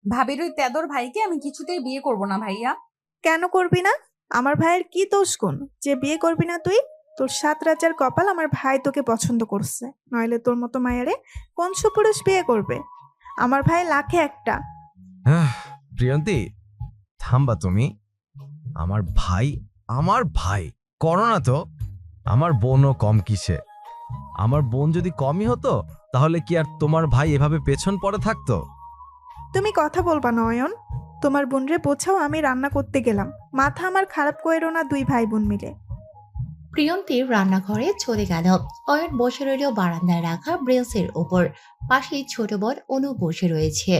ভাবির ওই তেদর ভাইকে আমি কিছুতেই বিয়ে করব না ভাইয়া। কেন করবি না? আমার ভাইয়ের কি দোষ গুণ যে বিয়ে করবি না তুই? তোর 7 রাজার কপাল আমার ভাই তোকে পছন্দ করছে, নইলে তোর মতো মায়ারে কোন সুপুরুষ বিয়ে করবে? আমার ভাই লাখে একটা। আহ, প্রিয়ন্তী, থামবা তুমি। আমার ভাই, আমার ভাই করো না তো। আমার বোনও কম কিসে? আমার বোন যদি কমই হতো তাহলে কি আর তোমার ভাই এভাবে পেছন পড়ে থাকতো? তুমি কথা বলবা নয়ন। তোমার বোনরে বোঝাও, আমি রান্না করতে গেলাম। মাথা আমার খারাপ কইরো না, দুই ভাই বোন মিলে। প্রিয়ন্তীর রান্নাঘরে চলে গেল। অয়ন বসে রইল বারান্দায় রাখা ব্রেঞ্চের ওপর। পাশেই ছোট বোন অনু বসে রয়েছে।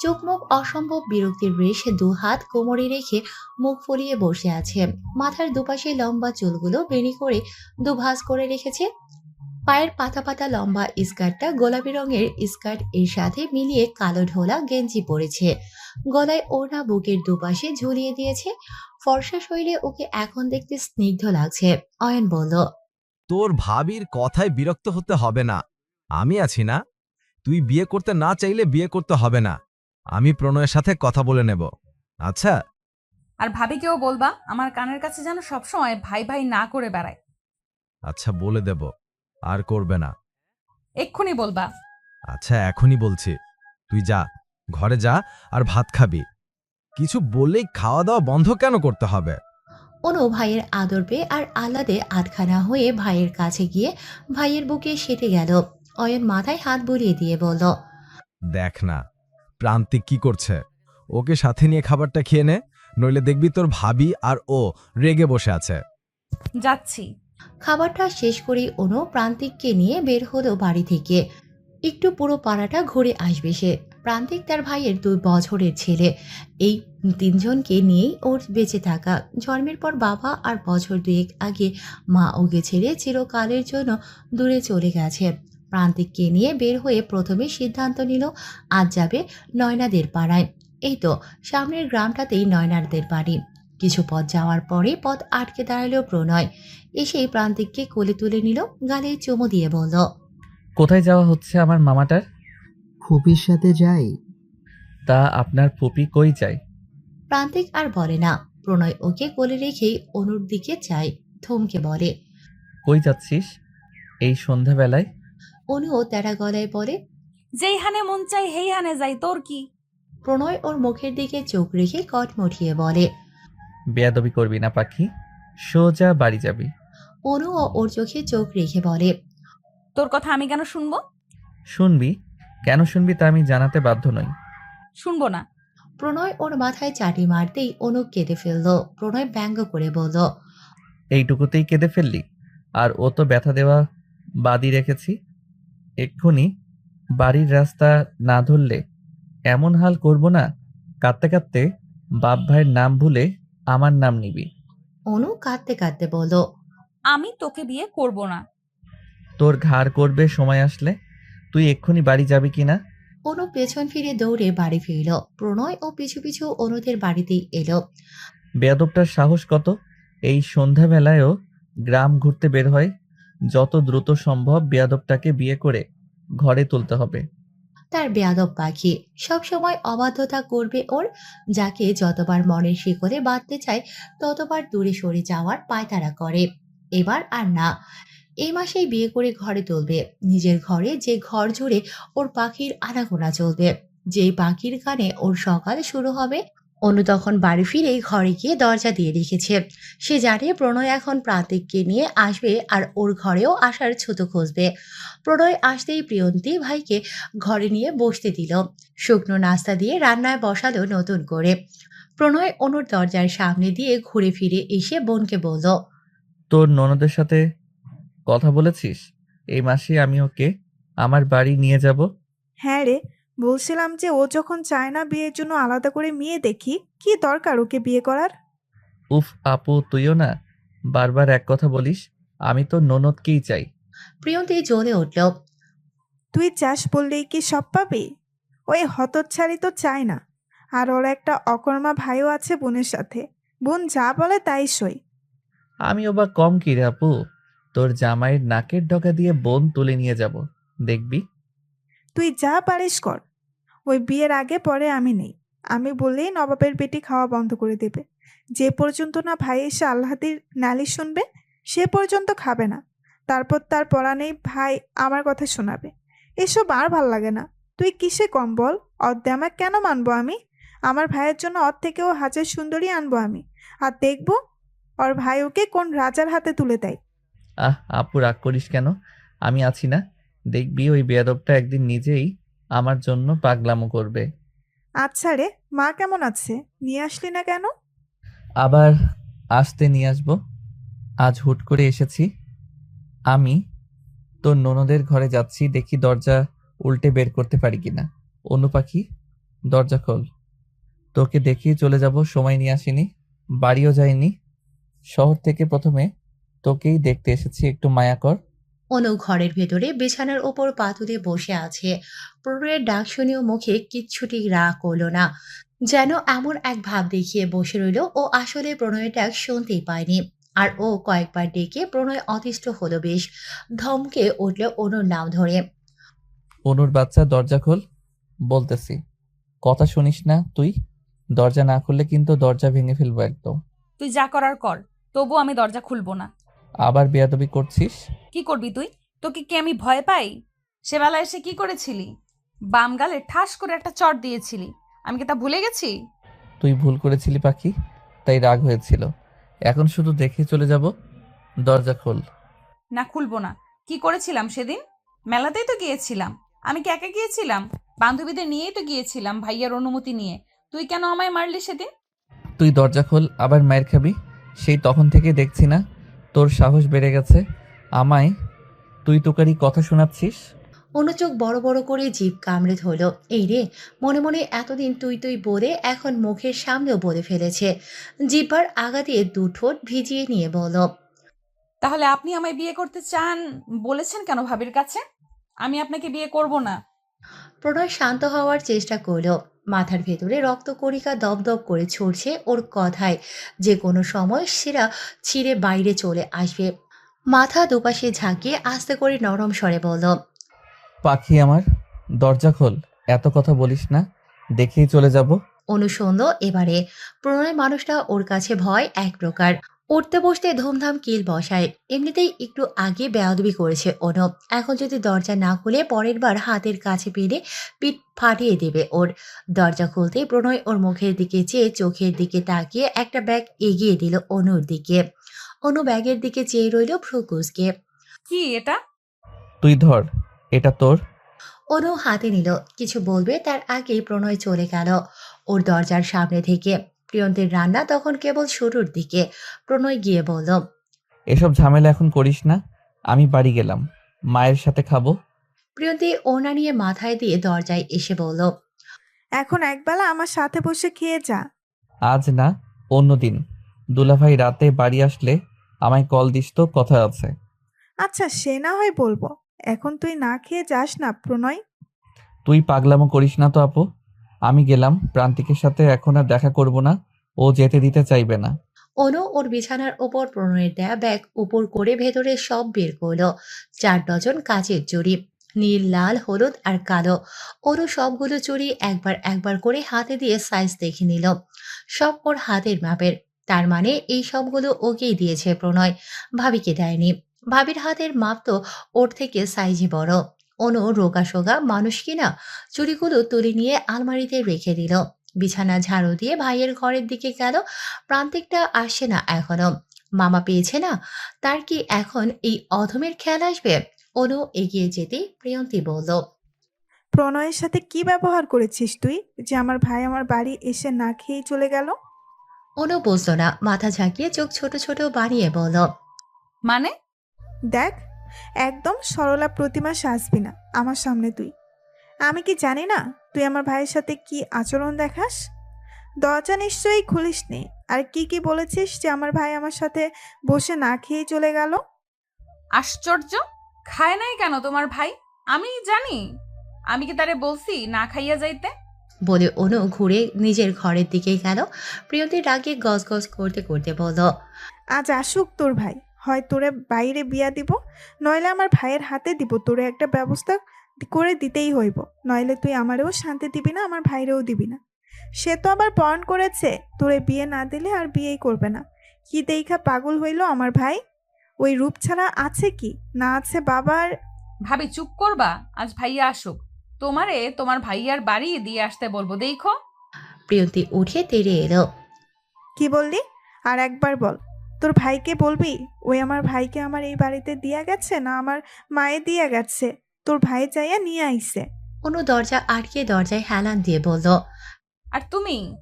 চোখ মুখ অসম্ভব বিরক্তির বেশ, দু হাত কোমরে রেখে মুখ ফলিয়ে বসে আছে। মাথার দুপাশে লম্বা চুলগুলো বেণি করে দুভাঁজ করে রেখেছে। পায়ের পাতা পাতা লম্বা স্কার্টটা গোলাপি রঙের স্কার্ট এর সাথে মিলিয়ে কালো ঢোলা গেঞ্জি পরেছে। গলায় ওড়না বুকের দুপাশে ঝুলিয়ে দিয়েছে। ফর্সা শরীরে ওকে এখন দেখতে স্নিগ্ধ লাগছে। অয়ন বলল, তোর ভাবির কথায় বিরক্ত হতে হবে না, আমি আছি না। তুই বিয়ে করতে না চাইলে বিয়ে করতে হবে না। আমি প্রণয়ের সাথে কথা বলে নেব। আচ্ছা? আর ভাবিকেও বলবা আমার কানের কাছে যেন সবসময় ভাই ভাই না করে বেড়ায়। আচ্ছা, বলে দেব। আর করবে না। এক্ষুনি বলবা। আচ্ছা, এখনই বলছি। তুই যা, ঘরে যা আর ভাত খাবি। কিছু বললেই খাওয়া দাওয়া বন্ধ কেন করতে হবে? অনু ভাইয়ের আদর পেয়ে আর আহ্লাদে আধখানা হয়ে ভাইয়ের কাছে গিয়ে ভাইয়ের বুকে সেটে গেল। অয়ন মাথায় হাত বুলিয়ে দিয়ে বলল, দেখ না, প্রান্তিক কি করছে। ওকে সাথে নিয়ে খাবারটা খেয়ে নে, নইলে দেখবি তোর ভাবি আর ও রেগে বসে আছে। যাচ্ছি। খাবারটা শেষ করেই অনু প্রান্তিককে নিয়ে বের হলো বাড়ি থেকে। একটু পুরো পাড়াটা ঘুরে আসবে সে। প্রান্তিক তার ভাইয়ের 2 বছরের ছেলে। এই তিনজনকে নিয়েই ওর বেঁচে থাকা। জন্মের পর বাবা আর বছর দুয়েক আগে মা ওকে ছেড়ে চিরকালের জন্য দূরে চলে গেছে। প্রান্তিককে নিয়ে বের হয়ে প্রথমে সিদ্ধান্ত নিল আজ যাবে নয়নাদের পাড়ায়। এই তো সামনের গ্রামটাতেই নয়নাদের বাড়ি। কিছু পথ যাওয়ার পরে পথ আটকে দাঁড়ালো প্রণয়। এসেই প্রান্তিককে কোলে তুলে নিল, গালে চুমু দিয়ে বলল, কোথায় যাওয়া হচ্ছে আমার মামাটার? ফুপির সাথে যাই। তা আপনার ফুপি কই যায়? প্রান্তিক আর বলে না। প্রণয় ওকে কোলে রেখেই অনুর দিকে চায়, থমকে বলে, কই যাচ্ছিস এই সন্ধ্যাবেলায়? অনুও তেরা গলায় বলে, যেই হানে মন চাই হেই হানে যাই, তোর কি? প্রণয় ওর মুখের দিকে চোখ রেখে কটমঠিয়ে বলে। বেয়াদবি করবি না পাখি, সোজা বাড়ি যাবি। অনুও ওর চোখে চোখ রেখে বলে, তোর কথা আমি কেন শুনবো? শুনবি? কেন শুনবি তা আমি জানাতে বাধ্য নই। শুনবো না। প্রণয় ওর মাথায় চাটি মারতেই অনু কেঁদে ফেলল। প্রণয় ব্যঙ্গ করে বলল, এইটুকুতেই কেঁদে ফেললি? আর ও তো ব্যথা দেওয়া বাদই রেখেছি। এক্ষুনি বাড়ির রাস্তা না ধরলে এমন হাল করব না, কাঁদতে কাঁদতে বাপ ভাইয়ের নাম ভুলে আমার নাম নিবি। অনু কাঁদতে কাঁদতে বলল, আমি তোকে বিয়ে করব না। তোর ঘাড় করবে সময় আসলে। তুই এক্ষুনি বাড়ি যাবি কিনা? অনু পেছন ফিরে দৌড়ে বাড়ি ফিরল। প্রণয় ও পিছু পিছু অনুদের বাড়িতেই এলো। বেয়াদবটার সাহস কত! এই সন্ধ্যাবেলায়ও গ্রাম ঘুরতে বের হয়। যত দ্রুত সম্ভব বেয়াদবটাকে বিয়ে করে ঘরে তুলতে হবে। তার বেয়াদব পাখি সব সময় অবাধ্যতা করবে ওর। যাকে যতবার মনের শিকলে বাঁধতে চায় ততবার দূরে সরে যাওয়ার পায়তারা করে। এবার আর না। এই মাসেই বিয়ে করে ঘরে তুলবে। নিজের ঘরে, যে ঘর জুড়ে ওর পাখির আনাগোনা চলবে, যেই পাখির গানে ওর সকাল শুরু হবে। অনু তখন বাড়ি ফিরেই ঘরে গিয়ে দরজা দিয়ে রেখেছে। সে জানে প্রণয় এখন প্রান্তিককে নিয়ে আসবে আর ওর ঘরেও আসার ছুতো খুঁজবে। প্রণয় আসতেই প্রিয়ন্তী ভাইকে ঘরে নিয়ে বসতে দিল। শুকনো নাস্তা দিয়ে রান্নায় বসালো নতুন করে। প্রণয় অনুর দরজার সামনে দিয়ে ঘুরে ফিরে এসে বোনকে বলল, তোর ননদের সাথে কথা বলেছিস? এই মাসে আমি ওকে আমার বাড়ি নিয়ে যাব। হ্যাঁ রে, বলছিলাম যে ও যখন চায় না বিয়ের জন্য আলাদা করে মেয়ে দেখি, কি দরকার ওকে বিয়ে করার? উফ আপু, তুইও না বারবার এক কথা বলিস। আমি তো ননদকেই চাই। প্রিয়ন্তী জ্বলে উঠল। তুই চাস বললেই কি সব পাবি? ওই হতচ্ছাড়ি তো চায় না। আর ওর একটা অকর্মা ভাইও আছে বোনের সাথে। বোন যা বলে তাই সই। আমিও বা কম কি রে আপু? তোর জামাইয়ের নাকের ডগা দিয়ে বোন তুলে নিয়ে যাব, দেখবি। তুই যা পারিস কর। ওই বিয়ের আগে পরে আমি নেই। আমি বললেই নবাবের বেটি খাওয়া বন্ধ করে দেবে। যে পর্যন্ত না ভাই এসে আল্লাহদের নালিশ শুনবে সে পর্যন্ত খাবে না। তারপর তার পরাণেই ভাই আমার কথা শোনাবে। এসব আর ভাল লাগে না। তুই কিসে কম বল? অদ্যামা কেন মানবো আমি? আমার ভাইয়ের জন্য ওর থেকেও হাজার সুন্দরী আনবো আমি। আর দেখবো ওর ভাই ওকে কোন রাজার হাতে তুলে দেয়। আপু রাগ করিস কেন? আমি আছি না? দেখবি ওই বেয়াদবটা একদিন নিজেই আমার জন্য পাগলামো করবে। আচ্ছা রে, মা কেমন আছে? নিয়ে আসলি না কেন? আবার আসতে নিয়ে আসবো। আজ হুট করে এসেছি। আমি তোর ননদের ঘরে যাচ্ছি, দেখি দরজা উল্টে বের করতে পারি কিনা। অনু পাখি, দরজা খোল। তোকে দেখিয়ে চলে যাব, সময় নিয়ে আসিনি, বাড়িও যাইনি। শহর থেকে প্রথমে তোকেই দেখতে এসেছি, একটু মায়া কর। অনু ঘরের ভেতরে বিছানার ওপর পা তুলে বসে আছে। প্রণয়ের ডাক শুনেও মুখে কিচ্ছুটি রাগ করলো না, যেন এমন এক ভাব দেখিয়ে বসে রইল ও আসলে প্রণয়ের ডাক শুনতেই পায়নি। আর ও কয়েকবার ডেকে প্রণয় অতিষ্ঠ হলো বেশ, ধমকে উঠল অনুর নাম ধরে। অনুর বাচ্চা, দরজা খোল বলতেছি। কথা শুনিস না তুই? দরজা না খুললে কিন্তু দরজা ভেঙে ফেলবো একদম। তুই যা করার কর, তবু আমি দরজা খুলবো না। আবার বেয়াদবি করছিস? কি করবি তুই? তোকে কি আমি ভয় পাই? সেবেলা এসে কি করেছিলি? বাম গালে ঠাস করে একটা চট দিয়েছিলি। আমি কি তা ভুলে গেছি? তুই ভুল করেছিলি পাখি, তাই রাগ হয়েছিল। এখন শুধু দেখে চলে যাব। দরজা খোল। না, খুলবো না। কি করেছিলাম সেদিন? মেলাতেই তো গিয়েছিলাম। আমি কি একা গিয়েছিলাম? বান্ধবীদের নিয়েই তো গিয়েছিলাম, ভাইয়ার অনুমতি নিয়ে। তুই কেন আমায় মারলি সেদিন? তুই দরজা খোল, আবার মায়ের খাবি। সেই তখন থেকে দেখছি না তোর সাহস বেড়ে গেছে। আমায় তুই তোকারি কথা শোনাচ্ছিস। অনু চোখ বড় বড় করে জিভ কামড়ে ধরল। এই রে, মনে মনে এতদিন তুই তুই বলে এখন মুখের সামনেও বলে ফেলেছে। জিহ্বার আগা দিয়ে দু ঠোঁট ভিজিয়ে নিয়ে বলল, তাহলে আপনি আমায় বিয়ে করতে চান বলেছেন কেন ভাবির কাছে? আমি আপনাকে বিয়ে করব না। প্রণয় শান্ত হওয়ার চেষ্টা করলো। মাথার ভেতরে রক্তকণিকা দপদপ করে ছড়ছে ওর কথায়, যে কোনো সময় সেরা ছিঁড়ে বাইরে চলে আসবে। মাথা দুপাশে ঝাঁকিয়ে আস্তে করে নরম স্বরে বলল, পাখি আমার, দরজা খোল। এত কথা বলিস না, দেখেই চলে যাব। অনুসন্দ এবারে। প্রণয় মানুষটা ওর কাছে ভয় এক প্রকার। উঠতে বসতে ধুমধাম কিল বসায়। এমনিতেই একটু আগে বেয়াদবি করেছে অনু, এখন যদি দরজা না খুলে পরের বার হাতের কাছে পেলে পিঠ ফাটিয়ে দেবে ওর। দরজা খুলতে প্রণয় ওর মুখের দিকে চেয়ে চোখের দিকে তাকিয়ে একটা ব্যাগ এগিয়ে দিল অনুর দিকে। অনু ব্যাগের দিকে চেয়ে রইল ভ্রু কুঁচকে। কি এটা? তুই ধর, এটা তোর। অনু হাতে নিল, কিছু বলবে তার আগেই প্রণয় চলে গেল ওর দরজার সামনে থেকে। প্রিয়ন্তীর রান্না তখন কেবল শুরুর দিকে। প্রণয় গিয়ে বলল, এসব ঝামেলা এখন করিস না, আমি বাড়ি গেলাম, মায়ের সাথে খাবো। প্রিয়ন্তী ওনা নিয়ে মাথায় দিয়ে দরজায় এসে বলল, এখন একবেলা আমার সাথে বসে খেয়ে যা। আজ না, অন্যদিন। দুলাভাই রাতে বাড়ি আসলে আমায় কল দিস তো, কথা আছে। আচ্ছা, সে না হয় বলবো। এখন তুই না খেয়ে যাস না প্রণয়। তুই পাগলামো করিস না তো আপু। আমি গেলাম, প্রান্তিকের সাথে এখন আর দেখা করব না, ও যেতে দিতে চাইবে না। অনু ওর বিছানার ওপর প্রণয়ের দেয়া ব্যাগ উপর করে ভেতরে সব বের করলো। 4 ডজন কাচের চুড়ি, নীল, লাল, হলুদ আর কালো। অনু সবগুলো চুড়ি একবার একবার করে হাতে দিয়ে সাইজ দেখে নিল। সব ওর হাতের মাপের। তার মানে এই সবগুলো ওকেই দিয়েছে প্রণয়, ভাবিকে দেয়নি। ভাবির হাতের মাপ তো ওর থেকে সাইজই বড়। অনু রোগা সোগা মানুষ কিনা, চুড়িগুলো তুলে নিয়ে আলমারিতে রেখে দিল। বিছানা ঝাড়ু দিয়ে ভাইয়ের ঘরের দিকে গেল। প্রান্তিকটা আসছে না এখনো, মামা পেয়েছে না। তার কি এখন এই অধমের খেয়াল আসবে? অনু এগিয়ে যেতেই প্রিয়ন্তী বলল, প্রণয়ের সাথে কি ব্যবহার করেছিস তুই যে আমার ভাই আমার বাড়ি এসে না খেয়েই চলে গেল? অনু বুঝলো না, মাথা ঝাঁকিয়ে চোখ ছোট ছোট বানিয়ে বলল, মানে? দেখ, একদম সরলা প্রতিমা সাজবি না আমার সামনে তুই। আমি কি জানি না তুই আমার ভাইয়ের সাথে কি আচরণ দেখাস? দরজা নিশ্চয়ই খুলিস নি। আর কি কি বলেছিস যে আমার ভাই আমার সাথে বসে না খেয়েই চলে গেল? আশ্চর্য! খায় নাই কেন তোমার ভাই? আমি জানি। আমি কি তারে বলছি না খাইয়া যাইতে? বলে অনু ঘুরে নিজের ঘরের দিকে গেল। প্রিয়ন্তী রাগে গজগজ করতে করতে বলল, আজ আসুক তোর ভাই, হয় তোরে বাইরে বিয়া দিব, নইলে আমার ভাইয়ের হাতে দিব তোরে একটা ব্যবস্থা করে দিতেই হইব, নইলে তুই আমারেও শান্তি দিবি না, আমার ভাইরেও দিবি না। সে তো আবার পণ করেছে তোরে বিয়ে না দিলে আর বিয়েই করবে না। কি দেইখা পাগল হইল আমার ভাই? ওই রূপ ছাড়া আছে কি না আছে বাবার? ভাবি চুপ করবা, আজ ভাইয়া আসুক, তোমারে তোমার ভাইয়ার বাড়ি দিয়ে আসতে বলবো, দেখো। প্রিয়ন্তী উঠে তেড়ে এলো। কি বললি? আর একবার বল। তোর ভাইকে বলবি ওই আমার ভাইকে আমার এই বাড়িতে দিয়া গেছে না আমার মায়ে দিয়া গেছে, তোর ভাই চাইয়া নিয়ে আইছে। অনু দরজা আটকে দরজায় হেলান দিয়ে বলল। আর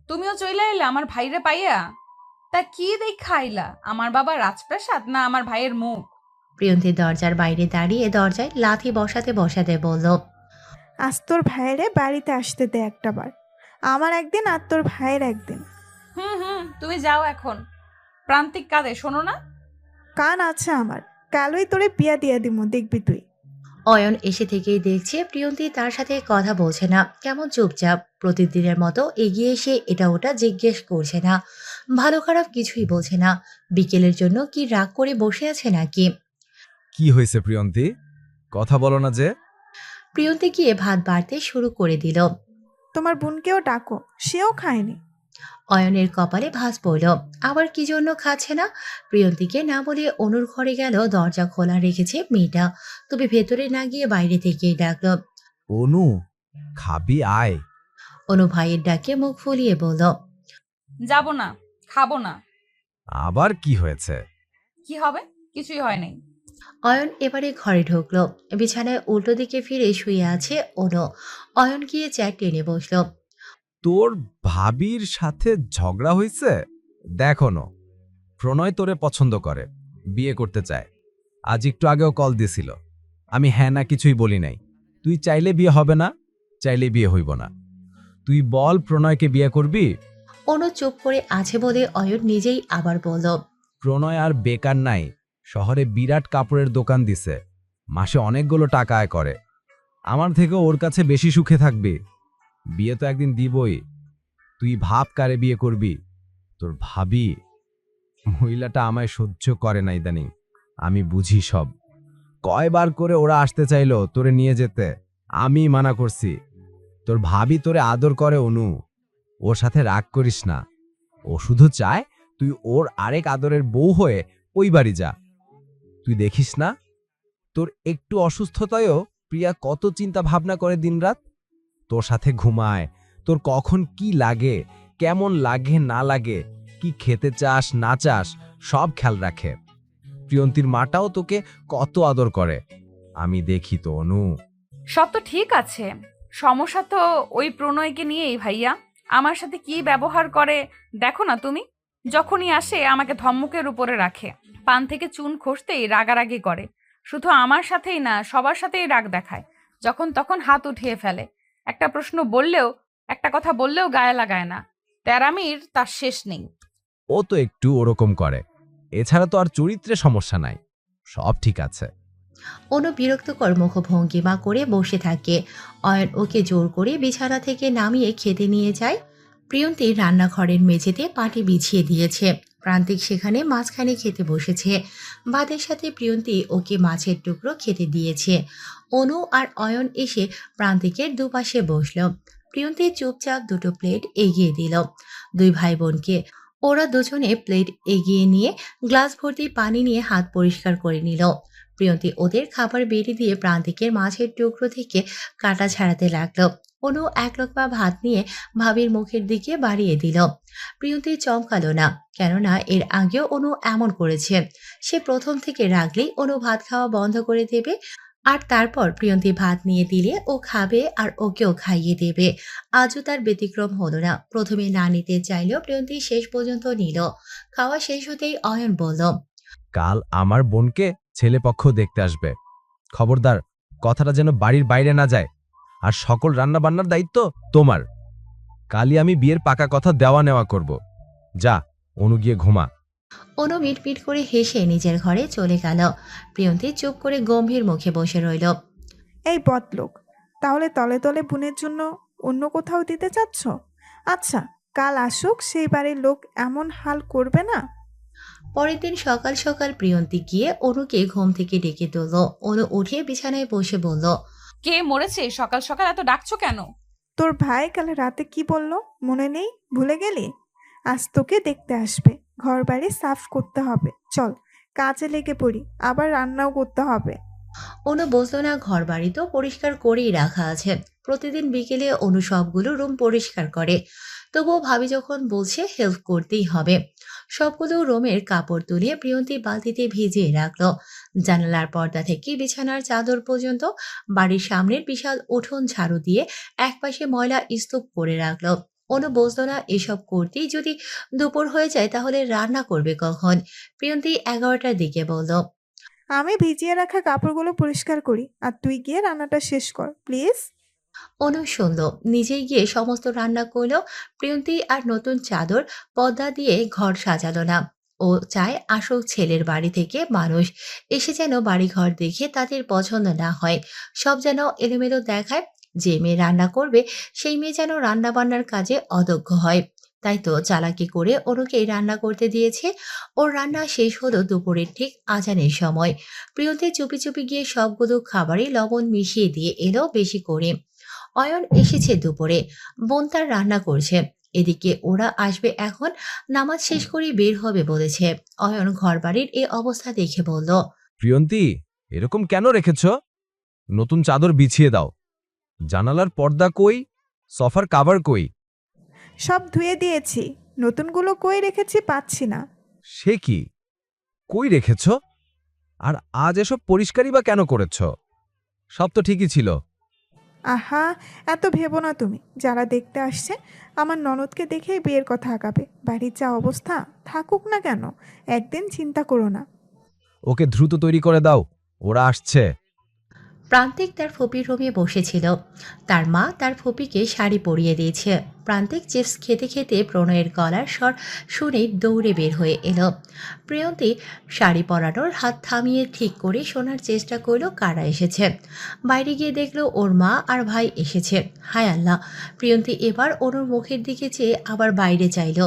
তুমিও চলে এলে আমার ভাইরে পাইয়া? তা কি দেখা আইলা, আমার বাবা রাজপ্রাসাদ না আমার ভাইয়ের মুখ? প্রিয়ন্তী দরজার বাইরে দাঁড়িয়ে দরজায় লাথি বসাতে বসাতে বলল। আজ তোর ভাইয়েরে বাড়িতে আসতে দে একটাবার, আমার একদিন আর তোর ভাইয়ের একদিন। তুমি যাও এখন। প্রান্তিক কাঁদে, শোনো না? কান আছে আমার, কালই তোরে বিয়া দিয়া দিমু, দেখবি তুই। অয়ন এসে থেকেই দেখছে প্রিয়ন্তী তার সাথে কথা বলছে না, কেমন চুপচাপ। প্রতিদিনের মতো এগিয়ে এসে এটা ওটা জিজ্ঞেস করছে না, ভালো খারাপ কিছুই বলছে না। বিকেলের জন্য কি রাগ করে বসে আছে নাকি? কি হয়েছে প্রিয়ন্তী, কথা বলো না যে? প্রিয়ন্তী গিয়ে ভাত বাড়তে শুরু করে দিল। তোমার বোনকেও ডাকো, সেও খায়নি। অয়নের কপালে ভাঁজ পড়ল, আবার কি জন্য খাচ্ছে না। প্রিয়ন্তীকে না বলে অনুর ঘরে গেল, দরজা খোলা রেখেছে মেয়েটা। তবে ভেতরে না গিয়ে বাইরে থেকেই ডাকলো। অনু, খাবি আয়। অনু ভাইয়ের ডাকে মুখ ফুলিয়ে বলল। যাব না, খাবো না। আবার কি হয়েছে? কি হবে? কিছুই হয় নাই। অয়ন এবারে ঘরে ঢুকলো। বিছানায় উল্টো দিকে ফিরে শুয়ে আছে অনু। অয়ন গিয়ে চেয়ার টেনে বসলো। তোর ভাবির সাথে ঝগড়া হয়েছে? দেখো না, প্রণয় তোরে পছন্দ করে, বিয়ে করতে চায়। আজ একটু আগেও কল দিছিল। আমি হ্যাঁ না কিছুই বলি নাই। তুই চাইলে বিয়ে হবে না, চাইলে বিয়ে হইব না। তুই বল, প্রণয়কে বিয়ে করবি? অনু চুপ করে আছে বলে অয়ন নিজেই আবার বলল। প্রণয় আর বেকার নাই, শহরে বিরাট কাপড়ের দোকান দিছে, মাসে অনেকগুলো টাকা আয় করে। আমার থেকে ওর কাছে বেশি সুখে থাকবি। বিয়ে তো একদিন দিবই। তুই ভাব কারে বিয়ে করবি। তোর ভাবি, মহিলাটা আমায় সহ্য করে না ইদানিং, আমি বুঝি সব। কয়বার করে ওরা আসতে চাইলো তোরে নিয়ে যেতে, আমি মানা করছি। তোর ভাবি তোরে আদর করে অনু, ওর সাথে রাগ করিস না। ও শুধু চায় তুই ওর আরেক আদরের বউ হয়ে ওই বাড়ি যা। তুই দেখিস না, তোর একটু অসুস্থতায়ও প্রিয়া কত চিন্তা ভাবনা করে দিনরাত। তোর সাথে ঘুমায়, তোর কখন কি লাগে, কেমন লাগে না লাগে, কি খেতে চাস না চাস, সব খেয়াল রাখে। প্রিয়ন্তীর মাটাও তোকে কত আদর করে, আমি দেখি তো অনু। সব তো ঠিক আছে, সমস্যা তো ওই প্রণয়কে নিয়েই ভাইয়া। আমার সাথে কি ব্যবহার করে দেখো না তুমি। যখনই আসে আমাকে ধমকের উপরে রাখে, পান থেকে চুন খসতেই রাগারাগি করে। শুধু আমার সাথেই না, সবার সাথেই রাগ দেখায়। যখন তখন হাত উঠিয়ে ফেলে। একটা কথা বললেও গায়ে লাগায় না। তেরামির তার শেষ নেই। ও তো একটু ওরকম করে, এছাড়া তো আর চরিত্রে সমস্যা নাই, সব ঠিক আছে। অনু বিরক্তকর মুখভঙ্গিমা করে বসে থাকে। অয়ন ওকে জোর করে বিছানা থেকে নামিয়ে খেতে নিয়ে যায়। প্রিয়ন্তী রান্নাঘরের মেঝেতে পাটি বিছিয়ে দিয়েছে। প্রান্তিক সেখানে মাঝখানে খেতে বসেছে। ভাতের সাথে প্রিয়ন্তী ওকে মাছের টুকরো খেতে দিয়েছে। অনু আর অয়ন এসে প্রান্তিকের দুপাশে বসল। প্রিয়ন্তী চুপচাপ দুটো প্লেট এগিয়ে দিল দুই ভাই বোনকে। ওরা দুজনে প্লেট এগিয়ে নিয়ে গ্লাস ভর্তি পানি নিয়ে হাত পরিষ্কার করে নিল। প্রিয়ন্তী ওদের খাবার বেড়ে দিয়ে প্রান্তিকের মাছের টুকরো থেকে কাটা ছাড়াতে লাগলো। অনু এক লোকমা ভাত নিয়ে ভাবির মুখের দিকে বাড়িয়ে দিল। প্রিয়ন্তী চমকালো না, কেননা এর আগেও অনু এমন করেছে। সে প্রথম থেকে রাগলেই অনু ভাত খাওয়া বন্ধ করে দেবে, আর তারপর প্রিয়ন্তী ভাত নিয়ে দিলে ও খাবে আর ওকেও খাইয়ে দেবে। আজও তার ব্যতিক্রম হলো না। প্রথমে না নিতে চাইলেও প্রিয়ন্তী শেষ পর্যন্ত নিল। খাওয়া শেষ হতেই অয়ন বলল। কাল আমার বোনকে ছেলেপক্ষ দেখতে আসবে, খবরদার কথাটা যেন বাড়ির বাইরে না যায়। আর সকল রান্না বান্নার দায়িত্ব তোমার। কালই আমি বিয়ের পাকা কথা দেওয়া নেওয়া করব। যা, অনু গিয়ে ঘুমা। অনু মিটমিট করে হেসে নিজের ঘরে চলে গেল। প্রিয়ন্তী চুপ করে গম্ভীর মুখে বসে রইল। এই বদলোক, তাহলে তলে তলে বোনের জন্য অন্য কোথাও দিতে চাচ্ছ? আচ্ছা, কাল আসুক, সেই বাড়ির লোক এমন হাল করবে না। পরের দিন সকাল সকাল প্রিয়ন্তী গিয়ে অনুকে ঘুম থেকে ডেকে তুলল। অনু উঠে বিছানায় বসে বলল। কে মরেছে? সকাল সকাল এত ডাকছো কেন? তোর ভাই কাল রাতে কি বললো মনে নেই? ভুলে গেলি? আজ তোকে দেখতে আসবে। ঘর বাড়ি সাফ করতে হবে। চল, কাজে লেগে পড়ি, আবার রান্নাও করতে হবে। অনু বুঝলো না ঘর বাড়ি তো পরিষ্কার করেই রাখা আছে। প্রতিদিন বিকেলে অনু সবগুলো রুম পরিষ্কার করে, তবুও ভাবি যখন বলছে হেল্প করতেই হবে। সবগুলো রুমের কাপড় তুলে প্রিয়ন্তী বালতিতে ভিজিয়ে রাখলো। জানালার পর্দা থেকে বিছানার চাদর পর্যন্ত বাড়ির সামনের বিশাল উঠোন ঝাড়ু দিয়ে একপাশে ময়লা স্তূপ করে রাখলো। অনু বুঝলো না এসব করতেই যদি দুপুর হয়ে যায় তাহলে রান্না করবে কখন। প্রিয়ন্তী 11টার দিকে বলল, আমি ভিজিয়ে রাখা কাপড়গুলো পরিষ্কার করি, আর তুই গিয়ে রান্নাটা শেষ কর প্লিজ। অনু শুনল, নিজেই গিয়ে সমস্ত রান্না করলো। প্রিয়ন্তী আর নতুন চাদর পর্দা দিয়ে ঘর সাজালো না। ও চায় আসল ছেলের বাড়ি থেকে মানুষ এসে যেন বাড়িঘর দেখে তাদের পছন্দ না হয়, সব যেন এলোমেলো দেখায়। যে মেয়ে রান্না করবে সেই মেয়ে যেন রান্না বান্নার কাজে অদক্ষ হয়। তাই তো চালাকি করে অনুকে রান্না করতে দিয়েছে। ওর রান্না শেষ হলো দুপুরের ঠিক আজানের সময়। প্রিয়ন্তী চুপি চুপি গিয়ে সবগুলো খাবারে লবণ মিশিয়ে দিয়ে এলো বেশি করে। অয়ন এসেছে দুপুরে, বোন তার রান্না করছে। এদিকে ওরা আসবে এখন, নামাজ শেষ করে বের হবে বলেছে। অয়ন ঘরবাড়ির এই অবস্থা দেখে বলল, প্রিয়ন্তী, এরকম কেন রেখেছ? নতুন চাদর বিছিয়ে দাও। জানালার পর্দা কই? সোফার কাভার কই? সব ধুয়ে দিয়েছি, নতুনগুলো কই রেখেছি পাচ্ছি না। সে কি? কই রেখেছ? আর আজ এসব পরিষ্কারই বা কেন করেছ? সব তো ঠিকই ছিল। আহা, এত ভেবো না তুমি। যারা দেখতে আসছে আমার ননদকে দেখেই বিয়ের কথা আগাবে। বাড়ির যা অবস্থা, থাকুক না কেন, একদিন চিন্তা করো না। ওকে দ্রুত তৈরি করে দাও, ওরা আসছে। প্রান্তিক তার ফুপির রুমে বসেছিল। তার মা তার ফুপিকে শাড়ি পরিয়ে দিয়েছে। প্রান্তিক চিপস খেতে খেতে প্রণয়ের গলার স্বর শুনে দৌড়ে বের হয়ে এলো। প্রিয়ন্তী শাড়ি পরানোর হাত থামিয়ে ঠিক করে শোনার চেষ্টা করলো কারা এসেছে। বাইরে গিয়ে দেখলো ওর মা আর ভাই এসেছে। হায় আল্লাহ! প্রিয়ন্তী এবার ওর মুখের দিকে চেয়ে আবার বাইরে চাইলো।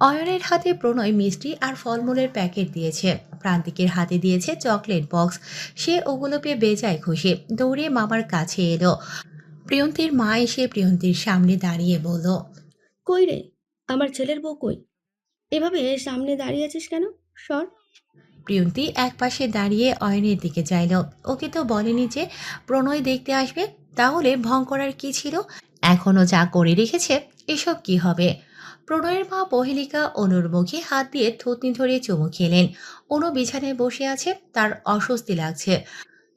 অয়নের হাতে প্রণয় মিষ্টি আর ফলমূলের প্যাকেট দিয়েছে। প্রান্তিকের হাতে দিয়েছে চকলেট বক্স। সে ওগুলো পেয়ে বেজায় খুশি, দৌড়ে মামার কাছে এলো। প্রিয়ন্তীর মা এসে প্রিয়ন্তীর সামনে দাঁড়িয়ে বলল, কই রে, আমার ছেলের বউ কই? এভাবে সামনে দাঁড়িয়ে আছিস কেন? সর। প্রিয়ন্তী একপাশে দাঁড়িয়ে অয়নের দিকে চাইল। ওকে তো বলেনি যে প্রণয় দেখতে আসবে, তাহলে ভং করার কি ছিল? এখনো যা করে রেখেছে, এসব কি হবে? প্রণয়ের মা পহেলিকা অনুর মুখে হাত দিয়ে থুতনি ধরে চুমু খেলেন। অনু বিছানায় বসে আছে, তার অস্বস্তি লাগছে।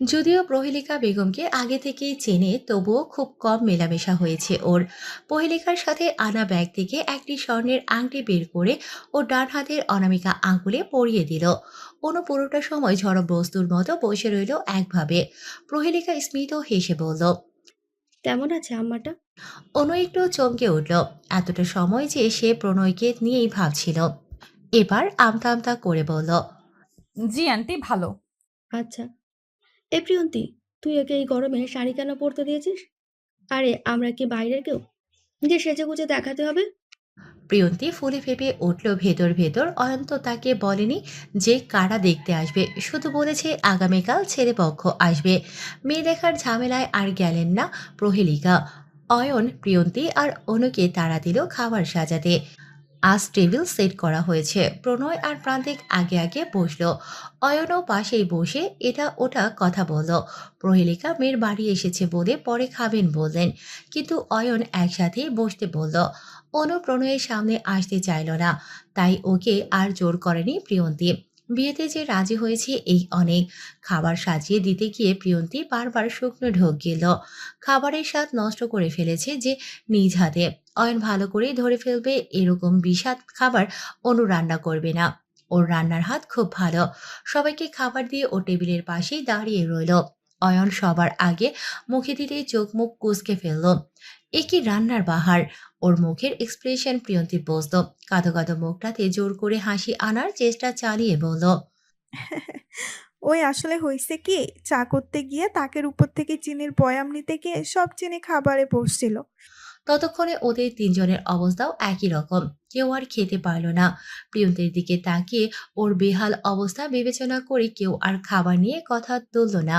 যদিও প্রহেলিকা বেগমকে আগে থেকেই চেনে, তবুও খুব কম মেলামেশা হয়েছে ওর। প্রহেলিকার সাথে আনা ব্যাগ থেকে একটি স্বর্ণের আংটি বের করে ও ডান হাতের অনামিকা আঙ্গুলে পরিয়ে দিল। অনু পুরোটা সময় ঝড়বস্তুর মতো বসে রইল একভাবে। প্রহেলিকা স্মিত হেসে বলল, কেমন আছে আম্মাটা? অনু একটু চমকে উঠল। এতটা সময় যে সে প্রণয়কে নিয়েই ভাবছিল। এবার আমতা আমতা করে বলল, জি আন্টি, ভালো। আচ্ছা। এ প্রিয়ন্তী, তুই ওকে এই গরমে শাড়ি কেন পরতে দিয়েছিস? আরে আমরা কি বাইরের কেউ যে সেজেগুজে দেখাতে হবে? প্রিয়ন্তী ফুলে ফেপে উঠল ভেতর ভেতর। অয়ন্ত তাকে বলেনি যে কারা দেখতে আসবে, শুধু বলেছে আগামীকাল ছেলেপক্ষ আসবে। মেয়ে দেখার ঝামেলায় আর গেলেন না প্রহেলিকা। অয়ন প্রিয়ন্তী আর অনুকে তাড়া দিল খাবার সাজাতে। আজ টেবিল সেট করা হয়েছে। প্রণয় আর প্রান্তিক আগে আগে বসলো। অয়নও পাশেই বসে এটা ওটা কথা বলল। প্রহেলিকা মেয়ের বাড়ি এসেছে বলে পরে খাবেন বললেন, কিন্তু অয়ন একসাথেই বসতে বলল। অনু প্রণয়ের সামনে আসতে চাইল না, তাই ওকে আর জোর করেনি প্রিয়ন্তী। বিয়েতে যে রাজি হয়েছে এই অনেক। খাবার সাজিয়ে দিতে গিয়ে প্রিয়ন্তী বারবার শুকনো ঢোক গেল। খাবারের স্বাদ নষ্ট করে ফেলেছে যে নিজ হাতে। অয়ন ভালো করেই ধরে ফেলবে এরকম বিষাদ খাবার অনু রান্না করবে না। ওর রান্নার হাত খুব ভালো। সবাইকে খাবার দিয়ে ও টেবিলের পাশেই দাঁড়িয়ে রইল। অয়ন সবার আগে মুখে দিতেই চোখ মুখ কুঁচকে ফেলল। এ কি রান্নার বাহার! ওর মুখের এক্সপ্রেশন প্রিয়ন্তী বুঝল। কাঁদো কাঁদো মুখটাতে জোর করে হাসি আনার চেষ্টা চালিয়ে বলল, ওই আসলে হয়েছে কি, চা করতে গিয়ে তাকের উপর থেকে চিনির বয়াম নিতে গিয়ে সব চিনি খাবারে পড়ছিল। ততক্ষণে ওদের তিনজনের অবস্থাও একই রকম, কেউ আর খেতে পারল না। প্রিয়ন্তীর দিকে তাকিয়ে ওর বেহাল অবস্থা বিবেচনা করে কেউ আর খাবার নিয়ে কথা তুলল না।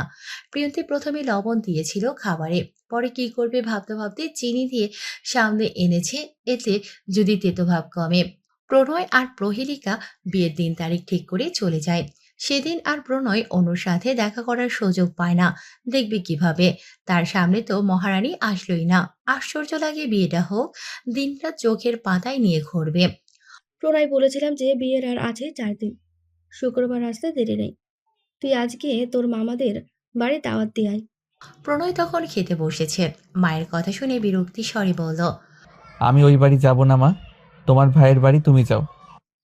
প্রিয়ন্তী প্রথমে লবণ দিয়েছিল খাবারে, পরে কি করবে ভাবতে ভাবতে চিনি দিয়ে সামনে এনেছে, এতে যদি তেতোভাব কমে। প্রণয় আর প্রহেলিকা বিয়ের দিন তারিখ ঠিক করে চলে যায়। সেদিন আর প্রণয় অনুর সাথে দেখা করার সুযোগ পায় না। দেখবে কিভাবে, তার সামনে তো মহারানী আসলোই না। আশ্চর্য লাগে, বিয়েটা হোক, দিনটা চোখের পাতায় নিয়ে ঘুরবে। প্রণয় বলেছিলাম যে বিয়ের আর আছে 4 দিন, শুক্রবার আসতে দেরি নেই। তুই আজকে তোর মামাদের বাড়ি দাওয়াত দিয়ে আয়। প্রণয় তখন খেতে বসেছে, মায়ের কথা শুনে বিরক্তি স্বরে বলল, আমি ওই বাড়ি যাব না মা, তোমার ভাইয়ের বাড়ি তুমি যাও।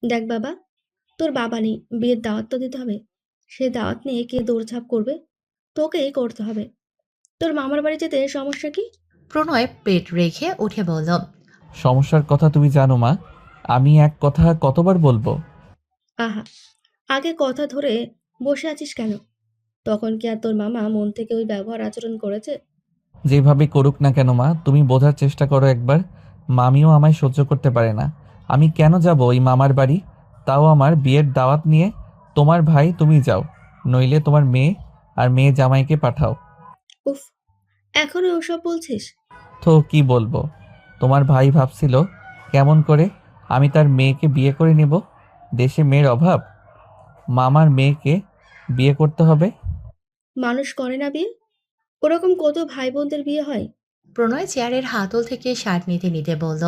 দেখ বাবা, তোর বাবা নেই, বিয়ের দাওয়াত তো দিতে হবে। সে দাওয়াত নিয়ে কে দৌড়ঝাঁপ করবে? তোকেই করতে হবে। তোর মামার বাড়ি যেতে সমস্যা কি? প্রণয় পেট রেখে উঠে বলল, সমস্যার কথা তুমি জানো মা, আমি এক কথা কতবার বলবো? আহা, আগে কথা ধরে বসে আছিস কেন? তখন কি আর তোর মামা মন থেকে ওই ব্যবহার আচরণ করেছে? যেভাবে করুক না কেন মা, তুমি বোঝার চেষ্টা করো একবার। মামিও আমায় সহ্য করতে পারে না। আমি কেন যাব ওই মামার বাড়ি, তাও আমার বিয়ের দাওয়াত নিয়ে? তোমার ভাই তুমি যাও, নইলে তোমার মেয়ে আর মেয়ে জামাইকে পাঠাও। উফ, এখনো ওসব বলছিস? তো কি বলবো? তোমার ভাই ভাবছিল কেমন করে আমি তার মেয়েকে বিয়ে করে নেব। দেশে মেয়ের অভাব, মামার মেয়েকে বিয়ে করতে হবে। মানুষ করে না বিয়ে? ওরকম কত ভাই বোনদের বিয়ে হয়। প্রণয় চেয়ারের হাতল থেকে শার্ট নিতে নিতে বলল,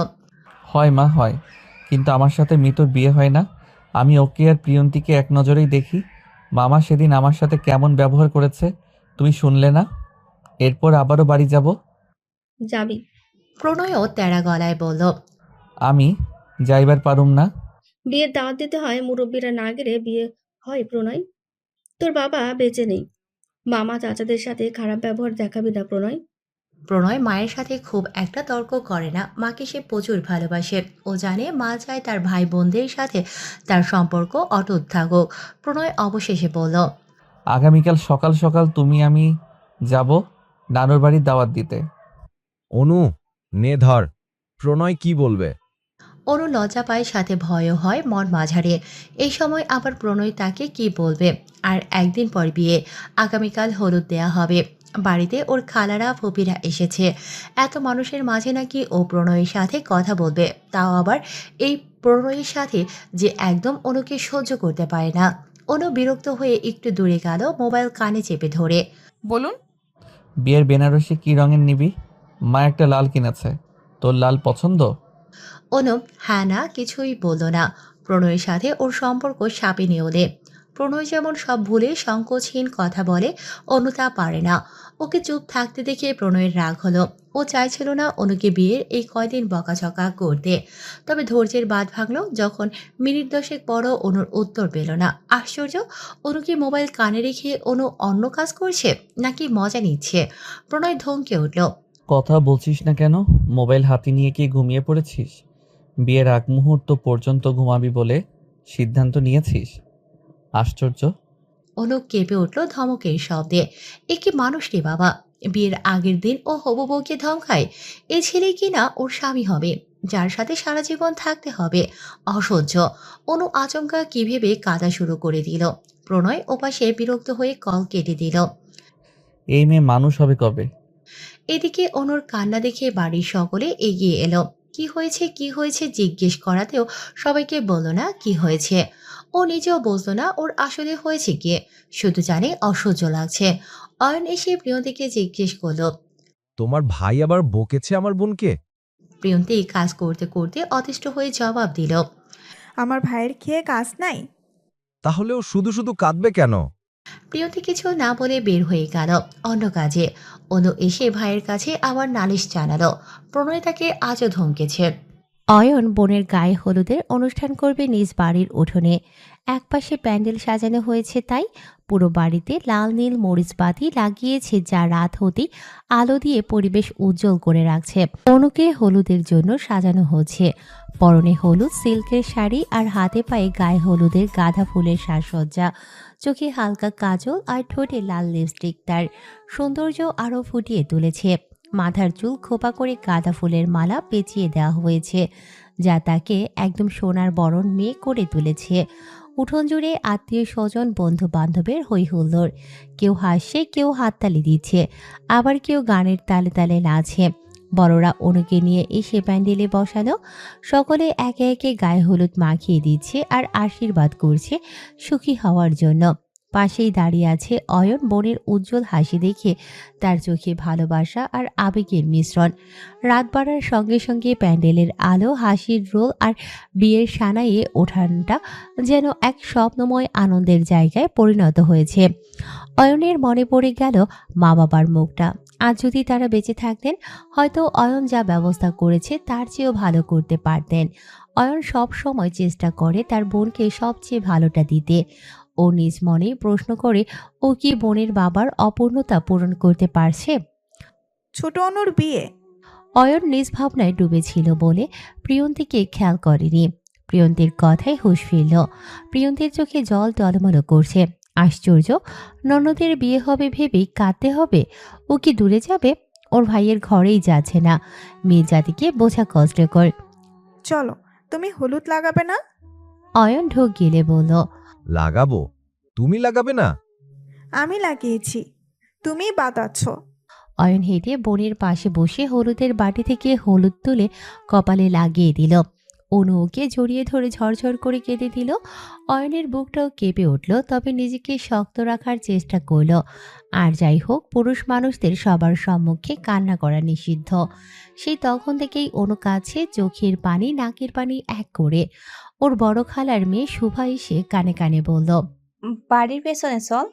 হয় মা হয়, কিন্তু আমার সাথে মিতুর বিয়ে হয় না। আমি ওকে আর প্রিয়ন্তীকে এক নজরেই দেখি। মামা সেদিন আমার সাথে কেমন ব্যবহার করেছে তুমি শুনলে না? এরপর আবারও বাড়ি যাব। যাবি? প্রণয়ও তেরা গলায় বলল, আমি যাইবার পারুম না। বিয়ের দাওয়াত দিতে হয়, মুরব্বীরা না গেলে বিয়ে হয় প্রণয়? তোর বাবা বেঁচে নেই, মামা চাচাদের সাথে খারাপ ব্যবহার দেখাবি না প্রণয়। প্রণয় মায়ের সাথে খুব একটা তর্ক করে না। মাকে সে প্রচুর ভালোবাসে। ও জানে মা চায় তার ভাই বোনদের সাথে তার সম্পর্ক অটুট থাকুক। প্রণয় অবশেষে বলল, আগামীকাল সকাল সকাল তুমি আমি যাব নানুর বাড়ির দাওয়াত দিতে। অনু, নে ধর, প্রণয় কি বলবে? অনু লজ্জা পায়, সাথে ভয়ও হয় মন মাঝারে। এই সময় আবার প্রণয় তাকে কি বলবে? আর একদিন পর বিয়ে, আগামীকাল হলুদ দেয়া হবে। বাড়িতে ওর খালারা ফুপিরা এসেছে। এত মানুষের মাঝে নাকি ও প্রণয়ের সাথে কথা বলবে, তাও আবার এই প্রণয়ের সাথে যে একদম অনুকে সহ্য করতে পারে না। অনু বিরক্ত হয়ে একটু দূরে গেল, মোবাইল কানে চেপে ধরে। বলুন। বিয়ের বেনারসি কি রঙের নিবি? মা একটা লাল কিনেছে, তোর লাল পছন্দ? অনু হ্যাঁ না কিছুই বলল না। প্রণয়ের সাথে ওর সম্পর্ক সাপে নেউলে। প্রণয় যেমন সব ভুলে সংকোচহীন কথা বলে, অনু তা পারে না। ওকে চুপ থাকতে দেখে প্রণয়ের রাগ হলো। ও চাইছিল না অনুকে বিয়ের এই কয়দিন বকাঝকা করতে। তবে ধৈর্যের বাঁধ ভাঙলো যখন মিনিট 10 পরও অনুর উত্তর পেল না। আশ্চর্য, অনুকে মোবাইল কানে রেখে অনু অন্য কাজ করছে নাকি মজা নিচ্ছে? প্রণয় ধমকে উঠল, কথা বলছিস না কেন? মোবাইল হাতে নিয়ে কি ঘুমিয়ে পড়েছিস? বিয়ের আগ মুহূর্ত পর্যন্ত ঘুমাবি বলে সিদ্ধান্ত নিয়েছিস? আশ্চর্য। অনু কেঁপে উঠল ধমকের শব্দে। এ কি মানুষ রে বাবা! বিয়ের আগের দিন ও হবু বউকে ধমকায়। এ ছেলে কিনা ওর স্বামী হবে, যার সাথে সারা জীবন থাকতে হবে। অসহ্য। অনু আচমকা কি ভেবে কাঁদা শুরু করে দিল। প্রণয় ওপাশে বিরক্ত হয়ে কল কেটে দিল। এই মেয়ে মানুষ হবে কবে? এদিকে অনুর কান্না দেখে বাড়ির সকলে এগিয়ে এলো। কি হয়েছে কি হয়েছে জিজ্ঞেস করাতেও সবাইকে বলল না কি হয়েছে। ও নিজেও বুঝলো না ওর আসলে হয়েছে কি, শুধু জানে অসহ্য লাগছে। অয়ন এসে প্রিয়ন্তীকে জিজ্ঞেস করলো। তোমার ভাই আবার বকেছে আমার বোনকে? প্রিয়ন্তী কাজ করতে করতে অতিষ্ঠ হয়ে জবাব দিল, আমার ভাইয়ের খেয়ে কাজ নাই? তাহলে ও শুধু শুধু কাঁদবে কেন? প্রিয়ন্তী কিছু না বলে বের হয়ে গেল অন্য কাজে। অনু এসে ভাইয়ের কাছে আবার নালিশ জানালো। প্রণয় তাকে আজও ধমকেছে। অয়ন বোনের গায়ে হলুদের অনুষ্ঠান করবে নিজ বাড়ির উঠোনে। একপাশে প্যান্ডেল সাজানো হয়েছে, তাই পুরো বাড়িতে লাল নীল মরিচবাতি লাগিয়েছে, যা রাত হতেই আলো দিয়ে পরিবেশ উজ্জ্বল করে রাখছে। অনুকে হলুদের জন্য সাজানো হচ্ছে। পরনে হলুদ সিল্কের শাড়ি আর হাতে পায়ে গায়ে হলুদের গাঁদা ফুলের সাজসজ্জা। চোখে হালকা কাজল আর ঠোঁটে লাল লিপস্টিক তার সৌন্দর্য আরও ফুটিয়ে তুলেছে। মাথার চুল খোপা করে গাঁদা ফুলের মালা পেঁচিয়ে দেওয়া হয়েছে, যা তাকে একদম সোনার বরণ মেয়ে করে তুলেছে। উঠোন জুড়ে আত্মীয় স্বজন বন্ধু বান্ধবের হই হুল্লোড়। কেউ হাসছে, কেউ হাততালি দিচ্ছে, আবার কেউ গানের তালে তালে নাচে। বড়রা অনুকে নিয়ে এসে প্যান্ডেলে বসালো। সকলে একে একে গায়ে হলুদ মাখিয়ে দিচ্ছে আর আশীর্বাদ করছে সুখী হওয়ার জন্য। পাশেই দাঁড়িয়ে আছে অয়ন। বোনের উজ্জ্বল হাসি দেখে তার চোখে ভালোবাসা আর আবেগের মিশ্রণ। রাত বাড়ার সঙ্গে সঙ্গে প্যান্ডেলের আলো, হাসির রোল আর বিয়ের সানাইয়ে ওঠানটা যেন এক স্বপ্নময় আনন্দের জায়গায় পরিণত হয়েছে। অয়নের মনে পড়ে গেল মা বাবার মুখটা। আজ যদি তারা বেঁচে থাকতেন, হয়তো অয়ন যা ব্যবস্থা করেছে তার চেয়েও ভালো করতে পারতেন। অয়ন সব সময় চেষ্টা করে তার বোনকে সবচেয়ে ভালোটা দিতে। ও নিজ মনেই প্রশ্ন করে, ও কি বোনের বাবার অপূর্ণতা পূরণ করতে পারছে? ছোট অনুর বিয়ে। অয়ন নিজ ভাবনায় ডুবেছিল বলে প্রিয়ন্তীকে খেয়াল করেনি। প্রিয়ন্তীর কথায় হুঁশ ফিরল। প্রিয়ন্তীর চোখে জল টলমল করছে। আশ্চর্য, ননদের বিয়ে হবে ভেবেই কাঁদতে হবে? ও কি দূরে যাবে? ওর ভাইয়ের ঘরেই যাচ্ছে না। মেয়ে জাতিকে বোঝা কষ্টকর। চলো, তুমি হলুদ লাগাবে না? অয়ন ঢোক গিলে বলল, লাগাবো? তুমি লাগাবে না? আমি লাগিয়েছি, তুমি বাতাচ্ছ। অয়ন হেঁটে বোনের পাশে বসে হলুদের বাটি থেকে হলুদ তুলে কপালে লাগিয়ে দিল। অনু ওকে জড়িয়ে ধরে ঝরঝর করে কেঁদে দিল। অয়নের বুকটাও কেঁপে উঠল, তবে নিজেকে শক্ত রাখার চেষ্টা করল। আর যাই হোক, পুরুষ মানুষদের সবার সম্মুখে কান্না করা নিষিদ্ধ। সেই তখন থেকেই অনু কাছে চোখের পানি নাকের পানি এক করে। ওর বড় খালার মেয়ে শুভা এসে কানে কানে বলল, বাড়ির পেছনে চল।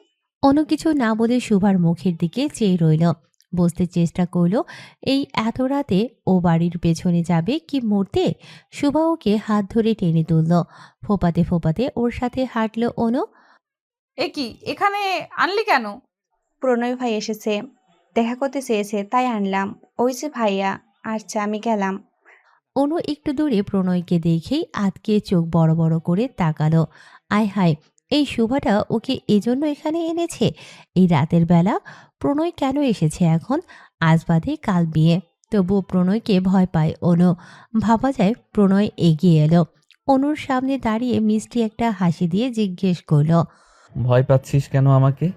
অনু কিছু না বলে শুভার মুখের দিকে চেয়ে রইল। বুঝতে চেষ্টা করলো এই এত রাতে ও বাড়ির পেছনে যাবে কি মরতে। শুভা ওকে হাত ধরে টেনে তুলল। ফোপাতে ফোপাতে ওর সাথে হাঁটলো অনু। এ কি, এখানে আনলি কেন? প্রণয় ভাই এসেছে, দেখা করতে চেয়েছে, তাই আনলাম। ওই যে ভাইয়া। আচ্ছা, আমি গেলাম। অনু একটু দূরে প্রণয়কে দেখেই আতকে চোখ বড় বড় করে তাকালো। আয় হায়, এই শুভাটা ওকে এজন্য এখানে এনেছে এই রাতের বেলা? প্রণয় কেন এসেছে এখন? আজ বাদে কাল বিয়ে, তবুও প্রণয়কে ভয় পায় অনু। ভাবা যায় প্রণয় এগিয়ে এলো। অনুর সামনে দাঁড়িয়ে মিষ্টি একটা হাসি দিয়ে জিজ্ঞেস করলো। ভয় পাচ্ছিস কেন আমাকে?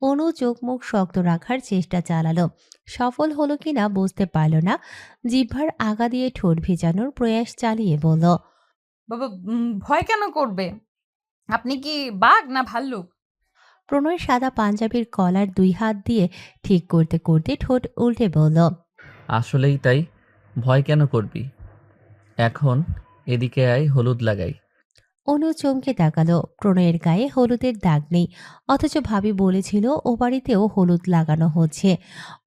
অনু চোখ মুখ শক্ত রাখার চেষ্টা চালালো। সফল হলো কিনা বুঝতে পারল না। জিহ্বার আগা দিয়ে ঠোঁট ভেজানোর প্রয়াস চালিয়ে বলল, বাবা, ভয় কেন করবে? আপনি কি বাঘ না ভাল্লুক? প্রণয় সাদা পাঞ্জাবির কলার দুই হাত দিয়ে ঠিক করতে করতে ঠোঁট উল্টে বলল, আসলেই তাই, ভয় কেন করবি? এখন এদিকে আয়, হলুদ লাগাই। অনু চমকে তাকালো। প্রণয়ের গায়ে হলুদের দাগ নেই, অথচ ভাবি বলেছিল ও বাড়িতেও হলুদ লাগানো হচ্ছে।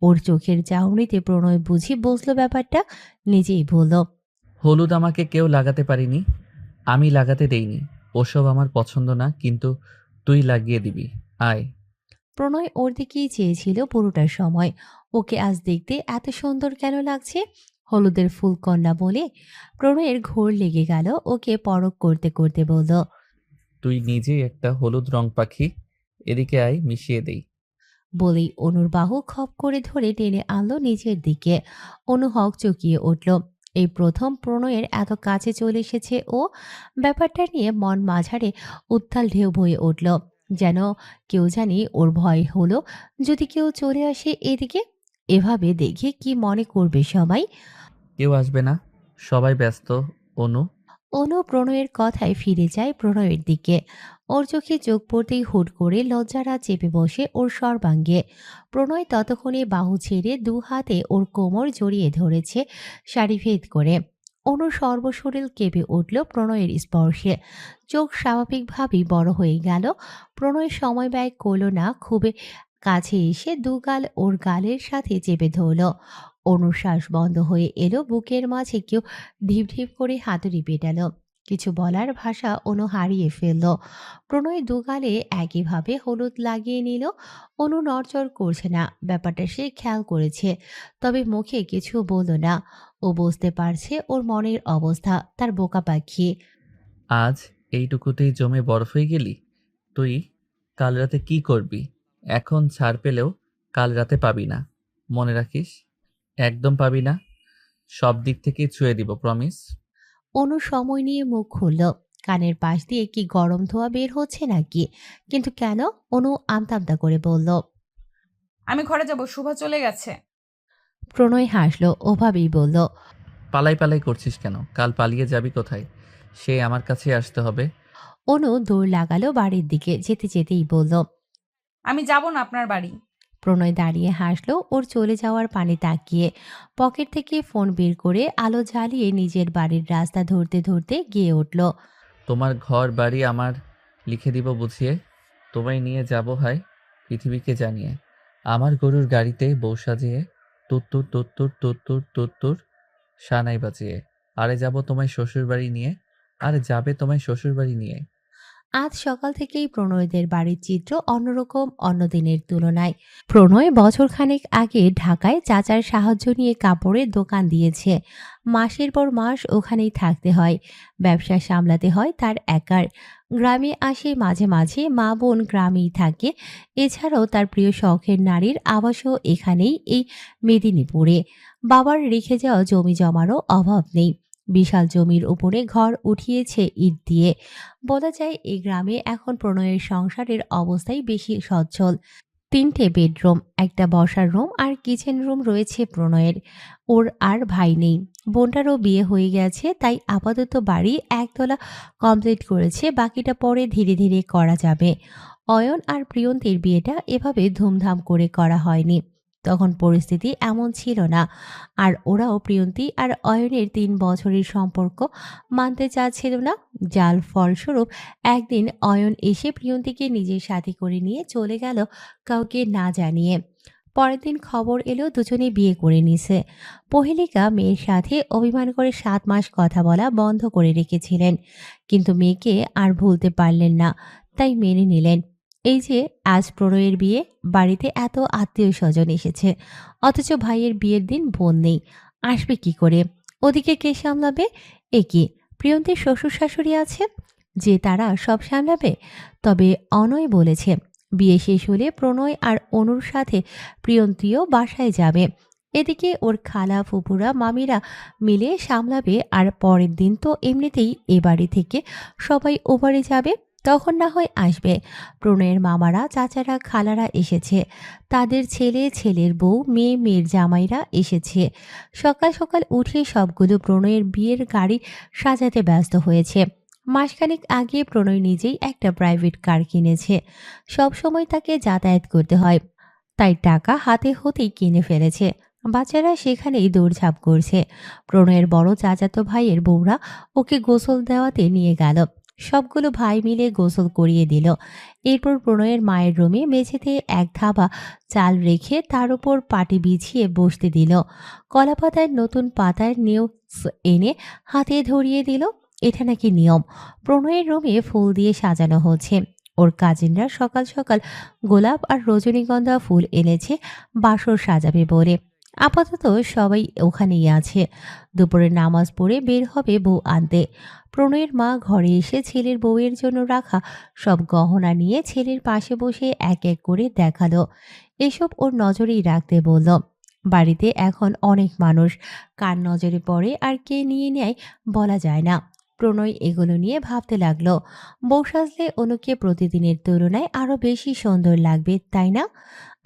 ওর চোখের চাহনিতে প্রণয় বুঝি বুঝলো ব্যাপারটা, নিজেই বলল, হলুদ আমাকে কেউ লাগাতে পারিনি, আমি লাগাতে দেইনি। ওসব আমার পছন্দ না, কিন্তু তুই লাগিয়ে দিবি। আয়। প্রণয় ওর দিকেই চেয়েছিল পুরোটার সময়। ওকে আজ দেখতে এত সুন্দর কেন লাগছে? হলুদের ফুলকন্যা বলে প্রণয়ের ঘোর লেগে গেল। ওকে পরখ করতে করতে বলল, তুই নিজেই একটা হলুদ রং পাখি, এদিকে আয়, মিশিয়ে দেই। বলেই অনুর বাহু খপ করে ধরে টেনে আনলো নিজের দিকে। অনু হক চকিয়ে উঠল। এই প্রথম প্রণয়ের এত কাছে চলে এসেছে ও। ব্যাপারটা নিয়ে মন মাঝারে উত্তাল ঢেউ বয়ে উঠল। যেন কেউ জানি ওর ভয় হলো, যদি কেউ চলে আসে এদিকে, এভাবে দেখে কি মনে করবে সবাই। কেউ আসবে না, সবাই ব্যস্ত। অনু। অনু প্রণয়ের কথায় ফিরে যায় প্রণয়ের দিকে। ওর চোখে চোখ পড়তেই হুট করে লজ্জারা চেপে বসে ওর সর্বাঙ্গে। প্রণয় ততক্ষণে বাহু ছেড়ে দু হাতে ওর কোমর জড়িয়ে ধরেছে শাড়ি ভেদ করে। অনু সর্বশরীর কেঁপে উঠল প্রণয়ের স্পর্শে। চোখ স্বাভাবিকভাবেই বড় হয়ে গেল। প্রণয় সময় ব্যয় করল না, খুবই কাছে এসে দু গাল ওর গালের সাথে চেপে ধরল। অনুর শ্বাস বন্ধ হয়ে এলো। বুকের মাঝে কেউ ঢিপ ঢিপ করে হাতুড়ি পেটালো। কিছু বলার ভাষা অনু হারিয়ে ফেলল। প্রণয় দুগালে একইভাবে হলুদ লাগিয়ে নিল। অনু নড়চড় করছে না, ব্যাপারটা সে খেয়াল করেছে, তবে মুখে কিছু বলল না। ও বুঝতে পারছে ওর মনের অবস্থা, তার বোকা পাখি। আজ এইটুকুতেই জমে বরফ হয়ে গেলি? তুই কাল রাতে কি করবি? এখন ছাড় পেলেও কাল রাতে পাবি না, মনে রাখিস। একদম পাবি না। সব দিক থেকেই ছুঁয়ে দিব, প্রমিস। অনু সময় নিয়ে মুখ খুলল। কানের পাশ দিয়ে কি গরম ধোঁয়া বের হচ্ছে নাকি? কিন্তু কেন? অনু আমতা আমতা করে বলল। আমি ঘরে যাব, শুভা চলে গেছে। প্রণয় হাসলো, ওভাবেই বলল। পালাই পালাই করছিস কেন? কাল পালিয়ে যাবি কোথায়? সে আমার কাছে আসতে হবে। অনু দৌড় লাগালো বাড়ির দিকে, যেতে যেতেই বলল। আমি যাব না আপনার বাড়ি। প্রণয় দাঁড়িয়ে হাসলো ওর চলে যাওয়ার পানে তাকিয়ে। পকেট থেকে ফোন বের করে আলো জ্বালিয়ে নিজের বাড়ির রাস্তা ধরতে ধরতে গিয়ে উঠল। তোমার ঘর বাড়ি আমার লিখে দিব বুঝিয়ে। তোমায় নিয়ে যাব হয় পৃথিবীকে জানিয়ে। আমার গরুর গাড়িতে বউ সাজিয়ে তুত্তুর তুত্তুর তুত্তুর তুত্তুর সানাই বাজিয়ে। আরে যাব তোমায় শ্বশুর বাড়ি নিয়ে। আরে যাবে তোমায় শ্বশুর বাড়ি নিয়ে। আজ সকাল থেকেই প্রণয়দের বাড়ির চিত্র অন্যরকম অন্য দিনের তুলনায়। প্রণয় বছরখানেক আগে ঢাকায় চাচার সাহায্য নিয়ে কাপড়ের দোকান দিয়েছে। মাসের পর মাস ওখানেই থাকতে হয়, ব্যবসা সামলাতে হয় তার একার। গ্রামে আসে মাঝে মাঝে, মা বোন গ্রামেই থাকে। এছাড়াও তার প্রিয় শখের নারীর আবাসও এখানেই, এই মেদিনীপুরে। বাবার রেখে যাওয়া জমি জমারও অভাব নেই। বিশাল জমির উপরে ঘর উঠিয়েছে ইট দিয়ে। বলা যায় এই গ্রামে এখন প্রণয়ের সংসারের অবস্থাই বেশি সচ্ছল। 3টে বেডরুম, একটা বসার রুম আর কিচেন রুম রয়েছে প্রণয়ের। ওর আর ভাই নেই, বোনটারও বিয়ে হয়ে গেছে, তাই আপাতত বাড়ি একতলা কমপ্লিট করেছে, বাকিটা পরে ধীরে ধীরে করা যাবে। অয়ন আর প্রিয়ন্তীর বিয়েটা এভাবে ধুমধাম করে করা হয়নি, তখন পরিস্থিতি এমন ছিল না। আর ওরাও প্রিয়ন্তী আর অয়নের 3 বছরের সম্পর্ক মানতে চাচ্ছিল না। যার ফলস্বরূপ একদিন অয়ন এসে প্রিয়ন্তীকে নিজের সাথে করে নিয়ে চলে গেল কাউকে না জানিয়ে। পরের দিন খবর এলো দুজনে বিয়ে করে নিছে। পহেলিকা মেয়ের সাথে অভিমান করে 7 মাস কথা বলা বন্ধ করে রেখেছিলেন, কিন্তু মেয়েকে আর ভুলতে পারলেন না, তাই মেনে নিলেন। এই যে আজ প্রণয়ের বিয়ে, বাড়িতে এত আত্মীয় স্বজন এসেছে, অথচ ভাইয়ের বিয়ের দিন বোন নেই। আসবে কি করে? ওদিকে কে সামলাবে? এ কি, প্রিয়ন্তীর শ্বশুর শাশুড়ি আছে যে তারা সব সামলাবে? তবে অনয় বলেছে বিয়ে শেষ হলে প্রণয় আর অনুর সাথে প্রিয়ন্তীও বাসায় যাবে। এদিকে ওর খালা ফুপুরা মামিরা মিলে সামলাবে, আর পরের দিন তো এমনিতেই এ বাড়ি থেকে সবাই ও বাড়ি যাবে, তখন না হয় আসবে। প্রণয়ের মামারা চাচারা খালারা এসেছে, তাদের ছেলে ছেলের বউ মেয়ে মেয়ের জামাইরা এসেছে। সকাল সকাল উঠে সবগুলো প্রণয়ের বিয়ের গাড়ি সাজাতে ব্যস্ত হয়েছে। মাসখানেক আগে প্রণয় নিজেই একটা প্রাইভেট কার কিনেছে, সব সময় তাকে যাতায়াত করতে হয়, তাই টাকা হাতে হতেই কিনে ফেলেছে। বাচ্চারা সেখানেই দৌড়ঝাঁপ করছে। প্রণয়ের বড় চাচাতো ভাইয়ের বউরা ওকে গোসল দেওয়াতে নিয়ে গেল। সবগুলো ভাই মিলে গোসল করিয়ে দিল। এরপর প্রণয়ের মায়ের রুমে মেঝেতে এক থাবা চাল রেখে তার উপর পাটি বিছিয়ে বসতে দিল। কলাপাতার নতুন পাতার নিউজ এনে হাতে ধরিয়ে দিল। এটা নাকি নিয়ম, প্রণয়ের রুমে ফুল দিয়ে সাজানো হচ্ছে। ওর কাজিনরা সকাল সকাল গোলাপ আর রজনীগন্ধা ফুল এনেছে বাসর সাজাবে বলে। আপাতত সবাই ওখানেই আছে। দুপুরে নামাজ পড়ে বের হবে বউ আনতে। প্রণয়ের মা ঘরে এসে ছেলের বউয়ের জন্য রাখা সব গহনা নিয়ে ছেলের পাশে বসে এক এক করে দেখালো। এসব ওর নজরেই রাখতে বলল। বাড়িতে এখন অনেক মানুষ, কার নজরে পড়ে আর কে নিয়ে নেয় বলা যায় না। প্রণয় এগুলো নিয়ে ভাবতে লাগলো, বউ সাজলে অনুকে প্রতিদিনের তুলনায় আরো বেশি সুন্দর লাগবে, তাই না?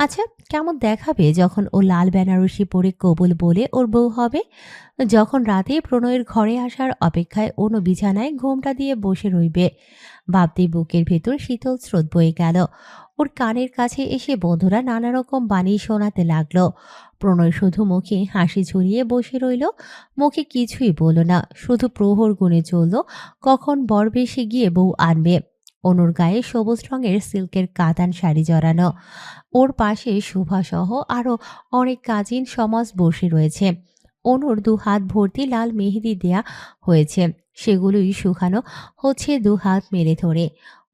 আচ্ছা, কেমন দেখাবে যখন ও লাল বেনারসি পরে কবুল বলে ওর বউ হবে? যখন রাতে প্রণয়ের ঘরে আসার অপেক্ষায় অনু বিছানায় ঘোমটা দিয়ে বসে রইবে, ভাবতে বুকের ভেতর শীতল স্রোত বয়ে গেল। ওর কানের কাছে এসে বন্ধুরা নানা রকম বাণী শোনাতে লাগলো। প্রণয় শুধু মুখে হাসি ঝুলিয়ে বসে রইল, মুখে কিছুই বলল না, শুধু প্রহর গুনে চলল কখন বর বেশি গিয়ে বউ আনবে। অনুর গায়ে সবুজ রঙের সিল্কের কাতান শাড়ি জড়ানো, ওর পাশে শোভাসহ আরো অনেক কাজিন সমাজ বসে রয়েছে। অনুর 2 হাত ভর্তি লাল মেহেদি দেয়া হয়েছে, সেগুলোই শুকানো হচ্ছে 2 হাত মেলে ধরে।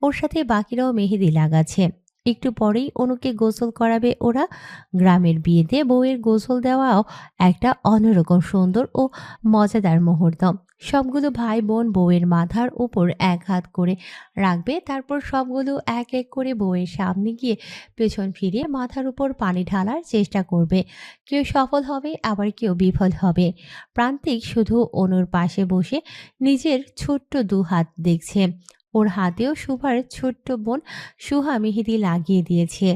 ওর সাথে বাকিরাও মেহেদি লাগাচ্ছে। একটু পরেই অনুকে গোসল করাবে ওরা। গ্রামের বিয়েতে বউয়ের গোসল দেওয়াও একটা অন্যরকম সুন্দর ও মজাদার মুহূর্ত। সবগুলো ভাই বোন বউয়ের মাথার উপর এক হাত করে রাখবে, তারপর সবগুলো এক এক করে বউয়ের সামনে গিয়ে পেছন ফিরে মাথার উপর পানি ঢালার চেষ্টা করবে। কেউ সফল হবে, আবার কেউ বিফল হবে। প্রান্তিক শুধু অনুর পাশে বসে নিজের ছোট্ট দু হাত দেখছে। ওর হাতেও সুভার ছোট্ট বোন সুহা মেহেদি লাগিয়ে দিয়েছে।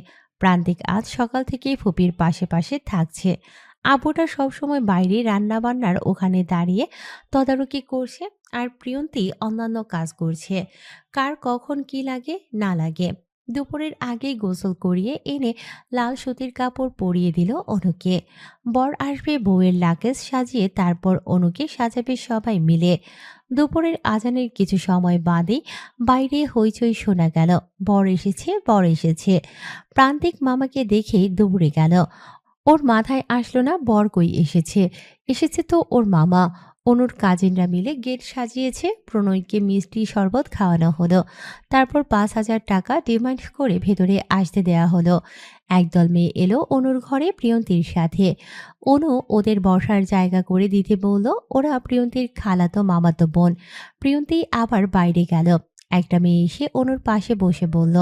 প্রান্তিক আজ সকাল থেকেই ফুপির পাশে পাশে থাকছে। আব্বুটা সবসময় বাইরে রান্না বান্নার ওখানে দাঁড়িয়ে তদারকি করছে, আর প্রিয়ন্তী অন্যান্য কাজ করছে। কার কখন কি লাগে না লাগে। দুপুরের আগেই গোসল করিয়ে এনে লাল সুতির কাপড় পরিয়ে দিল অনুকে। বর আসবে, বউয়ের লাগেজ সাজিয়ে তারপর অনুকে সাজাবে সবাই মিলে। দুপুরের আজানের কিছু সময় বাদেই বাইরে হইচই শোনা গেল। বর এসেছে, বর এসেছে। প্রান্তিক মামাকে দেখেই দৌড়ে গেল। ওর মাথায় আসলো না বর কই এসেছে। এসেছে তো ওর মামা। অনুর কাজিনরা মিলে গেট সাজিয়েছে। প্রণয়কে মিষ্টি শরবত খাওয়ানো হলো। তারপর 5,000 টাকা ডিমান্ড করে ভেতরে আসতে দেয়া হলো। একদল মেয়ে এলো অনুর ঘরে প্রিয়ন্তীর সাথে। অনু ওদের বসার জায়গা করে দিতে বলল। ওরা প্রিয়ন্তীর খালাতো মামাতো বোন। প্রিয়ন্তী আবার বাইরে গেল। একটা মেয়ে এসে অনুর পাশে বসে বলল।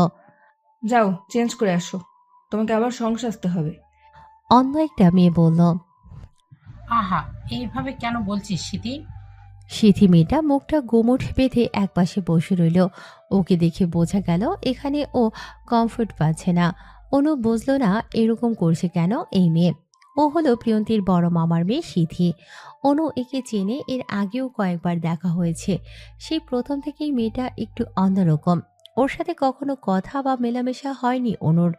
যাও চেঞ্জ করে আসো, তোমাকে আবার সঙ্গ সাজতে হবে। অন্য একটা মেয়ে বলল। আহা, এইভাবে কেন বলছিস সিতি? সিথি মেয়েটা মুখটা গোমট বেঁধে একপাশে বসে রইল। ওকে দেখে বোঝা গেল এখানে ও কমফোর্ট পাচ্ছে না। অনু বুঝলো না এরকম করছে কেন এই মেয়ে। ও হলো প্রিয়ন্তীর বড় মামার মেয়ে সিথি। অনু একে চেনে, এর আগেও কয়েকবার দেখা হয়েছে। সেই প্রথম থেকেই মেয়েটা একটু অন্যরকম। ওর সাথে কখনো কথা বা মেলামেশা হয়নি অনুর।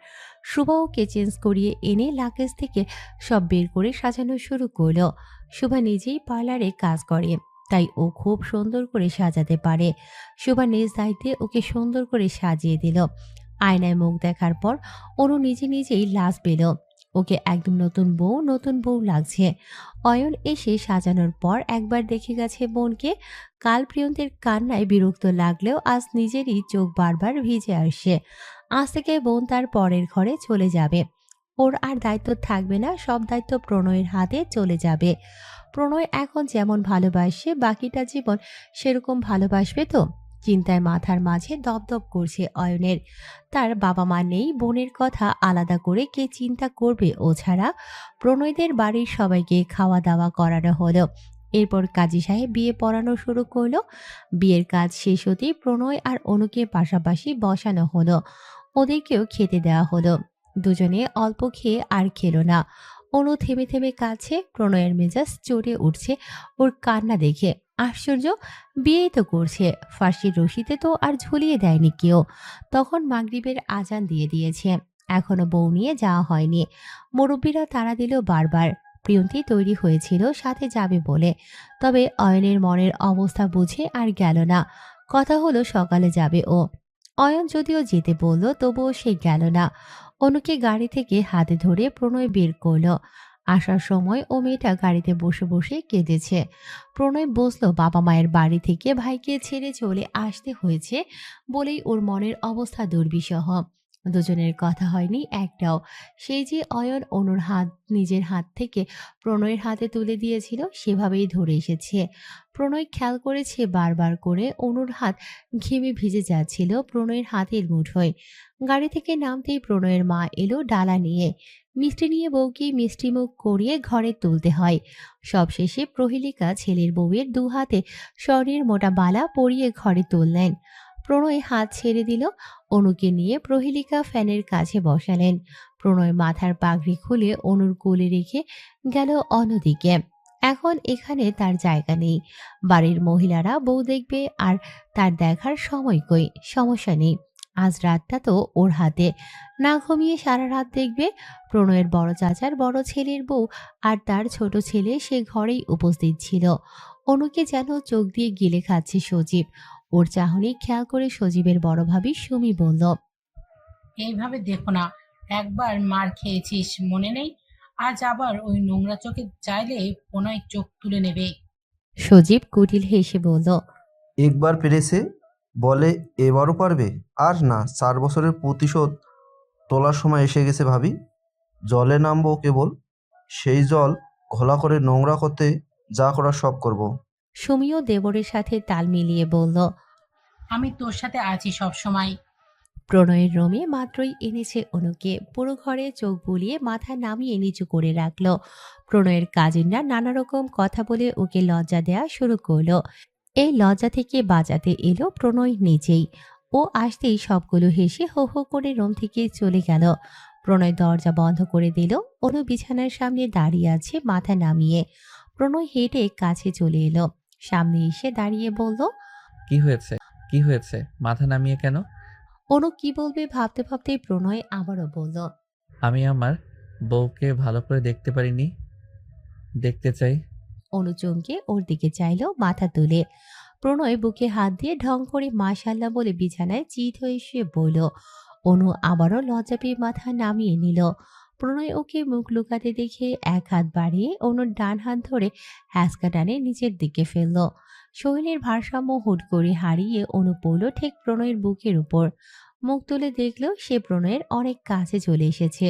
শুভা ওকে চেঞ্জ করিয়ে এনে লাগেজ থেকে সব বের করে সাজানো শুরু করলো। শুভা নিজেই পার্লারে কাজ করে, তাই ও খুব সুন্দর করে সাজাতে পারে। শুভা নিজ দায়িত্বে ওকে সুন্দর করে সাজিয়ে দিল। আয়নায় মুখ দেখার পর অনু নিজে নিজেই লাজ পেল। ওকে একদম নতুন বউ লাগছে। অয়ন এসে সাজানোর পর একবার দেখে গেছে বোনকে। কাল প্রিয়ন্তের কান্নায় বিরক্ত লাগলেও আজ নিজেরই চোখ বারবার ভিজে আসছে। আজ থেকে বোন তার পরের ঘরে চলে যাবে। ওর আর দায়িত্ব থাকবে না, সব দায়িত্ব প্রণয়ের হাতে চলে যাবে। প্রণয় এখন যেমন ভালোবাসে বাকিটা জীবন সেরকম ভালোবাসবে তো? চিন্তায় মাথার মাঝে দপদপ করছে অয়নের। তার বাবা মা নেই, বোনের কথা আলাদা করে কে চিন্তা করবে ও ছাড়া। প্রণয়দের বাড়ির সবাইকে খাওয়া দাওয়া করানো হলো। এরপর কাজী সাহেব বিয়ে পড়ানো শুরু করলো। বিয়ের কাজ শেষ হতেই প্রণয় আর অনুকে পাশাপাশি বসানো হলো। ওদেরকেও খেতে দেওয়া হলো। দুজনে অল্প খেয়ে আর খেলো না। অনু থেমে থেমে কাছে। প্রণয়ের মেজাজ চড়ে উঠছে ওর কান্না দেখে। আশ্চর্য, বিয়েই তো করছে, ফাঁসির রশিতে তো আর ঝুলিয়ে দেয়নি কেউ। তখন মাগরিবের আজান দিয়ে দিয়েছে, এখনো বউ নিয়ে যাওয়া হয়নি। মুরব্বীরা তাড়া দিল বারবার। প্রিয়ন্তী তৈরি হয়েছিল সাথে যাবে বলে, তবে অয়নের মনের অবস্থা বুঝে আর গেল না। কথা হলো সকালে যাবে ও। অয়ন যদিও যেতে বলল, তবুও সে গেল না। অনুকে গাড়ি থেকে হাতে ধরে প্রণয় বের করলো। আসার সময় ও মেয়েটা গাড়িতে বসে বসে কেঁদেছে। প্রণয় বুঝলো বাবা মায়ের বাড়ি থেকে ভাইকে ছেড়ে চলে আসতে হয়েছে বলেই ওর মনের অবস্থা দুর্বিষহ। দুজনের কথা হয়নি একটাও। সেই যে অয়ন অনুর হাত নিজের হাত থেকে প্রণয়ের হাতে তুলে দিয়েছিল সেভাবেই ধরে এসেছে। প্রণয় খেয়াল করেছে বারবার করে অনুর হাত ঘেমে ভিজে যাচ্ছিল প্রণয়ের হাতের মুঠোয়। গাড়ি থেকে নামতেই প্রণয়ের মা এলো ডালা নিয়ে। মিষ্টি নিয়ে বউকে মিষ্টিমুখ করিয়ে ঘরে তুলতে হয়। সবশেষে প্রহেলিকা ছেলের বউয়ের দু হাতে স্বর্ণের মোটা বালা পরিয়ে ঘরে তুললেন। প্রণয় হাত ছেড়ে দিল। অনুকে নিয়ে প্রহেলিকা ফ্যানের কাছে বসালেন। প্রণয় মাথার পাগড়ি খুলে অনুর কোলে রেখে গেল অন্যদিকে। এখন এখানে তার জায়গা নেই। বাড়ির মহিলারা বউ দেখবে, আর তার দেখার সময় কই। সমস্যা নেই, আজ রাতটা তো ওর হাতে। না ঘুমিয়ে সারা রাত দেখবে। প্রণয়ের বড় চাচার বড় ছেলের বউ আর তার ছোট ছেলে সে ঘরেই উপস্থিত ছিল। অনুকে যেন চোখ দিয়ে গিলে খাচ্ছে সজীব। ওর চাহনি খেয়াল করে সজীবের বড় ভাবি সুমি বলল, এইভাবে দেখো না, একবার মার খেয়েছিস মনে নেই? আজ আবার ওই নোংরা চোখে চাইলে প্রণয় চোখ তুলে নেবে। সজীব কুটিল হেসে বলল, একবার পেরেছে বলে এবারও পারবে? আর না, 4 বছরের প্রতিশোধ তোলার সময় এসে গেছে ভাবি। জলে নামবো কেবল, সেই জল ঘোলা করে নোংরা করতে যা করার সব করব। সুমিও দেবরের সাথে তাল মিলিয়ে বলল। আমি তোর সাথে আছি সব সময়। প্রণয়ের রুমে মাত্রই এনেছে অনুকে, পুরো ঘরে চোখ বুলিয়ে মাথা নামিয়ে নিচু করে রাখলো। প্রণয়ের কাজিনরা নানা রকম কথা বলে ওকে লজ্জা দেয়া শুরু করলো। এই লজ্জা থেকে বাঁচাতে এলো প্রণয় নিজেই। ও আসতেই সবগুলো হেসে হো হো করে রুম থেকে চলে গেল। প্রণয় দরজা বন্ধ করে দিল। অনু বিছানার সামনে দাঁড়িয়ে আছে মাথা নামিয়ে। প্রণয় হেঁটে কাছে চলে এলো, সামনে এসে দাঁড়িয়ে বলল। কি হয়েছে? কি হয়েছে? মাথা নামিয়ে কেন? অনু কি বলবে ভাবতে ভাবতে প্রণয় আবারও বলল। আমি আমার বউকে ভালো করে দেখতে পারিনি, দেখতে চাই। অনু চমকে ওর দিকে চাইলো মাথা তুলে। প্রণয় বুকে হাত দিয়ে ঢং করে মাশাল্লাহ বলে বিছানায় চিত হয়ে শুয়ে বলল। অনু আবারও লজ্জা পেয়ে মাথা নামিয়ে নিল। প্রণয় ওকে মুখ লুকাতে দেখে এক হাত বাড়িয়ে অনুর ডান হাত ধরে হ্যাঁচকা টানে নিচের দিকে ফেলল। শরীরের ভারসাম্য হুট করে হারিয়ে অনু পড়ল ঠিক প্রণয়ের বুকের উপর। মুখ তুলে দেখল সে প্রণয়ের অনেক কাছে চলে এসেছে।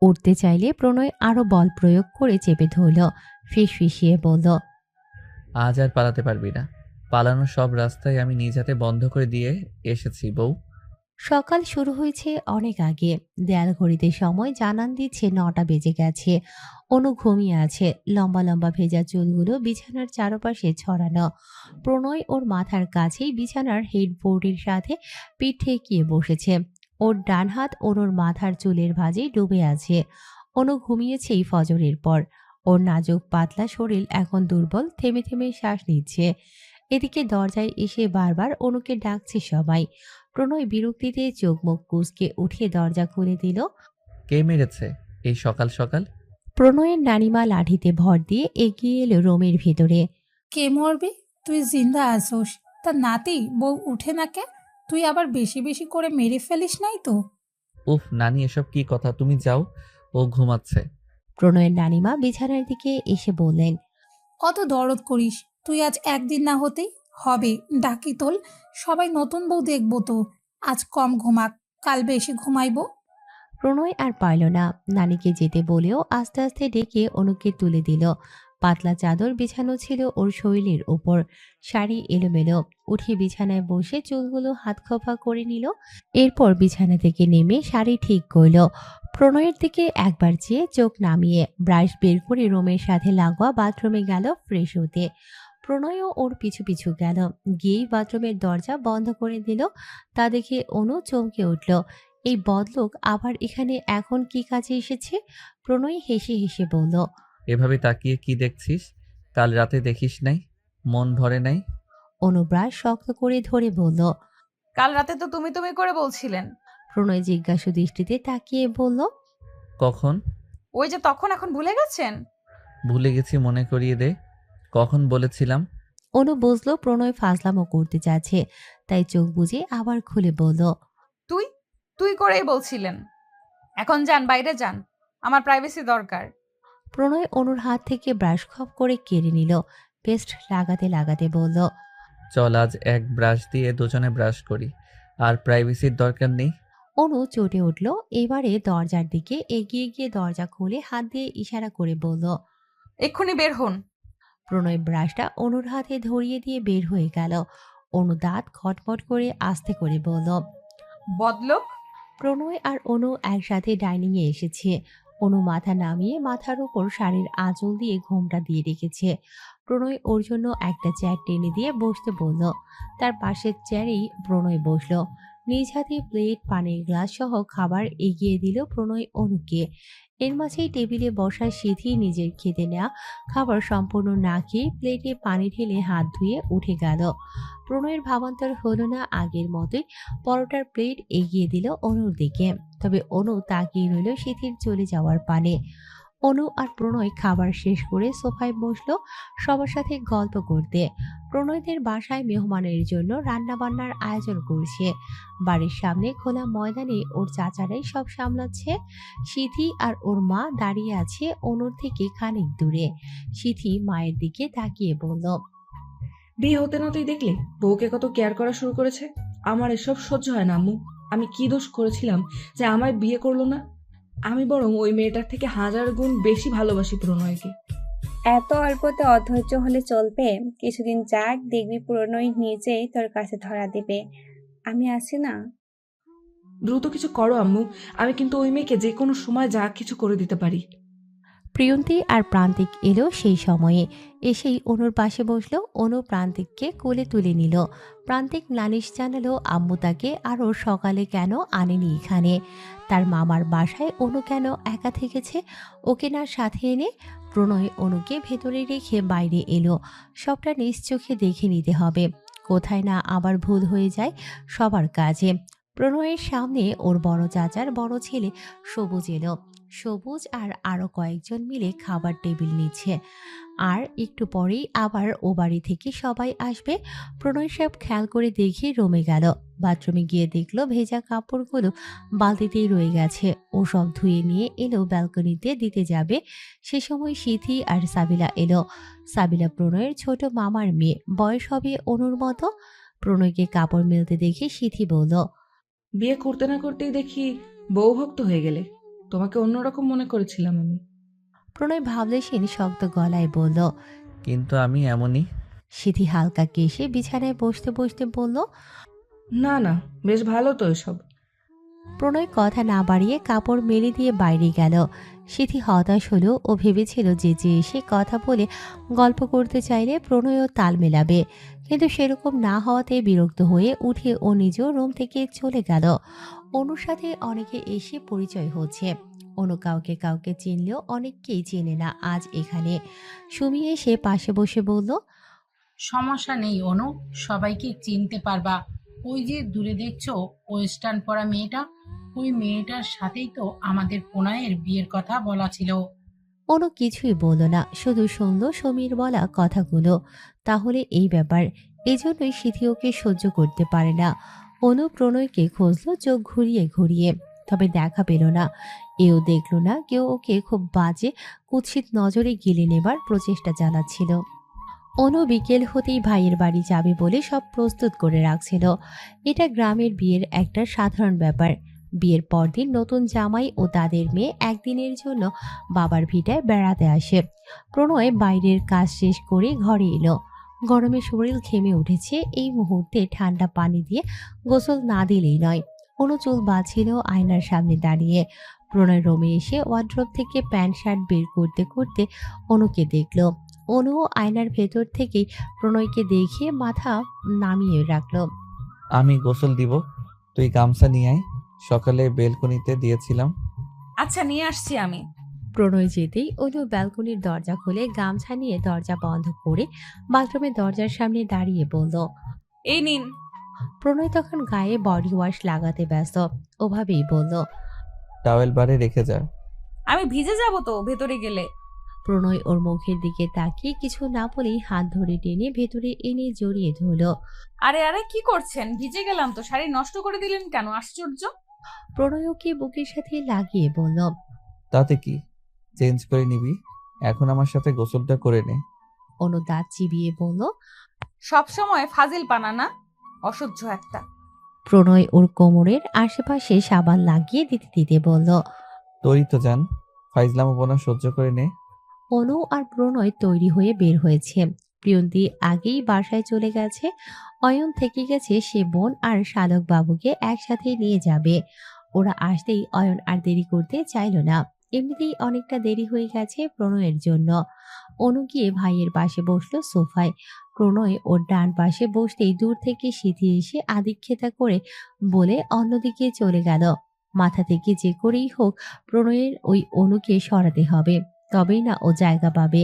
উঠতে চাইলে প্রণয় আরো বল প্রয়োগ করে চেপে ধরল। ফিসফিসিয়ে বলল। আজ আর পালাতে পারবি না। পালানোর সব রাস্তায় আমি নিজ হাতে বন্ধ করে দিয়ে এসেছি বউ। সকাল শুরু হয়েছে অনেক আগে। দেয়াল ঘড়িতে সময় জানান দিচ্ছে 9টা বেজে গেছে। অনু ঘুমিয়ে আছে, লম্বা লম্বা ভেজা চুলগুলো বিছানার চারপাশে ছড়ানো। প্রণয় ওর মাথার কাছেই বিছানার হেডবোর্ডের সাথে পিঠ ঠেকিয়ে বসেছে। ওর ডান হাত অনুর মাথার চুলের ভাঁজে ডুবে আছে। অনু ঘুমিয়েছেই ফজরের পর। ওর নাজুক পাতলা শরীর এখন দুর্বল, থেমে থেমে শ্বাস নিচ্ছে। এদিকে দরজায় এসে বারবার অনুকে ডাকছে সবাই। প্রণয় বিরক্তিতে চোখ মুখ কুঁচকে উঠে দরজা খুলে দিল। কে মেরেছে এই সকাল সকাল? প্রণয়ের নানিমা লাঠিতে ভর দিয়ে এগিয়ে এলো রুমের ভিতরে। কে মরবি? তুই জিন্দা আসোস, তা নাতি বউ উঠে না কে? তুই আবার বেশি বেশি করে মেরে ফেলিস নাই তো? উফ নানি, এসব কি কথা? তুমি যাও, ও ঘুমাচ্ছে। প্রণয়ের নানিমা বিছানার দিকে এসে বললেন। অত দরদ করিস? তুই আজ একদিন না হতেই হবে ডাকি তোল। সবাই নতুন বউ দেখবো তো। আজ কম ঘুমাক, কাল বেশি ঘুমাইবো। প্রণয় আর পারল না, নানিকে যেতে বলেও আস্তে আস্তে ডেকে অনুকে তুলে দিল। পাতলা চাদর বিছানো ছিল ওর শরীরের উপর, শাড়ি এলোমেলো। উঠে বিছানায় বসে চুলগুলো হাত খোপা করে নিল। এরপর বিছানা থেকে নেমে শাড়ি ঠিক করল। প্রণয়ের দিকে একবার চেয়ে চোখ নামিয়ে ব্রাশ বের করে রুমের সাথে লাগোয়া বাথরুমে গেল ফ্রেশ হতে। প্রণয়ও ওর পিছু পিছু গেল, গিয়েই বাথরুমের দরজা বন্ধ করে দিল। তা দেখে অনু চমকে উঠল। এই বদলোক আবার এখানে এখন কি কাজে এসেছে? প্রণয় হেসে হেসে বলল। এভাবে তাকিয়ে কি দেখছিস? কাল রাতে দেখিস নাই? মন ভরে নাই? অনুব্রাস শক্ত করে ধরে বলল। কাল রাতে তো তুমি তুমি করে বলছিলেন। প্রণয় জিজ্ঞাসু দৃষ্টিতে তাকিয়ে বলল। কখন? ওই যে তখন, এখন ভুলে গেছেন? ভুলে গেছি, মনে করিয়ে দে। কখন বলেছিলাম? অনু বুঝলো প্রণয় ফাজলামো করতে চাচ্ছে, তাই চোখ বুজে আবার খুলে বলল। তুই তুই করেই বলছিলেন। এখন যান, বাইরে যান, আমার প্রাইভেসি দরকার। প্রণয় অনুর হাত থেকে ব্রাশ খপ করে কেড়ে নিল। পেস্ট লাগাতে লাগাতে বলল। চল আজ এক ব্রাশ দিয়ে দুজনে ব্রাশ করি, আর প্রাইভেসির দরকার নেই। অনু চটে উঠল। এবারে দরজার দিকে এগিয়ে গিয়ে দরজা খুলে হাত দিয়ে ইশারা করে বলল। এক্ষুনি বের হন। প্রণয় ব্রাশটা অনুর হাতে ধরিয়ে দিয়ে বের হয়ে গেল। অনু দাঁত খটমট করে আস্তে করে বলল। বদলোক। প্রণয় আর অনু একসাথে ডাইনিংয়ে এসেছে। অনু মাথা নামিয়ে মাথার উপর শাড়ির আঁচল দিয়ে ঘোমটা দিয়ে রেখেছে। প্রণয় ওর জন্য একটা চেয়ার টেনে দিয়ে বসতে বলল। তার পাশের চেয়ারেই প্রণয় বসলো। নিজ হাতে প্লেট, পানির গ্লাস সহ খাবার এগিয়ে দিল প্রণয় অনুকে। এর মাঝেই টেবিলে বসা সিথি নিজের খেতে নেওয়া খাবার সম্পূর্ণ না খেয়ে প্লেটে পানি ঢেলে হাত ধুয়ে উঠে গেল। প্রণয়ের ভাবান্তর হলো না, আগের মতোই পরোটার প্লেট এগিয়ে দিল অনুর দিকে। তবে অনু তাকিয়ে রইল সিথির চলে যাওয়ার পানে। অনু আর প্রণয় খাবার শেষ করে সোফায় বসলো সবার সাথে গল্প করতে। প্রণয়দের বাসায় মেহমানের জন্য রান্না বান্নার আয়োজন করছে। বাড়ির সামনে খোলা ময়দানে ওর চাচারাই সব সামলাচ্ছে। সিথি আর ওর মা দাঁড়িয়ে আছে অনুর থেকে খানিক দূরে। সিথি মায়ের দিকে তাকিয়ে বলল। বিয়ে হতে না তুই দেখলি বউকে কত কেয়ার করা শুরু করেছে। আমার এসব সহ্য হয় না আম্মু। আমি কি দোষ করেছিলাম যে আমায় বিয়ে করলো না? আমি বরং ওই মেয়েটার থেকে 1000 গুণ বেশি ভালোবাসি প্রণয়কে। এত অল্পতে অধৈর্য হলে চলবে? কিছুদিন যাক, দেখবি প্রণয় নিজেই তোর কাছে ধরা দেবে। আমি আছি না? দ্রুত কিছু করো আম্মু, আমি কিন্তু ওই মেয়েকে যে কোনো সময় যা কিছু করে দিতে পারি। প্রিয়ন্তী আর প্রান্তিক এলো সেই সময়ে। এসেই অনুর পাশে বসলো। অনু প্রান্তিককে কোলে তুলে নিল। প্রান্তিক নালিশ জানালো আম্মু তাকে আরও সকালে কেন আনেনি এখানে। তার মামার বাসায় অনু কেন একা থেকেছে, ওকে না সাথে এনে। প্রণয় অনুকে ভেতরে রেখে বাইরে এলো। সবটা নিজ চোখে দেখে নিতে হবে, কোথায় না আবার ভুল হয়ে যায় সবার কাজে। প্রণয়ের সামনে ওর বড় চাচার বড় ছেলে সবুজ এলো। সবুজ আর আরো কয়েকজন মিলে খাবার টেবিল নিচ্ছে। আর একটু পরেই আবার ও বাড়ি থেকে সবাই আসবে। প্রণয় সব খেয়াল করে দেখে রমে গেল। বাথরুমে গিয়ে দেখলো ভেজা কাপড়গুলো বালতিতেই রয়ে গেছে। ও সব ধুয়ে নিয়ে এলো ব্যালকনিতে দিতে যাবে। সে সময় সিথি আর সাবিলা এলো। সাবিলা প্রণয়ের ছোট মামার মেয়ে, বয়স হবে অনুর মতো। প্রণয়কে কাপড় মেলতে দেখে সিথি বলল, বিয়ে করতে না করতেই দেখি বউ ভক্ত হয়ে গেলে। তোমাকে অন্যরকম মনে করেছিলাম আমি। প্রণয় ভাবলেশীন শক্ত গলায় বলল। কিন্তু আমি এমনই। সিথি হালকা কেশে বিছানায় বসতে বসতে বলল, না না, বেশ ভালো তো এসব। প্রণয় কথা না বাড়িয়ে কাপড় মেলে দিয়ে বাইরে গেল। সিথি হতাশ হলো। ও ভেবেছিল যে এসে কথা বলে গল্প করতে চাইলে প্রণয়ও তাল মেলাবে, কিন্তু সেরকম না হওয়াতে বিরক্ত হয়ে উঠে ও নিজেও রুম থেকে চলে গেল। অনুর সাথে অনেকে এসে পরিচয় হচ্ছে। অনু কাউকে কাউকে চিনলেও অনেককেই চেনে না আজ এখানে। সুমি এসে পাশে বসে বলল, সমস্যা নেই অনু, সবাইকে চিনতে পারবা। ওই যে দূরে দেখছো ওয়েস্টার্ন পরা মেয়েটা, ওই মেয়েটার সাথেই তো আমাদের প্রণয়ের বিয়ের কথা বলা ছিল। অনু কিছুই বলল না, শুধু শুনল সমীর বলা কথাগুলো। তাহলে এই ব্যাপার। এজন্যই সিথি ওকে সহ্য করতে পারে না। অনু প্রণয়কে খুঁজলো চোখ ঘুরিয়ে ঘুরিয়ে, তবে দেখা পেল না। এও দেখল না কেউ ওকে খুব বাজে কুৎসিত নজরে গিলে নেবার প্রচেষ্টা চালাচ্ছিল। অনু বিকেল হতেই ভাইয়ের বাড়ি যাবে বলে সব প্রস্তুত করে রাখছিল। এটা গ্রামের বিয়ের একটা সাধারণ ব্যাপার। বিয়ের পরদিন নতুন জামাই ও তাদের মেয়ে একদিনের জন্য বাবার ভিটায় বেড়াতে আসে। প্রণয় বাইরের কাজ শেষ করে ঘরে এলো। গরমে শরীর ঘেমে উঠেছে। এই মুহূর্তে ঠান্ডা পানি দিয়ে গোসল না দিলেই নয়। অনু চুল বাঁধছিল আয়নার সামনে দাঁড়িয়ে। প্রণয় রুমে এসে ওয়ার্ড্রোব থেকে প্যান্ট শার্ট বের করতে করতে অনুকে দেখল। অনু আয়নার ভেতর থেকেই প্রণয়কে দেখে মাথা নামিয়ে রাখলো। আমি গোসল দিব, তুই গামছা নিয়ে আয়, সকালে বেলকনিতে দিয়েছিলাম। আচ্ছা, নিয়ে আসছি আমি। প্রণয় যেতেই অনু ব্যালকনির দরজা খুলে গামছা নিয়ে দরজা বন্ধ করে বাথরুমের দরজার সামনে দাঁড়িয়ে বলল, এই নিন। প্রণয় তখন গায়ে বডি ওয়াশ লাগাতে ব্যস্ত। ওভাবেই বলল, টাওয়েল বারে রেখে যা। আমি ভিজে যাব তো ভেতরে গেলে। প্রণয় ওর মুখের দিকে তাকিয়ে কিছু না বলেই হাত ধরে টেনে ভেতরে এনে জড়িয়ে ধরল। আরে আরে, কি করছেন? ভিজে গেলাম তো, শাড়ি নষ্ট করে দিলেন কেন? আশ্চর্য। প্রণয় ওকে বুকের সাথে লাগিয়ে বলল, তাতে কি, চেঞ্জ করে নিবি, এখন আমার সাথে গোসলটা করে নে। অনু দাঁত চিবিয়ে বলল, সব সময় ফাজিল পানা না, অসহ্য একটা। প্রণয় ওর কোমরের আশেপাশে সাবান লাগিয়ে দিতে দিতে বলল, তোরই তো জান, ফাইজলামোপনা সহ্য করে নে। অনু আর প্রণয় তৈরি হয়ে বের হয়েছে। প্রিয়ন্তী আগেই বাসায় চলে গেছে। অয়ন থেকে গেছে সে বোন আর শালক বাবুকে একসাথে নিয়ে যাবে। ওরা আসতেই অয়ন আর দেরি করতে চাইল না। এমনিতেই অনেকটা দেরি হয়ে গেছে প্রণয়ের জন্য। অনু গিয়ে ভাইয়ের পাশে বসলো সোফায়। প্রণয় ওর ডান পাশে বসতেই দূর থেকে সিথি এসে আদিক্ষেতা করে বলে অন্যদিকে চলে গেল। মাথা থেকে যে করেই হোক প্রণয়ের ওই অনুকে সরাতে হবে, তবেই না ও জায়গা পাবে।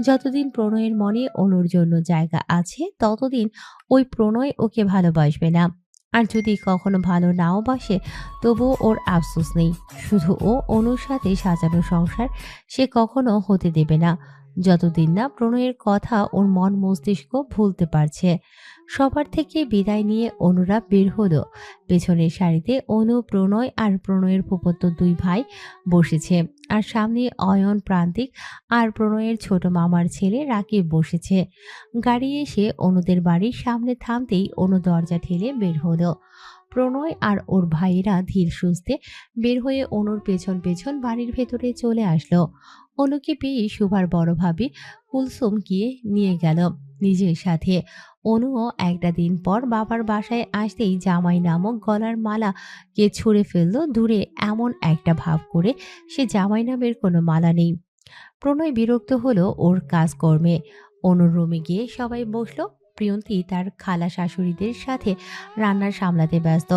যতদিন প্রণয়ের মনে অনুর জন্য জায়গা আছে ততদিন ওই প্রণয় ওকে ভালোবাসবে না। আর যদি কখনো ভালো নাও বাসে তবুও ওর আফসোস নেই। শুধু ও অনুর সাথে সাজানো সংসার সে কখনো হতে দেবে না, যতদিন না প্রণয়ের কথা ওর মন মস্তিষ্ক ভুলতে পারছে। সবার থেকে বিদায় নিয়ে অনুরা বের হলো। পেছনের সারিতে অনু, প্রণয় আর প্রণয়ের ফুফাতো দুই ভাই বসেছে। আর সামনে অয়ন, প্রান্তিক আর প্রণয়ের ছোট মামার ছেলে রাকিব বসেছে। গাড়ি এসে অনুদের বাড়ির সামনে থামতেই অনু দরজা ঠেলে বের হলো। প্রণয় আর ওর ভাইয়েরা ধীর সুস্থে বের হয়ে অনুর পেছন পেছন বাড়ির ভেতরে চলে আসলো। অনুকে পেয়ে শুভার বড় ভাবি কুলসুম গিয়ে নিয়ে গেল নিজের সাথে। অনুও একটা দিন পর বাবার বাসায় আসতেই জামাই নামক গলার মালা কে ছুঁড়ে ফেললো দূরে, এমন একটা ভাব করে সে জামাই নামের কোনো মালা নেই। প্রণয় বিরক্ত হলো ওর কাজকর্মে। অনুর রুমে গিয়ে সবাই বসলো। প্রিয়ন্তী তার খালা শাশুড়িদের সাথে রান্না সামলাতে ব্যস্ত।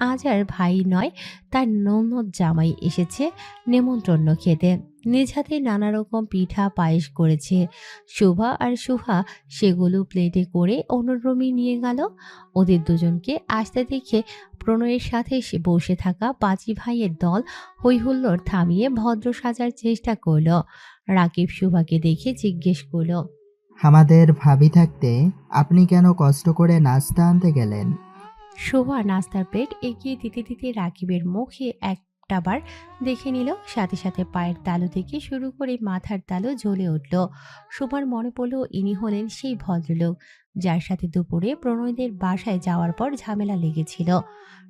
আজ আর ভাই নয়, তার ননদ জামাই এসেছে নেমন্ত্রণ খেতে। নিজ হাতে নানা রকম পিঠা পায়েস করেছে। শোভা আর শুভা সেগুলো প্লেটে করে অনুর রুমে নিয়ে গেল। ওদের দুজনকে আসতে দেখে প্রণয়ের সাথে সে বসে থাকা পাঁচি ভাইয়ের দল হইহুল্লোড় থামিয়ে ভদ্র সাজার চেষ্টা করলো। রাকিব শুভাকে দেখে জিজ্ঞেস করলো, আমাদের ভাবি থাকতে আপনি কেন কষ্ট করে নাস্তা আনতে গেলেন? শোভা নাস্তার প্লেট এগিয়ে দিতে দিতে রাকিবের মুখে একটাবার দেখে নিল, সাথে সাথে পায়ের তালু থেকে শুরু করে মাথার তালু জ্বলে উঠল। শোভার মনে পড়ল ইনি হলেন সেই ভদ্রলোক যার সাথে দুপুরে প্রণয়দের বাসায় যাওয়ার পর ঝামেলা লেগেছিল।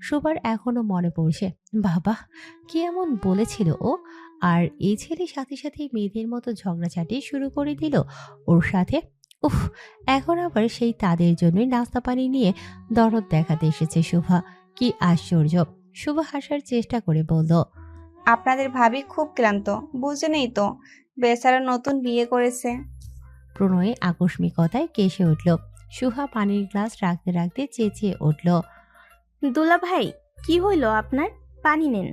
শোভার এখনো মনে পড়ছে, বাবা কি এমন বলেছিল ও। আর এই ছেলে সাথে সাথে মেয়েদের মতো ঝগড়াঝাটি শুরু করে দিল ওর সাথে। উফ, এখন আবার সেই তাদের জন্যই নাস্তা পানি নিয়ে দরদ দেখাতে এসেছে শোভা। কি আশ্চর্য। শোভা হাসার চেষ্টা করে বলল, আপনাদের ভাবি খুব ক্লান্ত, বুঝেনই তো, বেচারা নতুন বিয়ে করেছে। প্রণয় আকস্মিকতায় কেসে উঠল। শোভা পানির গ্লাস রাখতে রাখতে চেঁচিয়ে উঠল, দুলা ভাই, কি হইল আপনার? পানি নেন।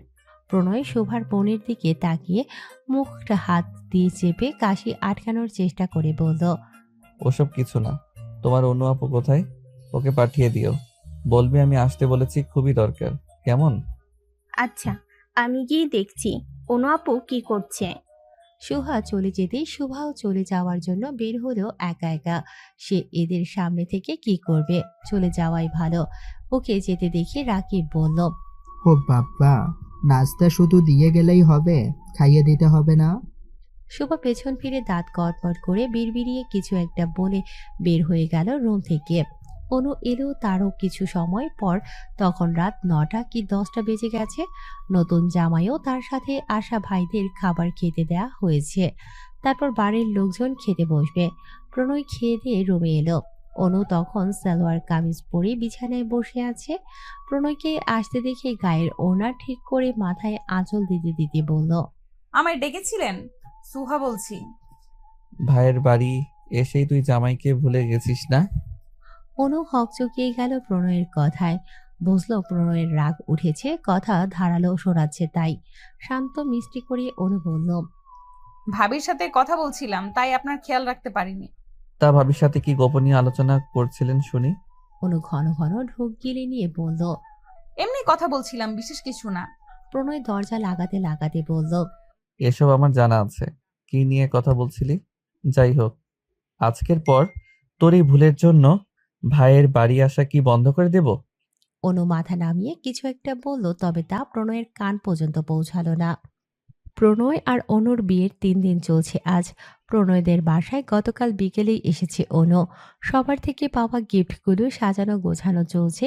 প্রণয় শোভার বোনের দিকে তাকিয়ে মুখটা হাত দিয়ে চেপে কাশি আটকানোর চেষ্টা করে বলল, ওসব কিছু না। তোমার অন্য আপু কোথায়? ওকে পাঠিয়ে দিও, বলবে আমি আসতে বলেছি, খুবই দরকার। কেমন? আচ্ছা, আমি গিয়ে দেখছি অনু আপু কি করছে। শোভা চলে যেতেই শোভাও চলে যাওয়ার জন্য বের হলো একা একা। সে এদের সামনে থেকে কি করবে, চলে যাওয়াই ভালো। ওকে যেতে দেখে রাকিব বলল, ও বাবা, নাস্তা শুধু দিয়ে গেলেই হবে, খাইয়ে দিতে হবে না? শোভা পেছন ফিরে দাঁত কটমট করে বিড়বিড়িয়ে কিছু একটা বলে বের হয়ে গেল রুম থেকে। অনু এলো তারও কিছু সময় পর, তখন রাত 9টা কি 10টা বেজে গেছে। নতুন জামাইও তার সাথে আসা ভাইদের খাবার খেতে দেয়া হয়েছে। তারপর বাড়ির লোকজন খেতে বসবে। প্রণয় খেয়ে দিয়ে রুমে এলো। অনু তখন সালোয়ার কামিজ পরে বিছানায় বসে আছে। প্রণয়কে আসতে দেখে গায়ের ওড়না ঠিক করে মাথায় আঁচল দিতে দিতে বলল, আমায় ডেকেছিলেন? সুহা বলছি। ভাইয়ের বাড়ি এসেই তুই জামাইকে ভুলে গেছিস না? অনু হকচকিয়ে গেল প্রণয়ের কথায়। বুঝলো প্রণয়ের রাগ উঠেছে, কথা ধারালো শোনাচ্ছে তাই। শান্ত মিষ্টি করে অনু বলল, ভাবির সাথে কথা বলছিলাম, তাই আপনার খেয়াল রাখতে পারিনি। তা ভাবির সাথে কি গোপনীয় আলোচনা করছিলেন শুনি? অনু ঘন ঘন ঢোক গিলে নিয়ে বলল, এমনি কথা বলছিলাম, বিশেষ কিছু না। প্রণয় দরজা লাগাতে লাগাতে বলল, এসব আমার জানা আছে। কি নিয়ে কথা বলছিলি? যাই হোক, আজকের পর তোর এই ভুলের জন্য ভাইয়ের বাড়ি আসা কি বন্ধ করে দেব? অনু মাথা নামিয়ে কিছু একটা বলল, তবে তা প্রণয়ের কান পর্যন্ত পৌঁছালো না। প্রণয় আর অনুর বিয়ের 3 দিন চলছে আজ। প্রণয়দের বাসায় গতকাল বিকেলেই এসেছে অনু। সবার থেকে পাওয়া গিফটগুলো সাজানো গোছানো চলছে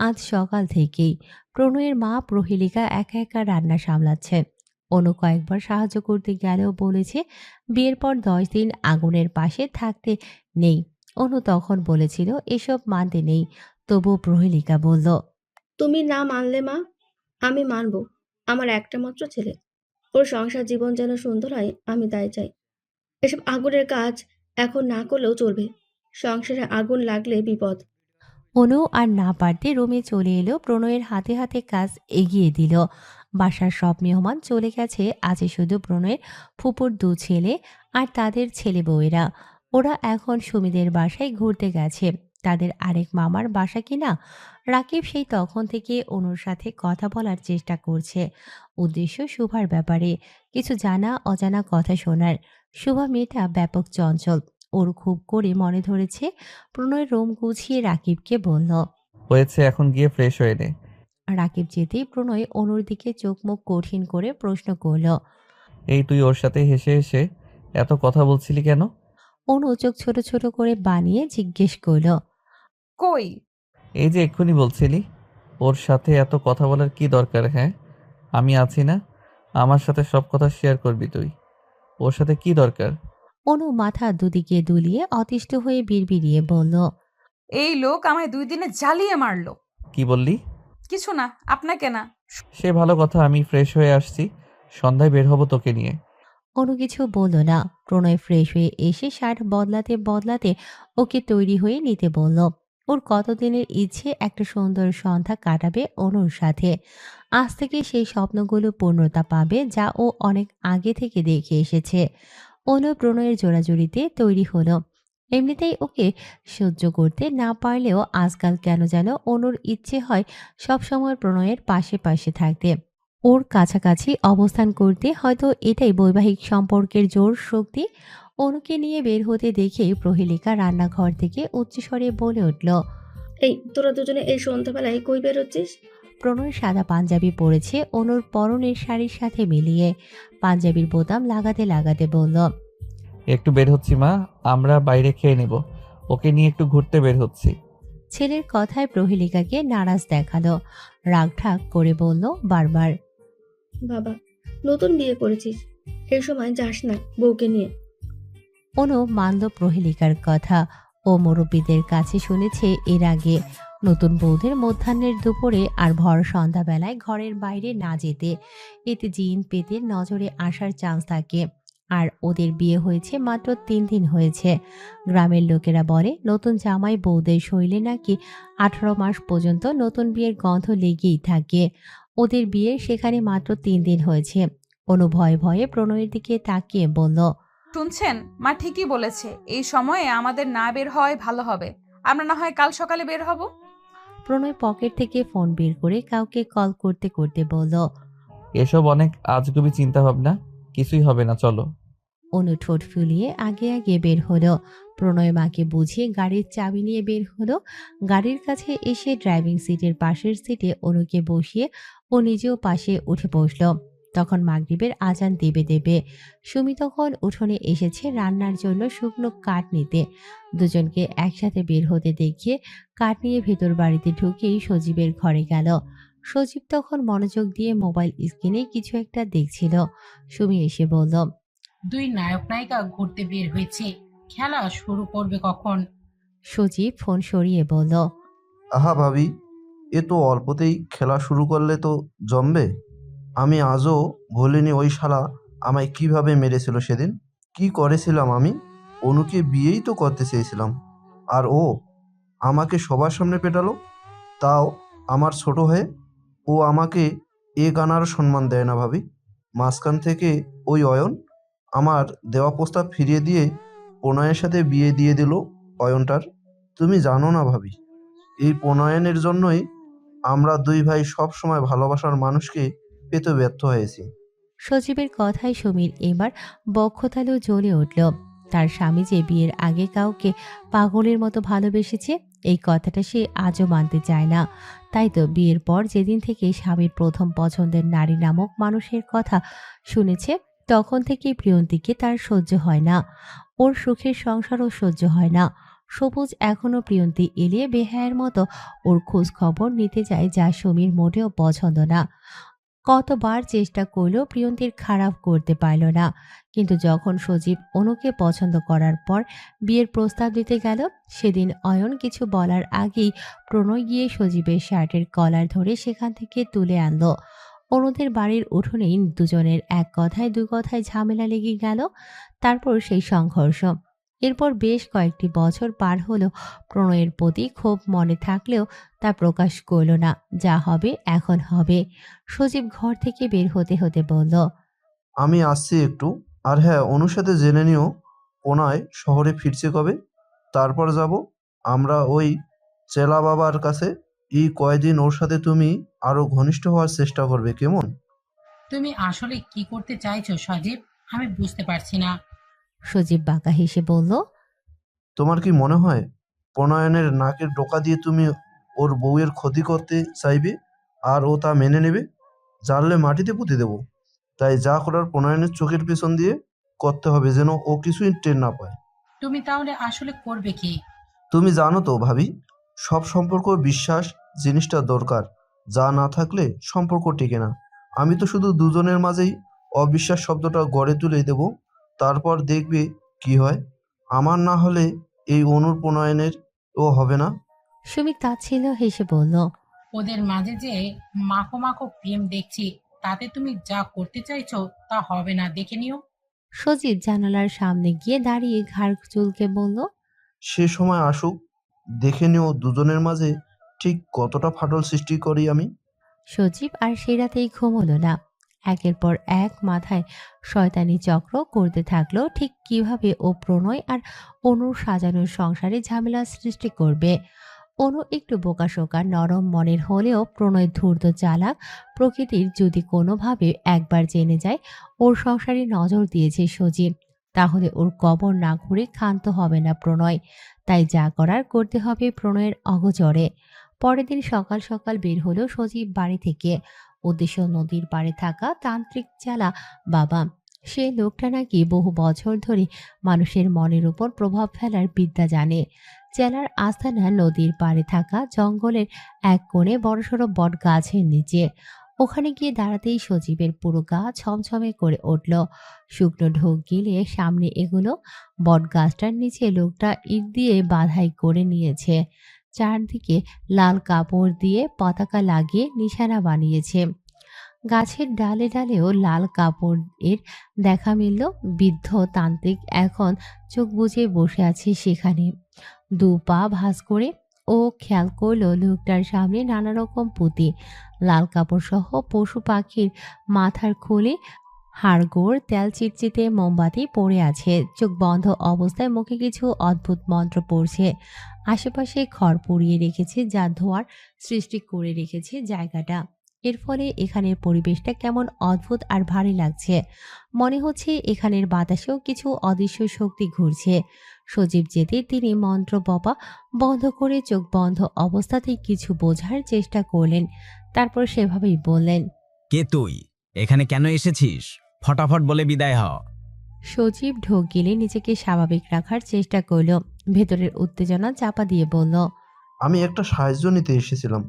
আজ সকাল থেকেই। প্রণয়ের মা প্রহেলিকা একা একা রান্না সামলাচ্ছেন। অনু কয়েকবার সাহায্য করতে গেলেও বলেছে বিয়ের পর 10 দিন আগুনের পাশে থাকতে নেই। অনু তখন বলেছিল এসব মানতে নেই, তবু প্রহেলিকা বলল, তুমি না মানলে মা, আমি মানবো। আমার একটা মাত্র ছেলে, ওর সংসার জীবন যেন সুন্দর হয়, আমি তাই চাই। এসব আগুনের কাজ এখন না করলেও চলবে, সংসারে আগুন লাগলে বিপদ। অনু আর না পারতে রুমে চলে এলো। প্রণয়ের হাতে হাতে কাজ এগিয়ে দিল। বাসার সব মেহমান চলে গেছে, আছে শুধু প্রণয়ের ফুপুর 2 ছেলে আর তাদের ছেলে বউয়েরা। ওরা এখন সুমিদের বাসায় ঘুরতে গেছে, তাদের আরেক মামার বাসা কিনা। রাকিব সেই তখন থেকে অনুর সাথে কথা বলার চেষ্টা করছে, উদ্দেশ্য শুভার ব্যাপারে কিছু জানা অজানা কথা শোনার। শুভা মেয়েটা ব্যাপক চঞ্চল, ওর খুব করে মনে ধরেছে। প্রণয় রুম গুছিয়ে রাকিবকে বলল, হয়েছে, এখন গিয়ে ফ্রেশ হয়ে নে। রাকিব যেতেই প্রণয় অনুর দিকে চোখ মুখ কঠিন করে প্রশ্ন করল, এই তুই ওর সাথে হেসে হেসে এত কথা বলছিলি কেন? অনু চোখ ছোট ছোট করে বানিয়ে জিজ্ঞেস করল, কই? এই যে এক্ষুনি বলছিলি। ওর সাথে এত কথা বলার কি দরকার? হ্যাঁ, আমি আছি না? আমার সাথে সব কথা শেয়ার করবি তুই। ওর সাথে কি দরকার? অনু মাথা দুদিকে দুলিয়ে অতিষ্ঠ হয়ে বিড়বিড়িয়ে বলল, এই লোক আমায় 2 দিনে জ্বালিয়ে মারলো। কি বললি? কিছু না, আপনাকে না। সে ভালো কথা, আমি ফ্রেশ হয়ে আসছি, সন্ধ্যায় বের হব তোকে নিয়ে। কোনো কিছু বলল না। প্রণয় ফ্রেশ হয়ে এসে শার্ট বদলাতে বদলাতে ওকে তৈরি হয়ে নিতে বলল। ওর কতদিনের ইচ্ছে একটা সুন্দর সন্ধ্যা কাটাবে অনুর সাথে। আজ থেকে সেই স্বপ্নগুলো পূর্ণতা পাবে যা ও অনেক আগে থেকে দেখে এসেছে। অনু প্রণয়ের জোড়াজুড়িতে তৈরি হলো। এমনিতেই ওকে সহ্য করতে না পারলেও আজকাল কেন যেন অনুর ইচ্ছে হয় সবসময় প্রণয়ের পাশে পাশে থাকতে, ওর কাছাকাছি অবস্থান করতে। হয়তো এটাই বৈবাহিক সম্পর্কের জোর শক্তি। অনুকে নিয়ে বের হতে দেখে প্রহেলিকা রান্নাঘর থেকে উচ্চস্বরে বলে উঠল, এই তোরা দুজনে এই সন্ধ্যাবেলায় কই বেরোচ্ছিস? প্রণয় সাদা পাঞ্জাবি পরেছে অনুর পরনের শাড়ির সাথে মিলিয়ে। পাঞ্জাবির বোতাম লাগাতে লাগাতে বলল, একটু বের হচ্ছি মা, আমরা বাইরে খেয়ে নেব। ওকে নিয়ে একটু ঘুরতে বের হচ্ছি। ছেলের কথায় প্রহেলিকাকে নারাজ দেখালো। রাগঢাক করে বলল বারবার, বাবা, নতুন বিয়ে করেছিস, এই সময় যাস না বউকে নিয়ে। অনু মানল প্রহেলিকার কথা। ও মুরব্বীদের কাছে শুনেছে এর আগে নতুন বউদের মধ্যাহ্নের দুপুরে আর ভর সন্ধ্যাবেলায় ঘরের বাইরে না যেতে, এতে জিন পেতের নজরে আসার চান্স থাকে। আর ওদের বিয়ে হয়েছে মাত্র 3 দিন হয়েছে। গ্রামের লোকেরা বলে নতুন জামাই বউদের শরীরে নাকি 18 মাস পর্যন্ত নতুন বিয়ের গন্ধ লেগেই থাকে। ওদের বিয়ে সেখানে মাত্র 3 দিন হয়েছে। অনু ভয়ে ভয়ে প্রণয়ের দিকে তাকিয়ে বলল, শুনছেন, মা ঠিকই বলেছে, এই সময়ে আমাদের না বের হয় ভালো হবে। আমরা না হয় কাল সকালে বের হব। প্রণয় পকেট থেকে ফোন বের করে কাউকে কল করতে করতে বলল, এসব অনেক আজগুবি চিন্তা ভাবনা, কিছুই হবে না, চলো। অনু ঠোঁট ফুলিয়ে আগে আগে বের হলো। প্রণয় মাকে বুঝিয়ে গাড়ির চাবি নিয়ে বের হলো। গাড়ির কাছে এসে ড্রাইভিং সিটের পাশের সিটে অনুকে বসিয়ে ও নিজেও পাশে উঠে বসলো। তখন মাগরিবের আজান দেবে দেবে। সুমি তখন উঠোনে এসেছে রান্নার জন্য শুকনো কাঠ নিতে। দুজনকে একসাথে বের হতে দেখিয়ে কাঠ নিয়ে ভেতর বাড়িতে ঢুকেই সজীবের ঘরে গেল। সজীব তখন মনোযোগ দিয়ে মোবাইল স্ক্রিনে কিছু একটা দেখছিল। সুমি এসে বলল, 2 নায়ক নায়িকা ঘুরতে বের হয়েছে, খেলা শুরু করবে কখন? সজীব ফোন সরিয়ে বলল, আহা ভাবি, এ তো অল্পতেই খেলা শুরু করলে তো জমবে। আমি আজও ভুলিনি ওই শালা আমায় কিভাবে মেরেছিল সেদিন। কি করেছিলাম আমি? অনুকে বিয়েই তো করতে চেয়েছিলাম, আর ও আমাকে সবার সামনে পেটালো, তাও আমার ছোট হয়ে। ও আমাকে এ গানারও সম্মান দেয় না ভাবি। মাঝখান থেকে ওই অয়ন আমার দেওয়া প্রস্তাব ফিরিয়ে দিয়ে প্রণয়ের সাথে বিয়ে দিয়ে দিল অয়নটার। তুমি জানো না ভাবি, এই প্রণয়নের জন্যই আমরা 2 ভাই সব সময় ভালোবাসার মানুষকে পেতে ব্যর্থ হয়েছি। সজীবের কথায় সুমির এবার বক্ষতালু জ্বলে উঠল। তার স্বামী যে বিয়ের আগে কাউকে পাগলের মতো ভালোবেসেছে এই কথাটা সে আজও মানতে চায় না। তাই তো বিয়ের পর যেদিন থেকে স্বামীর প্রথম পছন্দের নারী নামক মানুষের কথা শুনেছে তখন থেকেই প্রিয়ন্তীকে তার সহ্য হয় না। ওর সুখের সংসারও সহ্য হয় না। সবুজ এখনো প্রিয়ন্তী এলে বেহায়ের মতো ওর খোঁজ খবর নিতে যায়, যা সুমির মোটেও পছন্দ না। কতবার চেষ্টা করলেও প্রিয়ন্তীর খারাপ করতে পারল না। কিন্তু যখন সজীব অনুকে পছন্দ করার পর বিয়ের প্রস্তাব দিতে গেল, সেদিন অয়ন কিছু বলার আগেই প্রণয় গিয়ে সজীবের শার্টের কলার ধরে সেখান থেকে তুলে আনলো। অনুদের বাড়ির উঠোনেই দুজনের এক কথায় 2 কথায় ঝামেলা লেগে গেল। তারপর সেই সংঘর্ষ। এরপর বেশ কয়েকটি বছর পার হলো। প্রণয়ের প্রতি ক্ষোভ মনে থাকলেও তা প্রকাশ করল না। যা হবে এখন হবে। সজীব ঘর থেকে বের হতে হতে বলল, আমি আসছি একটু। আর হ্যাঁ, অনুর সাথে জেনে নিও প্রণয় শহরে ফিরছে কবে, তারপর যাব আমরা ওই চেলা বাবার কাছে। এই কয়দিন ওর সাথে তুমি আরো ঘনিষ্ঠ হওয়ার চেষ্টা করবে, কেমন? তুমি আসলে কি করতে চাইছো সজীব? আমি বুঝতে পারছি না। সজীব বাঁকা হেসে বলল, তোমার কি মনে হয় প্রণয়নের নাকের ডোকা দিয়ে তুমি ওর বউয়ের ক্ষতি করতে চাইবে আর ও তা মেনে নেবে? জানলে মাটিতে পুঁতে দেব। তাই যা করার প্রণয়নের চোখের পেছন দিয়ে করতে হবে, যেন ও কিছুই টের না পায়। তুমি তাহলে আসলে করবে কি? তুমি জানো তো ভাবি, সব সম্পর্ক বিশ্বাস জিনিসটা দরকার। যা না থাকলে সম্পর্ক টেকে না। আমি তো শুধু দুজনের মাঝেই অবিশ্বাস শব্দটা গড়ে তুলে দেব, তারপর দেখবে কি হয়। আমার না হলে এই অনুর প্রণয়নের ও হবে না। সুমিত তাচ্ছিল্য হেসে বলল, ওদের মাঝে যে মাখো মাখো প্রেম দেখছি, তাতে তুমি যা করতে চাইছো তা হবে না, দেখে নিও। সজীব জানালার সামনে গিয়ে দাঁড়িয়ে ঘাড় চুলকে বলল, সে সময় আসুক, দেখে নিও দুজনের মাঝে ঠিক কতটা ফাটল সৃষ্টি করি আমি। সজীব আর সেই রাতেই ঘুমোলো না। একের পর এক মাথায় শয়তানি চক্র করতে থাকলো, ঠিক কিভাবে ও প্রণয় আর অনুর সাজানোর সংসারে ঝামেলা সৃষ্টি করবে। অনু একটু বোকাশোকা নরম মনের হলেও প্রণয় ধূর্ত চালাক প্রকৃতির, যদি কোনোভাবে একবার জেনে যায় ওর সংসারে নজর দিয়েছে সজীব, তাহলে ওর কবর না ঘুরে ক্ষান্ত হবে না প্রণয়। তাই যা করার করতে হবে প্রণয়ের অগোচরে। পরের দিন সকাল সকাল বের হলো সজীব বাড়ি থেকে। উদ্দেশ্য নদীর পাড়ে থাকা তান্ত্রিক চালা বাবা। সে লোকটা নাকি বহু বছর ধরে মানুষের মনের উপর প্রভাব ফেলার বিদ্যা জানে। জেলার আস্তানা নদীর পাড়ে থাকা জঙ্গলের এক কোণে বড়সড় বট গাছের নিচে। ওখানে গিয়ে দাঁড়াতেই সজীবের পুরো গা ছমছমে করে উঠল। শুকনো ঢোক গিলে সামনে এগুলো। বট গাছটার নিচে লোকটা ইট দিয়ে বাধাই করে নিয়েছে। চারদিকে লাল কাপড় দিয়ে পতাকা লাগিয়ে নিশানা বানিয়েছে। গাছের ডালে ডালেও লাল কাপড়ের দেখা মিলল। বৃদ্ধ তান্ত্রিক এখন চোখ বুজে বসে আছে সেখানে, দু পা ভাঁজ করে। ও খেয়াল করলো লোকটার সামনে নানা রকম পুঁতি, লাল কাপড় সহ পশু পাখির মাথার খুলি, হাড়গোড়, তেল চিটচিটে মোমবাতি পড়ে আছে। চোখ বন্ধ অবস্থায় মুখে কিছু অদ্ভুত মন্ত্র পড়ছে। আশেপাশে খড় পুড়িয়ে রেখেছে, যা ধোঁয়ার সৃষ্টি করে রেখেছে জায়গাটা। এর ফলে এখানের পরিবেশটা কেমন অদ্ভুত আর ভারী লাগছে। মনে হচ্ছে এখানের বাতাসেও কিছু অদৃশ্য শক্তি ঘুরছে। সজীব যেতে তিনি মন্ত্র বপা বন্ধ করে চোখ বন্ধ অবস্থাতেই কিছু বোঝার চেষ্টা করলেন। তারপর সেভাবেই বললেন, কে তুই? এখানে কেন এসেছিস? ফটাফট বলে বিদায় হ। সজীব ঢোক গিলে নিজেকে স্বাভাবিক রাখার চেষ্টা করল। ভেতরের উত্তেজনা চাপা দিয়ে বলল, আমি একটা সাহায্য নিতে এসেছিলাম,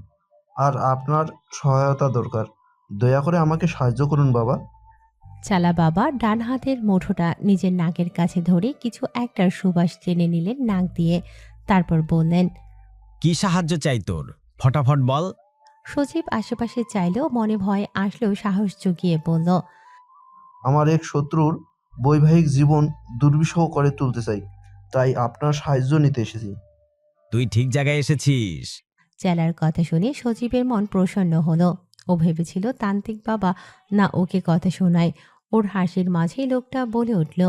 আর আপনার সহায়তা দরকার। দয়া করে আমাকে সাহায্য করুন বাবা। চালা বাবা ডান হাতের মুঠোটা নিজের নাকের কাছে ধরে কিছু একটার সুবাস টেনে নিলেন নাক দিয়ে। তারপর বললেন, কি সাহায্য চাই তোর? ফটাফট বল। সজীব আশেপাশে চাইলেও মনে ভয় আসলেও সাহস জুগিয়ে বলল, আমার এক শত্রুর বৈবাহিক জীবন দুর্বিষহ করে তুলতে চাই, তাই আপনার সাহায্য নিতে এসেছি। তুই ঠিক জায়গায় এসেছিস। চেলার কথা শুনে সজীবের মন প্রসন্ন হলো। ও ভেবেছিল তান্ত্রিক বাবা না ওকে কথা শোনায়। ওর হাসির মাঝেই লোকটা বলে উঠল,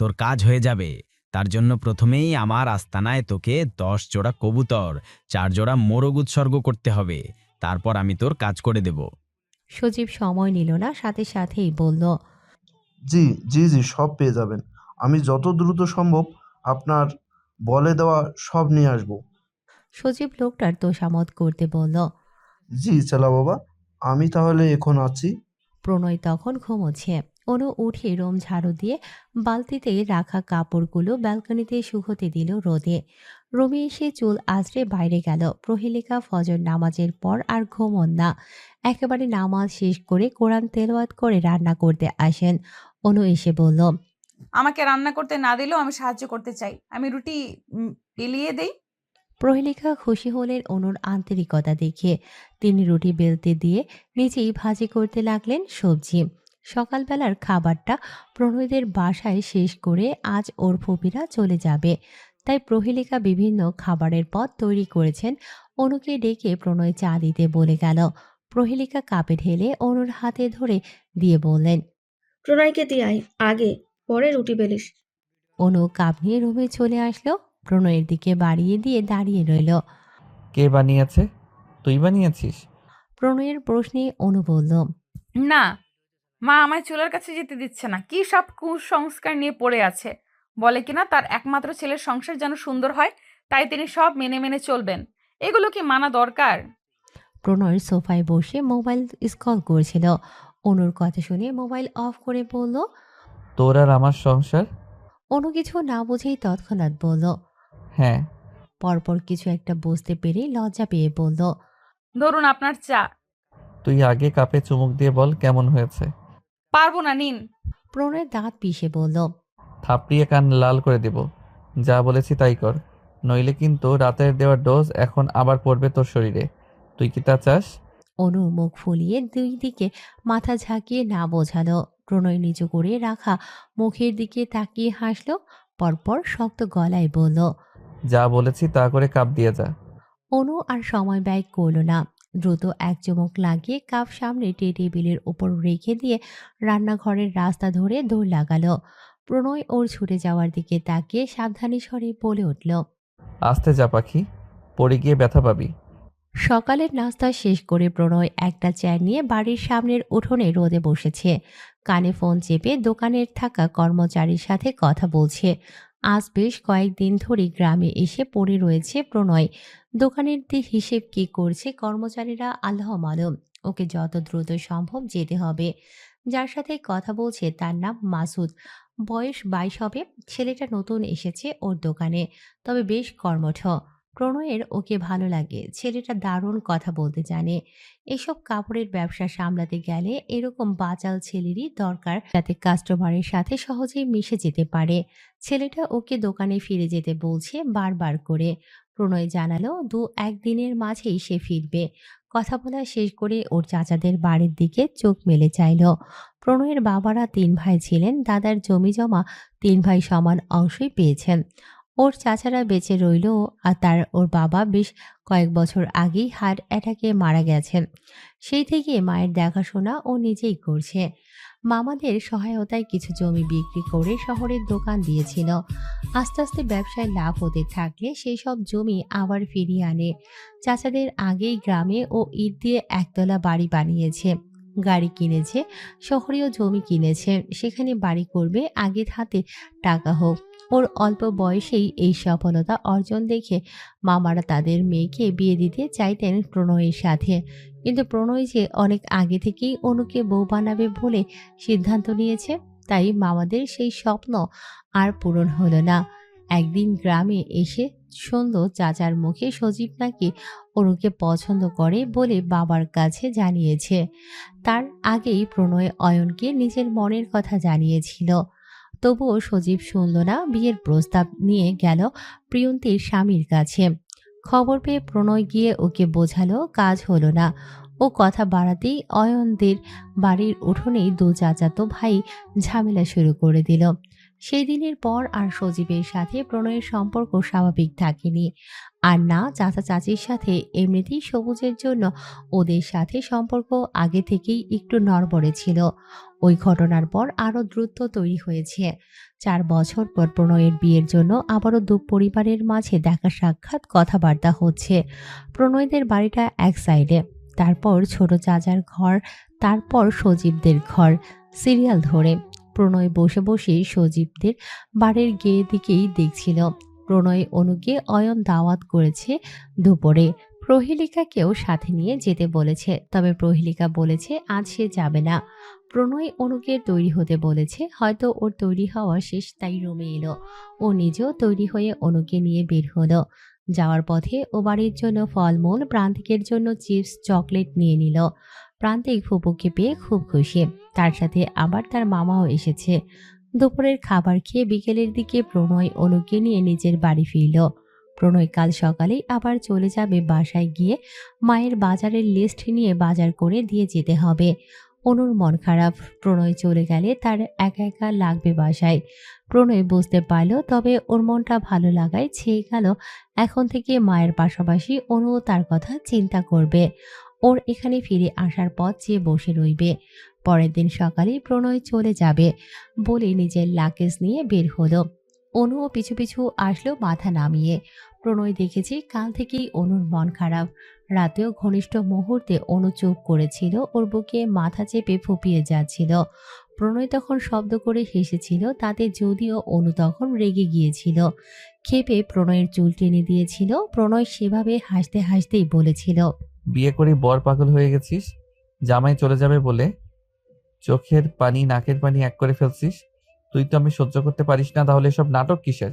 তোর কাজ হয়ে যাবে। তার জন্য প্রথমেই আমার আস্তানায় তোকে 10 জোড়া কবুতর, 4 জোড়া মোরগ উৎসর্গ করতে হবে। তারপর আমি তোর কাজ করে দেব। সজীব সময় নিল না, সাথে সাথেই বলল, জি জি জি, সব পেয়ে যাবেন। আমি যত দ্রুত সম্ভব আপনার বলে দেওয়া সব নিয়ে আসব। সজীব লোকটার তোষামত করতে বলল। জি চেলা বাবা, আমি তাহলে এখন আছি। প্রণয় তখন ঘুমোচ্ছে। অনু উঠে রোম ঝাড়ু দিয়ে বালতিতে রাখা কাপড়গুলো ব্যালকনিতে শুকোতে দিল রোদে। রুমে এসে চুল আঁচড়ে বাইরে গেল। প্রহেলিকা ফজর নামাজের পর আর ঘুমোন না। একেবারে নামাজ শেষ করে কোরআন তেলাওয়াত করে রান্না করতে আসেন। অনু এসে বলল, আমাকে রান্না করতে না দিলেও আমি সাহায্য করতে চাই। আমি রুটি বেলিয়ে দেই। প্রহেলিকা খুশি হলেন অনুর আন্তরিকতা দেখে। তিনি রুটি বেলতে দিয়ে নিজেই ভাজি করতে লাগলেন সবজি। সকালবেলার খাবারটা প্রণয়দের বাসায় শেষ করে আজ ওর ফুপিরা চলে যাবে, তাই প্রহেলিকা বিভিন্ন খাবারের পদ তৈরি করেছেন। অনুকে ডেকে প্রণয় চা দিতে বলে গেল। প্রহেলিকা কাপে ঢেলে অনুর হাতে ধরে দিয়ে বললেন, প্রণয়কে দিয়ে আয় আগে, পরে রুটি বেলিস। অনু কাপ নিয়ে রুমে চলে আসলো। প্রণয়ের দিকে বাড়িয়ে দিয়ে দাঁড়িয়ে রইল। কে বানিয়েছে? তুই বানিয়েছিস? প্রণয়ের প্রশ্নে অনু বলল, না, মা আমায় চুলার কাছে যেতে দিচ্ছে না। কি সব কুসংস্কার নিয়ে পড়ে আছে। বলে কিনা তার একমাত্র ছেলের সংসার যেন সুন্দর হয়, তাই তিনি সব মেনে মেনে চলবেন। এগুলো কি মানা দরকার? প্রণয় সোফায় বসে মোবাইল স্ক্রল করছিল। অনুর কথা শুনে মোবাইল অফ করে বলল, তোর আর আমার সংসার? অনু কিছু না বুঝেই তৎক্ষণাৎ বলল, হ্যাঁ। পরপর কিছু একটা বুঝতে পেরে লজ্জা পেয়ে বলল, ধরুন আপনার চা। তুই আগে কাপে চুমুক দিয়ে বল কেমন হয়েছে। পারবো না, নিন। প্রণয় দাঁত পিষে বলল, থাপড়িয়ে কান লাল করে দেব। যা বলেছি তাই কর, নইলে কিন্তু রাতের দেওয়ার ডোজ এখন আবার পড়বে তোর শরীরে। তুই কি তা চাস? অনু মুখ ফুলিয়ে দুই দিকে মাথা ঝাঁকিয়ে না বোঝালো। প্রণয় নিচু করে রাখা মুখের দিকে তাকিয়ে হাসলো, পরপর শক্ত গলায় বলল, যা বলেছি তা করে কাপ দিয়ে যা। অনু আর সময় ব্যয় করল না, দ্রুত এক চুমুক লাগিয়ে কাপ সামনে টেবিলের উপর রেখে দিয়ে রান্নাঘরের রাস্তা ধরে দৌড় লাগালো। প্রণয় ওর ছুটে যাওয়ার দিকে তাকিয়ে সাবধানী স্বরে বলে উঠল, আস্তে যা পাখি, পড়ে গিয়ে ব্যথা পাবি। সকালের নাস্তা শেষ করে প্রণয় একটা চেয়ার নিয়ে বাড়ির সামনের উঠোনে রোদে বসেছে। কানে ফোন চেপে দোকানের থাকা কর্মচারীর সাথে কথা বলছে। আজ বেশ কয়েকদিন ধরে গ্রামে এসে পড়ে রয়েছে প্রণয়। দোকানের হিসেব কি করছে কর্মচারীরা আল্লাহ মালুম। ওকে যত দ্রুত সম্ভব যেতে হবে। যার সাথে কথা বলছে তার নাম মাসুদ, বয়স 22 হবে। ছেলেটা নতুন এসেছে ওর দোকানে, তবে বেশ কর্মঠ। প্রণয়ের ওকে ভালো লাগে, ছেলেটা দারুণ কথা বলতে জানে। এসব কাপড়ের ব্যবসা সামলাতে গেলে এরকম বাচাল ছেলেরই দরকার, যাতে কাস্টমারের সাথে সহজেই মিশে যেতে পারে। ছেলেটা ওকে দোকানে ফিরে যেতে বলছে বারবার করে। প্রণয় জানালো 2-1 দিনের মাঝেই সে ফিরবে। কথা বলা শেষ করে ওর চাচাদের বাড়ির দিকে চোখ মেলে চাইল। প্রণয়ের বাবারা 3 ভাই ছিলেন, দাদার জমি জমা 3 ভাই সমান অংশই পেয়েছেন। ওর চাচারা বেঁচে রইল, আর ওর বাবা বেশ কয়েক বছর আগেই হার্ট অ্যাটাকে মারা গেছেন। সেই থেকে মায়ের দেখাশোনা ও নিজেই করছে। মামাদের সহায়তায় কিছু জমি বিক্রি করে শহরের দোকান দিয়েছিল। আস্তে আস্তে ব্যবসায় লাভ হতে থাকলে সেই সব জমি আবার ফিরিয়ে আনে। চাচাদের আগেই গ্রামে ও ইট দিয়ে একতলা বাড়ি বানিয়েছে, গাড়ি কিনেছে, শহরেও জমি কিনেছে, সেখানে বাড়ি করবে। আগে হাতে টাকা হোক। ওর অল্প বয়সেই এই সফলতা অর্জন দেখে মামারা তাদের মেয়েকে বিয়ে দিতে চাইতেন প্রণয়ের সাথে, কিন্তু প্রণয় যে অনেক আগে থেকেই অনুকে বউ বানাবে বলে সিদ্ধান্ত নিয়েছে, তাই মামাদের সেই স্বপ্ন আর পূরণ হলো না। একদিন গ্রামে এসে শুনল চাচার মুখে সজীব নাকি অনুকে পছন্দ করে বলে বাবার কাছে জানিয়েছে। তার আগেই প্রণয় অয়নকে নিজের মনের কথা জানিয়েছিল। তবুও সজীব শুনল না, বিয়ের প্রস্তাব নিয়ে গেল প্রিয়ন্তীর স্বামীর কাছে। খবর পেয়ে প্রণয় গিয়ে ওকে বোঝালো, কাজ হলো না। ও কথা বাড়াতেই অয়নদের বাড়ির উঠোনেই 2 চাচাতো ভাই ঝামেলা শুরু করে দিল। সেই দিনের পর আর সজীবের সাথে প্রণয়ের সম্পর্ক স্বাভাবিক থাকেনি। আর না চাচা চাচির সাথে, এমনিতেই সবুজের জন্য ওদের সাথে সম্পর্ক আগে থেকেই একটু নড়বড়ে ছিল। ওই ঘটনার পর আরও দ্রুত তৈরি হয়েছে। 4 বছর পর প্রণয়ের বিয়ের জন্য আবারও 2 পরিবারের মাঝে দেখা সাক্ষাৎ, কথাবার্তা হচ্ছে। প্রণয়দের বাড়িটা এক সাইডে, তারপর ছোট চাচার ঘর, তারপর সজীবদের ঘর, সিরিয়াল ধরে। প্রণয় বসে বসে সজীবদের বাড়ির গেয়ে দিকেই দেখছিল। প্রণয় অনুকে অয়ন দাওয়াত করেছে দুপুরে। প্রহেলিকাকেও সাথে নিয়ে যেতে বলেছে, তবে প্রহেলিকা বলেছে আজ সে যাবে না। প্রণয় অনুকে তৈরি হতে বলেছে, হয়তো ওর তৈরি হওয়া শেষ, তাই রুমে এলো। ও নিজেও তৈরি হয়ে অনুকে নিয়ে বের হলো। যাওয়ার পথে ও বাড়ির জন্য ফলমূল, প্রান্তিকের জন্য চিপস, চকলেট নিয়ে নিল। প্রান্তিক ফুপুকে পেয়ে খুব খুশি, তার সাথে আবার তার মামাও এসেছে। দুপুরের খাবার খেয়ে বিকেলের দিকে প্রণয় অনুকে নিয়ে নিজের বাড়ি ফিরল। প্রণয় কাল সকালেই আবার চলে যাবে বাসায়, গিয়ে মায়ের বাজারের লিস্ট নিয়ে বাজার করে দিয়ে যেতে হবে। অনুর মন খারাপ, প্রণয় চলে গেলে তার একা একা লাগবে বাসায়। প্রণয় বুঝতে পারল, তবে ওর মনটা ভালো লাগায় ছেয়ে গেল। এখন থেকে মায়ের পাশাপাশি অনুও তার কথা চিন্তা করবে। ওর এখানে ফিরে আসার পথ চেয়ে বসে রইবে। পরের দিন সকালে প্রণয় চলে যাবে বলে নিজের লাগেজ নিয়ে বের হলো। অনুও পিছু পিছু আসলো মাথা নামিয়ে। প্রণয় দেখেছে কাল থেকেই অনুর মন খারাপ। রাতেও ঘনিষ্ঠ মুহূর্তে অনু চুপ করেছিল, ওর বুকে মাথা চেপে ফুপিয়ে যাচ্ছিল। প্রণয় তখন শব্দ করে হেসেছিল, তাতে যদিও অনু তখন রেগে গিয়েছিল। ক্ষেপে প্রণয়ের চুল টেনে দিয়েছিল। প্রণয় সেভাবে হাসতে হাসতেই বলেছিল, বিয়ে করে বর পাগল হয়ে গেছিস, জামাই চলে যাবে বলে চোখের পানি নাকের পানি এক করে ফেলছিস। তুই তো আমি সহ্য করতে পারিস না, তাহলে সব নাটক কিসের?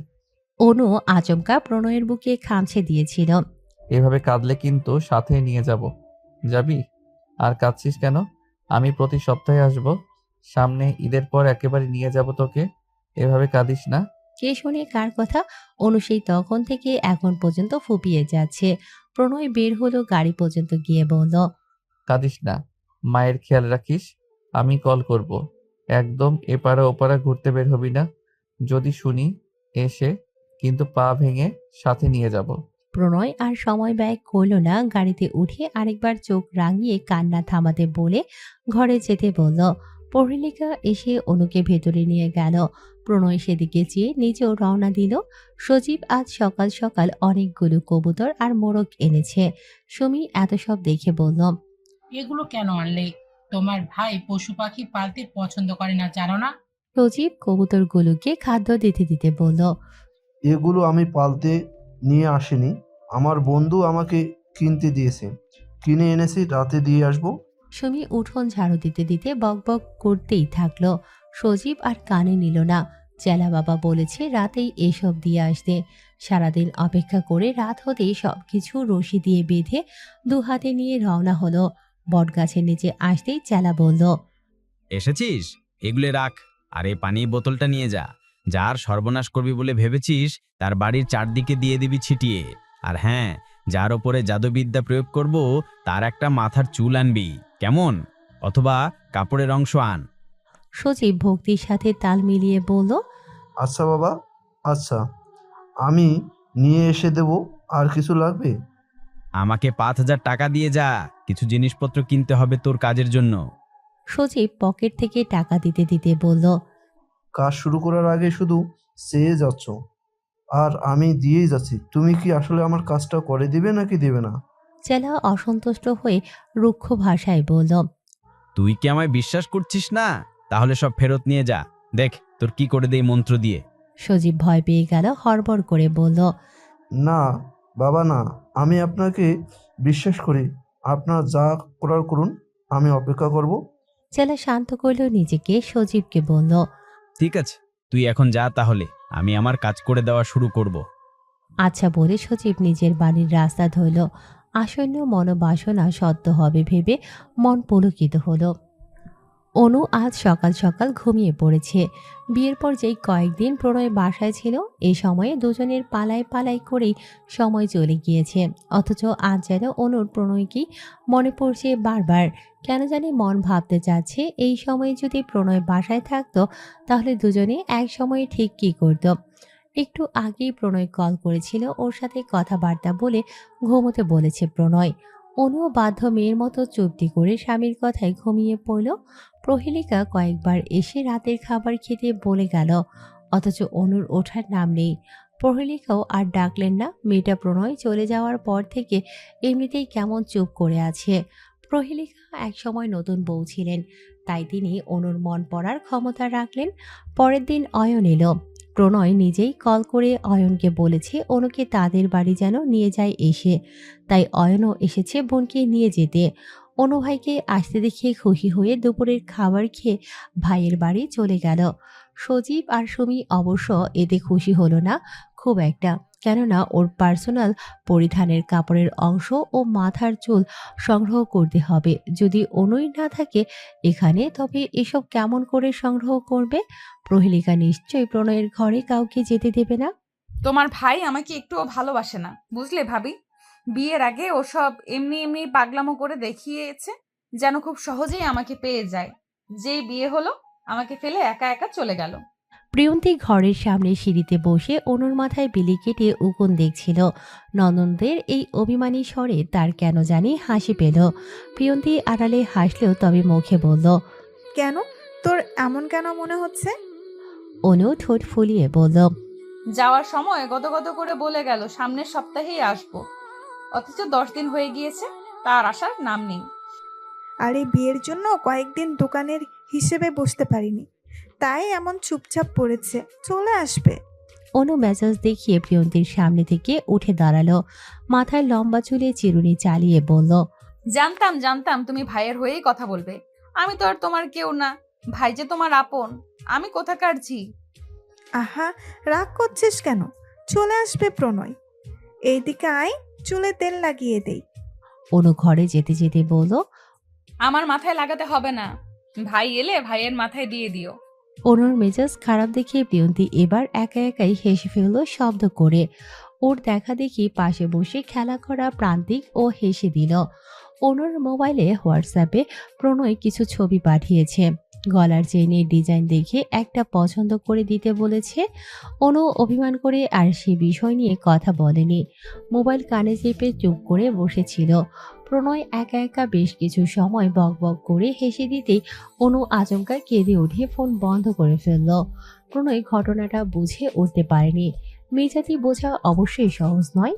অনু আচমকা প্রণয়ের বুকে খামছে দিয়েছিল। এভাবে কাঁদলে কিন্তু সাথে নিয়ে যাব। যাবি? আর কাঁদছিস কেন? আমি প্রতি সপ্তাহে আসব। সামনে ঈদের পর একেবারে নিয়ে যাব তোকে। এভাবে কাঁদিস না। কে শুনে কার কথা? অনু সেই তখন থেকে এখন পর্যন্ত ফুপিয়ে যাচ্ছে। প্রণয় বের হলো, গাড়ি পর্যন্ত গিয়ে বলল, কাঁদিস না। মায়ের খেয়াল রাখিস। আমি কল করব। একদম এপাড়া ওপাড়া ঘুরতে বের হবি না। যদি শুনি এসে, কিন্তু পা ভেঙে সাথে নিয়ে যাব। প্রণয় আর সময় ব্যয় করল না, গাড়িতে উঠে আরেকবার চোখ রাঙিয়ে কান্না থামাতে বলে ঘরে যেতে বলল। প্রহেলিকা এসে অনুকে ভেতরে নিয়ে গেল। প্রণয় সেদিকে চেয়ে নিজেও রওনা দিল। সজীব আজ সকাল সকাল অনেকগুলো কবুতর আর মোরগ এনেছে। সুমি এত সব দেখে বলল, এগুলো কেন আনলে? তোমার ভাই পশু পাখি পালতে পছন্দ করে না, জানো না? সজীব কবুতরগুলোকে খাদ্য দিতে দিতে বলল, এগুলো আমি পালতে নিয়ে আসিনি, আমার বন্ধু আমাকে কিনতে দিয়েছে। কিনে এনেছি, রাতে দিয়ে আসবো। সুমি উঠোন ঝাড়ু দিতে দিতে বকবক করতেই থাকলো। সজীব আর কানে নিল না। চেলা বাবা বলেছে রাতেই এসব দিয়ে আসতে। সারাদিন অপেক্ষা করে রাত হতেই সবকিছু রশি দিয়ে বেঁধে দু হাতে নিয়ে রওনা হলো। বটগাছের নিচে আসতেই চেলা বলল, এসেছিস? এগুলো রাখ, আর এই পানির বোতলটা নিয়ে যা। যার সর্বনাশ করবি বলে ভেবেছিস তার বাড়ির চারদিকে দিয়ে দিবি ছিটিয়ে। আর হ্যাঁ, যার ওপরে জাদুবিদ্যা প্রয়োগ করব তার একটা মাথার চুল আনবি, কেমন? অথবা কাপড়ের অংশ আন। সজীব ভক্তির সাথে তাল মিলিয়ে বলল, আচ্ছা বাবা, আচ্ছা, আমি নিয়ে এসে দেব। আর কিছু লাগবে? আমাকে 5,000 টাকা দিয়ে যা, কিছু জিনিসপত্র কিনতে হবে তোর কাজের জন্য। সজীব পকেট থেকে টাকা দিতে দিতে বলল, কাজ শুরু করার আগে শুধু চেয়ে যাচ্ছ, আর আমি দিয়েই যাচ্ছি। তুমি কি আসলে আমার কাজটা করে দিবে নাকি দেবে না? চেলা অসন্তুষ্ট হয়ে রুক্ষ ভাষায় বলল, তুই কি আমায় বিশ্বাস করছিস না? তাহলে সব ফেরত নিয়ে যা, দেখ তোর কি করে দেই মন্ত্র দিয়ে। সজীব ভয় পেয়ে গেল, হড়বড় করে বলল, না বাবা, না, আমি আপনাকে বিশ্বাস করি। আপনার যা করার করুন, আমি অপেক্ষা করব। চেলা শান্ত করল নিজেকে। সজীবকে বলল, ঠিক আছে, তুই এখন যা, তাহলে আমি আমার কাজ করে দেওয়া শুরু করব। আচ্ছা বলে সজীব নিজের বাড়ির রাস্তা ধরল। আসন্ন মনোবাসনা সত্য হবে ভেবে মন পুলকিত হলো। অনু আজ সকাল সকাল ঘুমিয়ে পড়েছে। বিয়ের পর যেই কয়েকদিন প্রণয় বাসায় ছিল, এই সময়ে দুজনের পালাই পালাই করেই সময় চলে গিয়েছে। অথচ আজ যেন অনুর প্রণয়কেই মনে পড়ছে বারবার। কেন জানি মন ভাবতে চাচ্ছে এই সময়ে যদি প্রণয় বাসায় থাকতো তাহলে দুজনে এক সময়ে ঠিক কী করত। একটু আগেই প্রণয় কল করেছিল, ওর সাথে কথাবার্তা বলে ঘুমোতে বলেছে প্রণয়। অনুও বাধ্য মেয়ের মতো চুপটি করে স্বামীর কথায় ঘুমিয়ে পড়ল। প্রহেলিকা কয়েকবার এসে রাতের খাবার খেতে বলে গেল, অথচ অনুর ওঠার নাম নেই। প্রহেলিকাও আর ডাকলেন না। মেয়েটা প্রণয় চলে যাওয়ার পর থেকে এমনিতেই কেমন চুপ করে আছে। প্রহেলিকা একসময় নতুন বউ ছিলেন, তাই তিনি অনুর মন পড়ার ক্ষমতা রাখলেন। পরের দিন অয়ন এলো। প্রণয় নিজেই কল করে অয়নকে বলেছে অনুকে তাদের বাড়ি যেন নিয়ে যায় এসে। তাই অয়নও এসেছে বোনকে নিয়ে যেতে। অনু ভাইকে আসতে দেখে খুশি হয়ে দুপুরের খাবার খেয়ে ভাইয়ের বাড়ি চলে গেল। সজীব আর সুমি অবশ্য এতে খুশি হলো না খুব একটা, কেননা ওর পার্সোনাল পরিধানের কাপড়ের অংশ ও মাথার চুল সংগ্রহ করতে হবে। যদি অনুই না থাকে এখানে, তবে এসব কেমন করে সংগ্রহ করবে? প্রহেলিকা নিশ্চয়ই প্রণয়ের ঘরে কাউকে যেতে দেবে না। তোমার ভাই আমাকে একটুও ভালোবাসে না, বুঝলে ভাবি? বিয়ের আগে ওসব এমনি এমনি পাগলামো করে দেখিয়েছে যেন খুব সহজেই আমাকে পেয়ে যায়। যেই বিয়ে হলো আমাকে ফেলে একা একা চলে গেল। প্রিয়ন্তী ঘরের সামনে সিঁড়িতে বসে অনুর মাথায় বিলি কেটে উকুন দেখছিল। ননদের এই অভিমানী স্বরে তার কেন জানি হাসি পেল। প্রিয়ন্তী আড়ালে হাসলেও তবে মুখে বলল, কেন? তোর এমন কেন মনে হচ্ছে? অনু ঠোঁট ফুলিয়ে বলল, যাওয়ার সময় গদগদ করে বলে গেল সামনের সপ্তাহেই আসবো, অথচ 10 দিন হয়ে গিয়েছে, তার আসার নাম নেই। আর এই বিয়ের জন্য কয়েকদিন দোকানের হিসেবে বসতে পারিনি, তাই এমন চুপচাপ পড়েছে। চলে আসবে। অনু মেজাজ দেখিয়ে প্রিয়ন্তীর সামনে থেকে উঠে দাঁড়ালো। মাথায় লম্বা চুলে চিরুনি চালিয়ে বলল, জানতাম জানতাম তুমি ভাইয়ের হয়েই কথা বলবে। আমি তো আর তোমার কেউ না, ভাই যে তোমার আপন। আমি কোথাকার ঝি? আহা, রাগ করছিস কেন? চলে আসবে প্রণয়। এইদিকে আয়, চুলে তেল লাগিয়ে দেই। অনু ঘরে যেতে যেতে বলল, আমার মাথায় লাগাতে হবে না, ভাই এলে ভাইয়ের মাথায় দিয়ে দিও। অনুর মেজাজ খারাপ দেখে প্রিয়ন্তী এবার একা একাই হেসে ফেলল শব্দ করে। ওর দেখা দেখি পাশে বসে খেলা করা প্রান্তিক ও হেসে দিল। অনুর মোবাইলে হোয়াটসঅ্যাপে প্রণয় কিছু ছবি পাঠিয়েছে। গলার চেইনের ডিজাইন দেখে একটা পছন্দ করে দিতে বলেছে। অনু অভিমান করে আর সে বিষয় নিয়ে কথা বলেনি। মোবাইল কানে চেপে চুপ করে বসেছিল। প্রণয় একা একা বেশ কিছু সময় বকবক করে হেসে দিতেই অনু আচমকা কেঁদে উঠে ফোন বন্ধ করে ফেলল। প্রণয় ঘটনাটা বুঝে উঠতে পারেনি। মেজাতি বোঝা অবশ্যই সহজ নয়।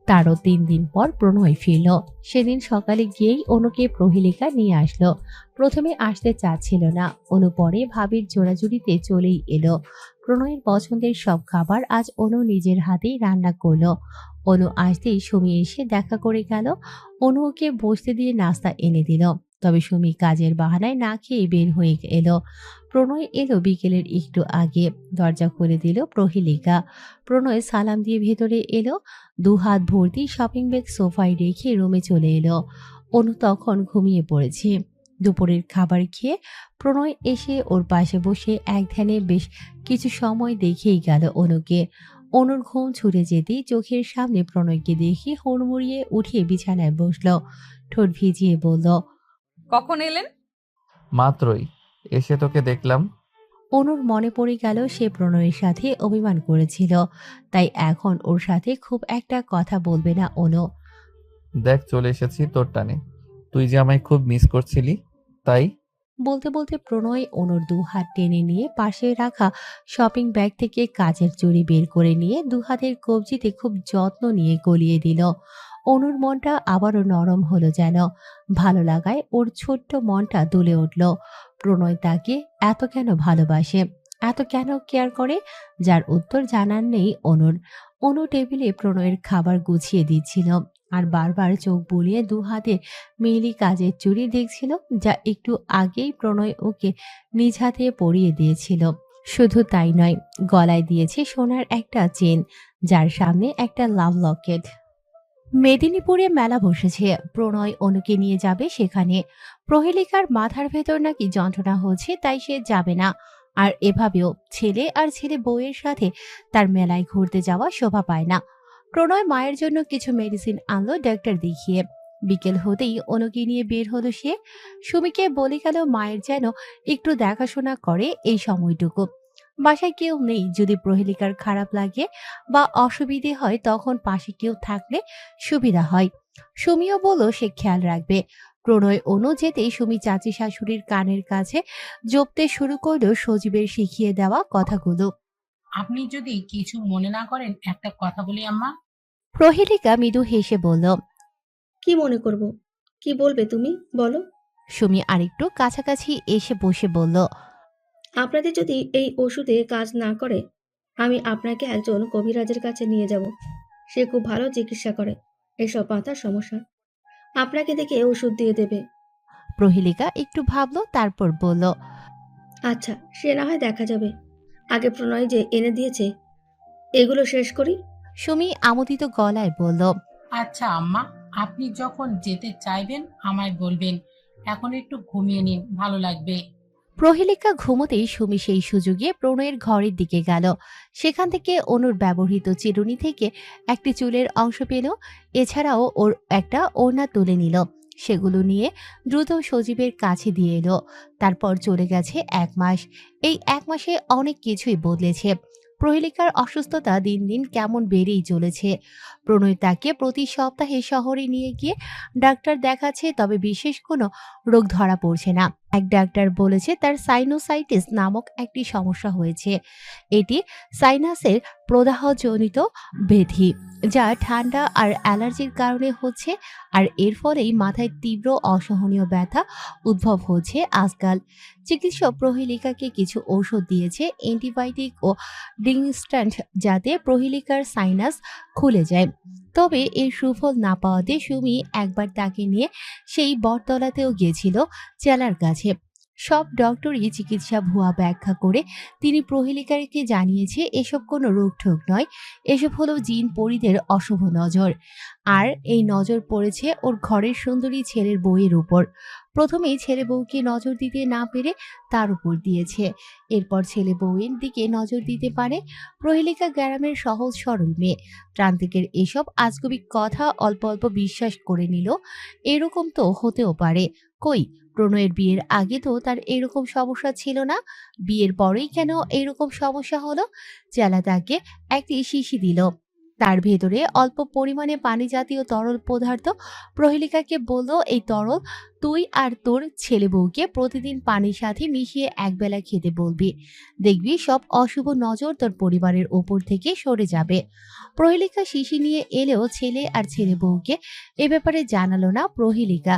তারও 3 দিন পর প্রণয় ফিরল। সেদিন সকালে গিয়েই অনুকে প্রহেলিকা নিয়ে আসলো। প্রথমে আসতে চাচ্ছিল না, অনু পরে ভাবির জোড়াজুড়িতে চলেই এলো। প্রণয়ের পছন্দের সব খাবার আজ অনু নিজের হাতেই রান্না করলো। অনু আসতেই সুমি এসে দেখা করে গেল। অনু ওকে বসতে দিয়ে নাস্তা এনে দিল। তবে সুমি কাজের বাহানায় না খেয়ে বের হয়ে এলো। প্রণয় এলো বিকেলের একটু আগে। দরজা খুলে দিল প্রহেলিকা। প্রণয় সালাম দিয়ে ভেতরে এলো। 2 হাত ভর্তি শপিং ব্যাগ সোফায় রেখে রুমে চলে এলো। অনু তখন ঘুমিয়ে পড়েছে। দুপুরের খাবার খেয়ে প্রণয় এসে ওর পাশে বসে এক ধ্যানে বেশ কিছু সময় দেখেই গেল অনুকে। অনুর ঘুম ছুটে যেতেই চোখের সামনে প্রণয়কে দেখে হুড়মুড়িয়ে উঠে বিছানায় বসলো। ঠোঁট ভিজিয়ে বলল, কখন এলেন? মাত্রই এসে তোকে দেখলাম। অনুর মনে পড়ে গেল সে প্রণয়ের সাথে অভিমান করেছিল, তাই এখন ওর সাথে খুব একটা কথা বলবে না অনু। দেখ চলে এসেছি তোর টানে। তুই যে আমায় খুব মিস করছিলি, তাই। বলতে বলতে প্রণয় অনুর 2 হাত টেনে নিয়ে পাশে রাখা শপিং ব্যাগ থেকে কাচের চুড়ি বের করে নিয়ে 2 হাতের কবজিতে খুব যত্ন নিয়ে গলিয়ে দিল। অনুর মনটা আবারও নরম হলো যেন। ভালো লাগায় ওর ছোট্ট মনটা দুলে উঠল। প্রণয় তাকে এত কেন ভালোবাসে, এত কেন কেয়ার করে, যার উত্তর জানার নেই অনুর। অনু টেবিলে প্রণয়ের খাবার গুছিয়ে দিচ্ছিল আর বারবার চোখ বুলিয়ে 2 হাতে মেয়েলি কাজের চুড়ি দেখছিল, যা একটু আগেই প্রণয় ওকে নিজ হাতে পরিয়ে দিয়েছিল। শুধু তাই নয়, গলায় দিয়েছে সোনার একটা চেন, যার সামনে একটা লাভ লকেট। মেদিনীপুরে মেলা বসেছে, প্রণয় অনুকে নিয়ে যাবে সেখানে। প্রহেলিকার মাথার ভেতর নাকি যন্ত্রণা হচ্ছে, তাই সে যাবে না। আর এভাবেও ছেলে আর ছেলে বউয়ের সাথে তার মেলায় ঘুরতে যাওয়া শোভা পায় না। প্রণয় মায়ের জন্য কিছু মেডিসিন আনলো ডাক্তার দেখিয়ে। বিকেল হতেই অনুকে নিয়ে বের হলো সে। সুমিকে বলে গেল মায়ের যেন একটু দেখাশোনা করে এই সময়টুকু। বাসায় কেউ নেই, যদি প্রহেলিকার খারাপ লাগে বা অসুবিধে হয় তখন পাশে কেউ থাকলে সুবিধা হয়। সুমিও বলল সে খেয়াল রাখবে। প্রণয় অনু যেতেই সুমি চাচি শাশুড়ির কানের কাছে জপতে শুরু করলো সজীবের শিখিয়ে দেওয়া কথাগুলো। আপনি যদি কিছু মনে না করেন একটা কথা বলি আম্মা। প্রহেলিকা মৃদু হেসে বলল, কি মনে করব? কি বলবে তুমি, বলো। সুমি আরেকটু কাছাকাছি এসে বসে বলল, আপনাদের যদি এই ওষুধে কাজ না করে, আমি আপনাকে একজন কবিরাজের কাছে নিয়ে যাব। সে খুব ভালো চিকিৎসা করে এসব মাথার সমস্যা। আপনাকে দেখে ওষুধ দিয়ে দেবে। প্রহেলিকা একটু ভাবলো, তারপর বলল, আচ্ছা, সে না হয় দেখা যাবে। আগে প্রণয় যে এনে দিয়েছে এগুলো শেষ করি। সুমি আমোদিত গলায় বলল, আচ্ছা আম্মা, আপনি যখন যেতে চাইবেন আমায় বলবেন। এখন একটু ঘুমিয়ে নিন, ভালো লাগবে। প্রহেলিকা ঘুমোতেই সুমি সেই সুযোগে প্রণয়ের ঘরের দিকে গেল। সেখান থেকে অনুর ব্যবহৃত চিরুনি থেকে একটি চুলের অংশ পেল। এছাড়াও ওর একটা ওড়না তুলে নিল। সেগুলো নিয়ে দ্রুত সজীবের কাছে দিয়ে এলো। তারপর চলে গেছে 1 মাস। এই 1 মাসে অনেক কিছুই বদলেছে। প্রহেলিকার অসুস্থতা দিন দিন কেমন বেড়েই চলেছে। প্রণয় তাকে প্রতি সপ্তাহে শহরে নিয়ে গিয়ে ডাক্তার দেখাচ্ছে, তবে বিশেষ কোনো রোগ ধরা পড়ছে না। এক ডাক্তার বলেছে তার সাইনোসাইটিস নামক একটি সমস্যা হয়েছে। এটি সাইনাসের প্রদাহজনিত ব্যাধি, যা ঠান্ডা আর অ্যালার্জির কারণে হচ্ছে। আর এর ফলেই মাথায় তীব্র অসহনীয় ব্যথা উদ্ভব হচ্ছে আজকাল। চিকিৎসক প্রহেলিকাকে কিছু ঔষধ দিয়েছে, অ্যান্টিবায়োটিক ও ডিংস্ট্যান্ট, যাতে প্রহেলিকার সাইনাস খুলে যায়। তবে এর সুফল না পাওয়াতে সুমি একবার তাকে নিয়ে সেই বটতলাতেও গিয়েছিল চেলার কাছে। সব ডক্টরই চিকিৎসা ভুয়া ব্যাখ্যা করে তিনি প্রহেলিকাকে জানিয়েছে এসব কোনো রোগঠোক নয়, এসব হলো জিন পরীদের অশুভ নজর। আর এই নজর পড়েছে ওর ঘরের সুন্দরী ছেলের বউয়ের উপর। প্রথমেই ছেলে বউকে নজর দিতে না পেরে তার উপর দিয়েছে, এরপর ছেলে বউয়ের দিকে নজর দিতে পারে। প্রহেলিকা গ্রামের সহজ সরল মেয়ে, প্রান্তিকের এসব আজগুবি কথা অল্প অল্প বিশ্বাস করে নিল। এরকম তো হতেও পারে, কই প্রণয়ের বিয়ের আগে তো তার এরকম সমস্যা ছিল না, বিয়ের পরেই কেন এরকম সমস্যা হলো? চেলা তাকে একটি শিশি দিল, তার ভেতরে অল্প পরিমাণে পানি জাতীয় তরল পদার্থ। প্রহেলিকাকে বলল, এই তরল তুই আর তোর ছেলে বউকে প্রতিদিন পানির সাথে মিশিয়ে একবেলা খেতে বলবি, দেখবি সব অশুভ নজর তোর পরিবারের ওপর থেকে সরে যাবে। প্রহেলিকা শিশি নিয়ে এলেও ছেলে আর ছেলে বউকে এ ব্যাপারে জানালো না। প্রহেলিকা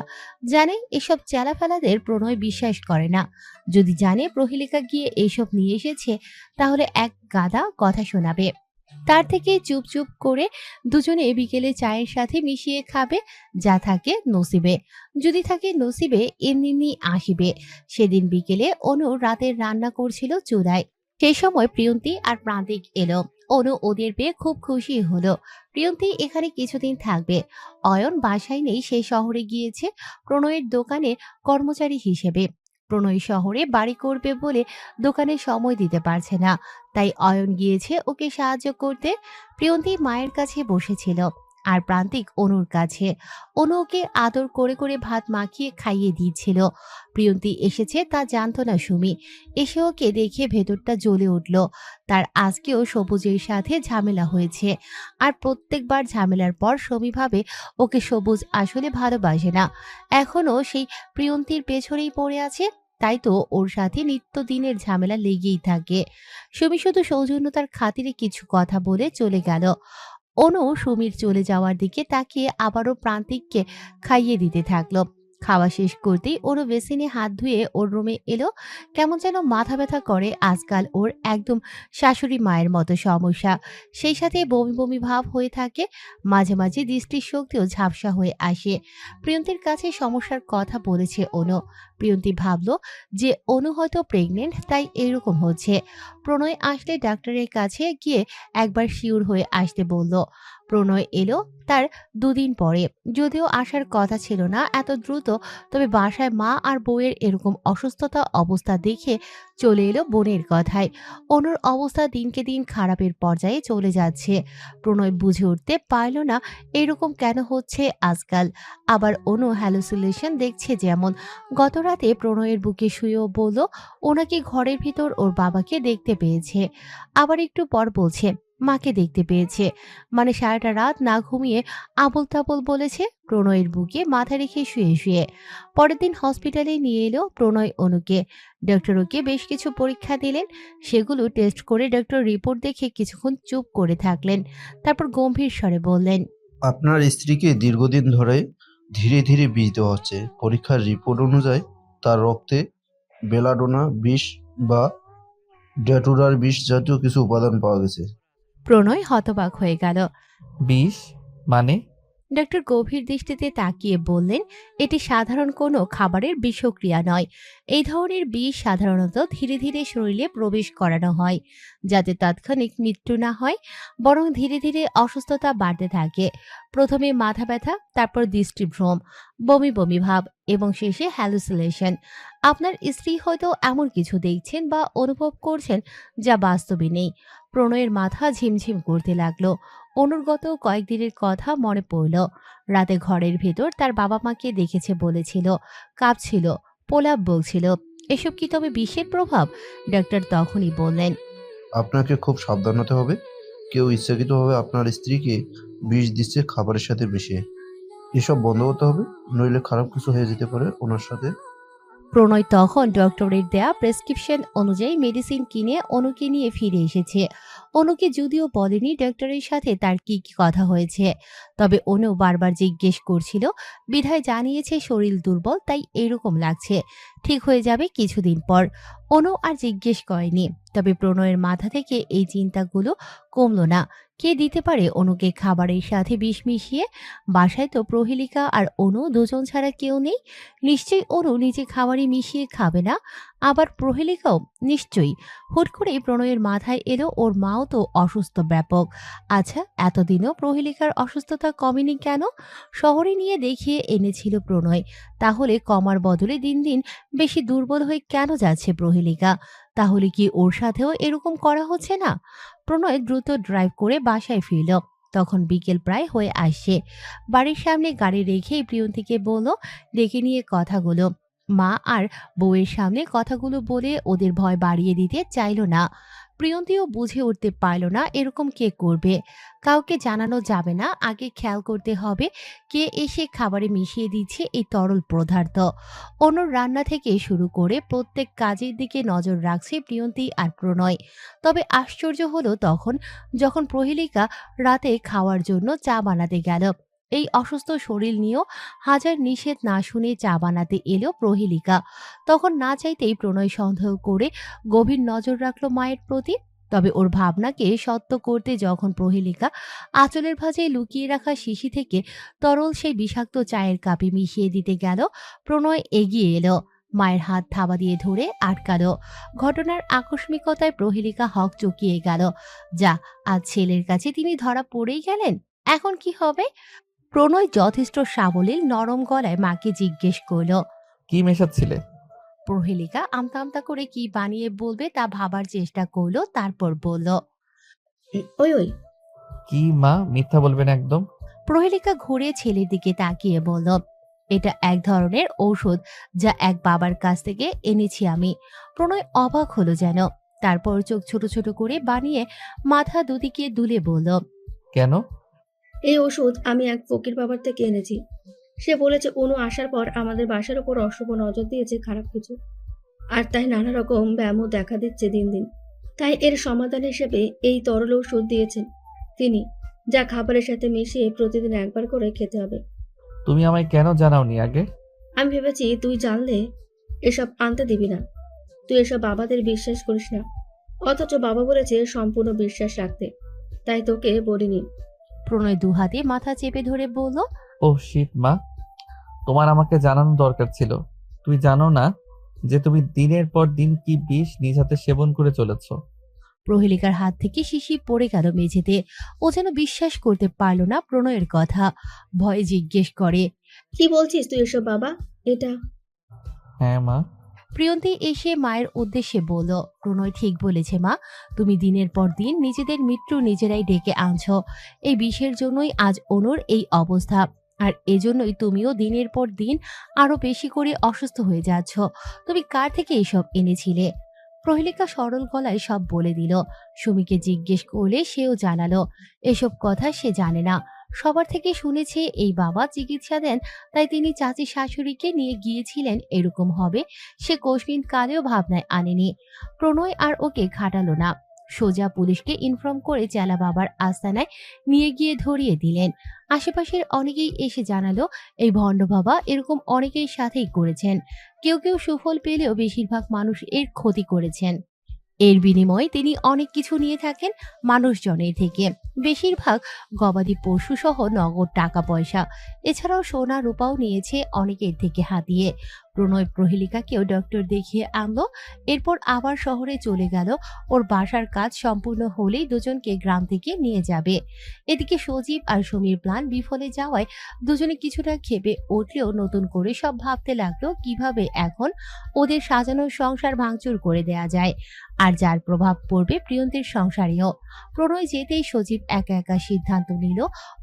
জানে এসব চেলাফেলাদের প্রণয় বিশ্বাস করে না, যদি জানে প্রহেলিকা গিয়ে এইসব নিয়ে এসেছে তাহলে এক গাদা কথা শোনাবে। তার থেকে চুপ চুপ করে দুজনে বিকেলে চায়ের সাথে মিশিয়ে খাবে, যা থাকে নসিবে। যদি থাকে নসিবে এমনি এমনি আসিবে। সেদিন বিকেলে অনু রাতের রান্না করছিল চুলায়, সেই সময় প্রিয়ন্তী আর প্রান্তিক এলো। অনু ওদের পেয়ে খুব খুশি হলো। প্রিয়ন্তী এখানে কিছুদিন থাকবে, অয়ন বাসায় নেই, সে শহরে গিয়েছে প্রণয়ের দোকানে কর্মচারী হিসেবে। প্রণয় শহরে বাড়ি করবে বলে দোকানে সময় দিতে পারছে না, তাই অয়ন গিয়েছে ওকে সাহায্য করতে। প্রিয়ন্তী মায়ের কাছে বসেছিল আর প্রান্তিক অনুর কাছে। অনু ওকে আদর করে করে ভাত মাখিয়ে খাইয়ে দিচ্ছিল। প্রিয়ন্তী এসেছে তা জানতো না সুমি, এসে ওকে দেখে ভেতরটা জ্বলে উঠল। তার আজকেও সবুজের সাথে ঝামেলা হয়েছে, আর প্রত্যেকবার ঝামেলার পর সুমি ভাবে ওকে সবুজ আসলে ভালোবাসে না, এখনো সেই প্রিয়ন্তীর পেছনেই পড়ে আছে, তাই তো ওর সাথে নিত্যদিনের ঝামেলা লেগেই থাকে। সুমি শুধু সৌজন্যতার খাতিরে কিছু কথা বলে চলে গেল। অনু সুমির চলে যাওয়ার দিকে তাকিয়ে আবারও প্রান্তিককে খাইয়ে দিতে থাকলো। খাওয়া শেষ করতেই অনু বেসিনে হাত ধুয়ে ওর রুমে এলো। কেমন যেন মাথা ব্যথা করে আজকাল ওর, একদম শাশুড়ি মায়ের মতো সমস্যা, সেই সাথে বমি বমি ভাব হয়ে থাকে, মাঝে মাঝে দৃষ্টির শক্তিও ঝাপসা হয়ে আসে। প্রিয়ন্তীর কাছে সমস্যার কথা বলেছে অনু। প্রিয়ন্তী ভাবলো যে অনু হয়তো প্রেগনেন্ট, তাই এরকম হচ্ছে। প্রণয় আসলে ডাক্তারের কাছে গিয়ে একবার শিওর হয়ে আসতে বলল। প্রণয় এলো তার দুদিন পরে, যদিও আসার কথা ছিল না এত দ্রুত, তবে বাসায় মা আর বউয়ের এরকম অসুস্থতা অবস্থা দেখে চলে এলো বোনের কথায়। অনুর অবস্থা দিনকে দিন খারাপের পর্যায়ে চলে যাচ্ছে। প্রণয় বুঝে উঠতে পারল না এরকম কেন হচ্ছে আজকাল। আবার অনু হ্যালুসিনেশন দেখছে, যেমন গত রাতে প্রণয়ের বুকে শুয়েও বলল ওনাকে ঘরের ভিতর ওর বাবাকে দেখতে পেয়েছে, আবার একটু পর বলছে মাকে দেখতে পেয়েছে, মানে সারাটা রাত না ঘুমিয়ে আবল তাবল বলেছে। প্রণয়ের বুকে মাথা রেখে শুয়ে শুয়ে পরের দিন হসপিটালে নিয়ে এলো প্রণয় অনুকে। ডক্টর ওকে বেশ কিছু পরীক্ষা দিলেন, সেগুলো টেস্ট করে ডক্টর রিপোর্ট দেখে কিছুক্ষণ চুপ করে থাকলেন, তারপর গম্ভীর স্বরে বললেন, আপনার স্ত্রীকে দীর্ঘদিন ধরে ধীরে ধীরে বিষ দেওয়া হচ্ছে। পরীক্ষার রিপোর্ট অনুযায়ী তার রক্তে বেলাডোনা বিষ বা ড্যাটুরার বিষ জাতীয় কিছু উপাদান পাওয়া গেছে। প্রণয় হতবাক হয়ে গেল। বিষ মানে? ডক্টর গভীর দৃষ্টিতে তাকিয়ে বললেন, এটি সাধারণ কোনো খাবারের বিষক্রিয়া নয়। এই ধরনের বিষ সাধারণত ধীরে ধীরে শরীরে প্রবেশ করানো হয়, যাতে তাৎক্ষণিক মৃত্যু না হয়, বরং ধীরে ধীরে অসুস্থতা বাড়তে থাকে। প্রথমে মাথা ব্যথা, তারপর দৃষ্টিভ্রম, বমি বমি ভাব এবং শেষে হ্যালুসিনেশন। আপনার স্ত্রী হয়তো এমন কিছু দেখছেন বা অনুভব করছেন যা বাস্তবে নেই। প্রণয়ের মাথা ঝিমঝিম করতে লাগলো। অনুর্গত কয়েকদিনের কথা মনে পড়ল। রাতে ঘরের ভেতর তার বাবা মাকে দেখেছে বলেছিল, কাঁপছিল, প্রলাপ বলছিল। এসব কি তবে বিষের প্রভাব? ডাক্তার তখনই বললেন, আপনাকে খুব সাবধান হতে হবে। কেউ ইচ্ছাকৃতভাবে আপনার স্ত্রীকে বিষ দিচ্ছে খাবারের সাথে মিশিয়ে। এসব বন্ধ করতে হবে, নইলে খারাপ কিছু হয়ে যেতে পারে ওনার সাথে। প্রণয় তখন ডক্টরের দেয়া প্রেসক্রিপশন অনুযায়ী মেডিসিন কিনে অনুকে নিয়ে ফিরে এসেছে। অনুকে যদিও বলেনি ডক্টরের সাথে তার কি কি কথা হয়েছে, তবে অনু বারবার জিজ্ঞেস করছিল, বিধায় জানিয়েছে শরীর দুর্বল, তাই এরকম লাগছে, ঠিক হয়ে যাবে কিছুদিন পর। অনু আর জিজ্ঞেস করেনি, তবে প্রণয়ের মাথা থেকে এই চিন্তাগুলো কমল না। কে দিতে পারে অনুকে খাবারের সাথে বিষ মিশিয়ে? বাসায় তো প্রহেলিকা আর অনু দুজন ছাড়া কেউ নেই। নিশ্চয়ই অনু নিজে খাবারে মিশিয়ে খাবে না। আবার প্রহেলিকাও নিশ্চয়ই। হুট করে প্রণয়ের মাথায় এলো ওর মাও তো অসুস্থ ব্যাপক। আচ্ছা, এতদিনও প্রহেলিকার অসুস্থতা কমেনি কেন? শহরে নিয়ে দেখিয়ে এনেছিল প্রণয়, তাহলে কমার বদলে দিন দিন বেশি দুর্বল হয়ে কেন যাচ্ছে প্রহেলিকা? তাহলে কি ওর সাথেও এরকম করা হচ্ছে না? প্রণয় দ্রুত ড্রাইভ করে বাসায় ফিরল। তখন বিকেল প্রায় হয়ে আসছে। বাড়ির সামনে গাড়ি রেখেই প্রিয়ন্তীকে বলল ডেকে নিয়ে কথাগুলো। মা আর বউয়ের সামনে কথাগুলো বলে ওদের ভয় বাড়িয়ে দিতে চাইল না। প্রিয়ন্তীও বুঝে উঠতে পারল না এরকম কে করবে। কাউকে জানানো যাবে না, আগে খেয়াল করতে হবে কে এসে খাবারে মিশিয়ে দিচ্ছে এই তরল পদার্থ। অন্য রান্না থেকে শুরু করে প্রত্যেক কাজের দিকে নজর রাখছে প্রিয়ন্তী আর প্রণয়। তবে আশ্চর্য হলো তখন যখন প্রহেলিকা রাতে খাওয়ার জন্য চা বানাতে গেল। এই অসুস্থ শরীর নিয়েও হাজার নিষেধ না শুনে চা বানাতে এলো প্রহেলিকা। তখন না চাইতেই প্রণয় সন্দেহ করে গভীর নজর রাখলো মায়ের প্রতি। তবে ওর ভাবনাকে সত্য করতে যখন প্রহেলিকা আঁচলের ভাঁজে লুকিয়ে রাখা শিশি থেকে তরল সেই বিষাক্ত চায়ের কাপে মিশিয়ে দিতে গেল, প্রণয় এগিয়ে এলো, মায়ের হাত থাবা দিয়ে ধরে আটকালো। ঘটনার আকস্মিকতায় প্রহেলিকা হক চকিয়ে গেল। যা, আজ ছেলের কাছে তিনি ধরা পড়েই গেলেন। এখন কি হবে? প্রণয় যথেষ্ট সাবলীল নরম গলায় মাকে জিজ্ঞেস করল। কি মেশাচ্ছিলে? প্রহেলিকা আমতা আমতা করে কি বানিয়ে বলবে তা ভাবার চেষ্টা করলো, তারপর বলল, ওই ওই কি মা, মিথ্যা বলবেন একদম। প্রহেলিকা ঘুরে ছেলের দিকে তাকিয়ে বলল, এটা এক ধরনের ঔষধ যা এক বাবার কাছ থেকে এনেছি আমি। প্রণয় অবাক হলো যেন, তারপর চোখ ছোট ছোট করে বানিয়ে মাথা দুদিকে দুলে বলল, কেন? এই ওষুধ আমি এক ফকির বাবার থেকে এনেছি। সে বলেছে অনু আসার পর আমাদের বাসার উপর অশুভ নজর দিয়েছে খারাপ কিছু, আর তাই নানা রকম ব্যায়ামও দেখা দিচ্ছে দিন দিন। তাই এর সমাধান হিসেবে এই তরল ওষুধ দিয়েছেন তিনি, যা খাবারের সাথে মিশিয়ে প্রতিদিন একবার করে খেতে হবে। তুমি আমায় কেন জানাওনি আগে? আমি ভেবেছি তুই জানলে এসব আনতে দিবি না, তুই এসব বাবাদের বিশ্বাস করিস না, অথচ বাবা বলেছে সম্পূর্ণ বিশ্বাস রাখতে, তাই তোকে বলিনি। প্রণয় দুহাতে মাথা চেপে ধরে বলল, ও শিট মা, তোমার আমাকে জানানো দরকার ছিল। তুই জানো না যে তুমি দিনের পর দিন কি বিষ নিজ হাতে সেবন করে চলেছ? প্রহেলিকার হাত থেকে শিশি পড়ে গেল মেঝেতে। ও যেন বিশ্বাস করতে পারল না প্রণয়ের কথা, ভয়ে জিজ্ঞেস করে, কি বলছিস তুই এসব বাবা? এটা হ্যাঁ মা। প্রিয়ন্তী এসে মায়ের উদ্দেশ্যে বলল, প্রণয় ঠিক বলেছে মা, তুমি দিনের পর দিন নিজেদের মৃত্যু নিজেরাই ডেকে আনছ। এই বিষের জন্যই আজ অনুর এই অবস্থা, আর এজন্যই তুমিও দিনের পর দিন আরো বেশি করে অসুস্থ হয়ে যাচ্ছ। তুমি কার থেকে এসব এনেছিলে? প্রহেলিকা সরল গলায় সব বলে দিল। সুমিকে জিজ্ঞেস করলে সেও জানালো এসব কথা সে জানে না, সবার থেকে শুনেছে এই বাবা চিকিৎসা দেন, তাই তিনি চাচি শাশুড়িকে নিয়ে গিয়েছিলেন এরকম হবে সে কোশমিন কালেও ভাবনায় আনেনি। প্রণয় আর ওকে খাটালো না, সোজা পুলিশকে ইনফর্ম করে চেলা বাবার আস্তানায় নিয়ে গিয়ে ধরিয়ে দিলেন। আশেপাশের অনেকেই এসে জানালো এই ভণ্ড বাবা এরকম অনেকের সাথেই করেছেন। কেউ কেউ সুফল পেলেও বেশিরভাগ মানুষ এর ক্ষতি করেছেন। এর বিনিময়ে তিনি অনেক কিছু নিয়ে থাকেন মানুষজনের থেকে, বেশিরভাগ গবাদি পশু সহ নগদ টাকা পয়সা, এছাড়াও সোনা রূপাও নিয়েছে অনেকের থেকে হাতিয়ে। প্রণয় প্রহেলিকাকেও ডক্টর দেখিয়ে আনলো, এরপর আবার শহরে চলে গেল। ওর বাসার কাজ সম্পূর্ণ হলেই দুজনকে গ্রাম থেকে নিয়ে যাবে। এদিকে সজীব আর সমীর প্ল্যান বিফলে যাওয়ায় দুজনে কিছুটা ক্ষেপে উঠলেও নতুন করে সব ভাবতে লাগলো কিভাবে এখন ওদের সাজানো সংসার ভাঙচুর করে দেয়া যায়, আর যার প্রভাব পড়বে প্রিয়ন্তীর সংসারেও। প্রণয় যেতেই সজীব একা একা সিদ্ধান্ত নিল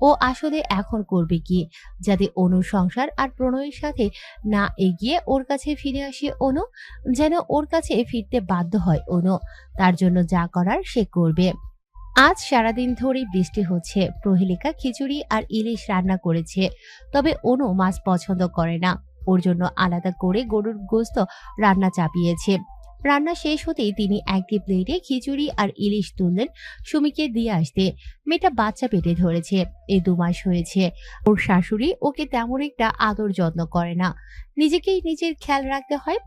ও আসলে এখন করবে কি, যাতে অনুর সংসার আর প্রণয়ের সাথে না এগিয়ে ওর কাছে ফিরে আসে অনু, যেন ওর কাছে ফিরতে বাধ্য হয় অনু। তার জন্য যা করার সে করবে। আজ সারাদিন ধরে বৃষ্টি হচ্ছে। প্রহেলিকা খিচুড়ি আর ইলিশ রান্না করেছে, তবে অনু মাছ পছন্দ করে না, ওর জন্য আলাদা করে গরুর গোস্ত রান্না চাপিয়েছে। রান্না শেষ হতেই তিনি একটি প্লেটে খিচুড়ি আর ইলিশ তুললেন সুমিকে দিয়ে আসতে। মেয়েটা বাচ্চা পেটে ধরেছে, 2 মাস হয়েছে। ওর শাশুড়ি ওকে তেমন একটা আদর যত্ন করে না, নিজেকেই নিজের খেয়াল রাখতে হয়।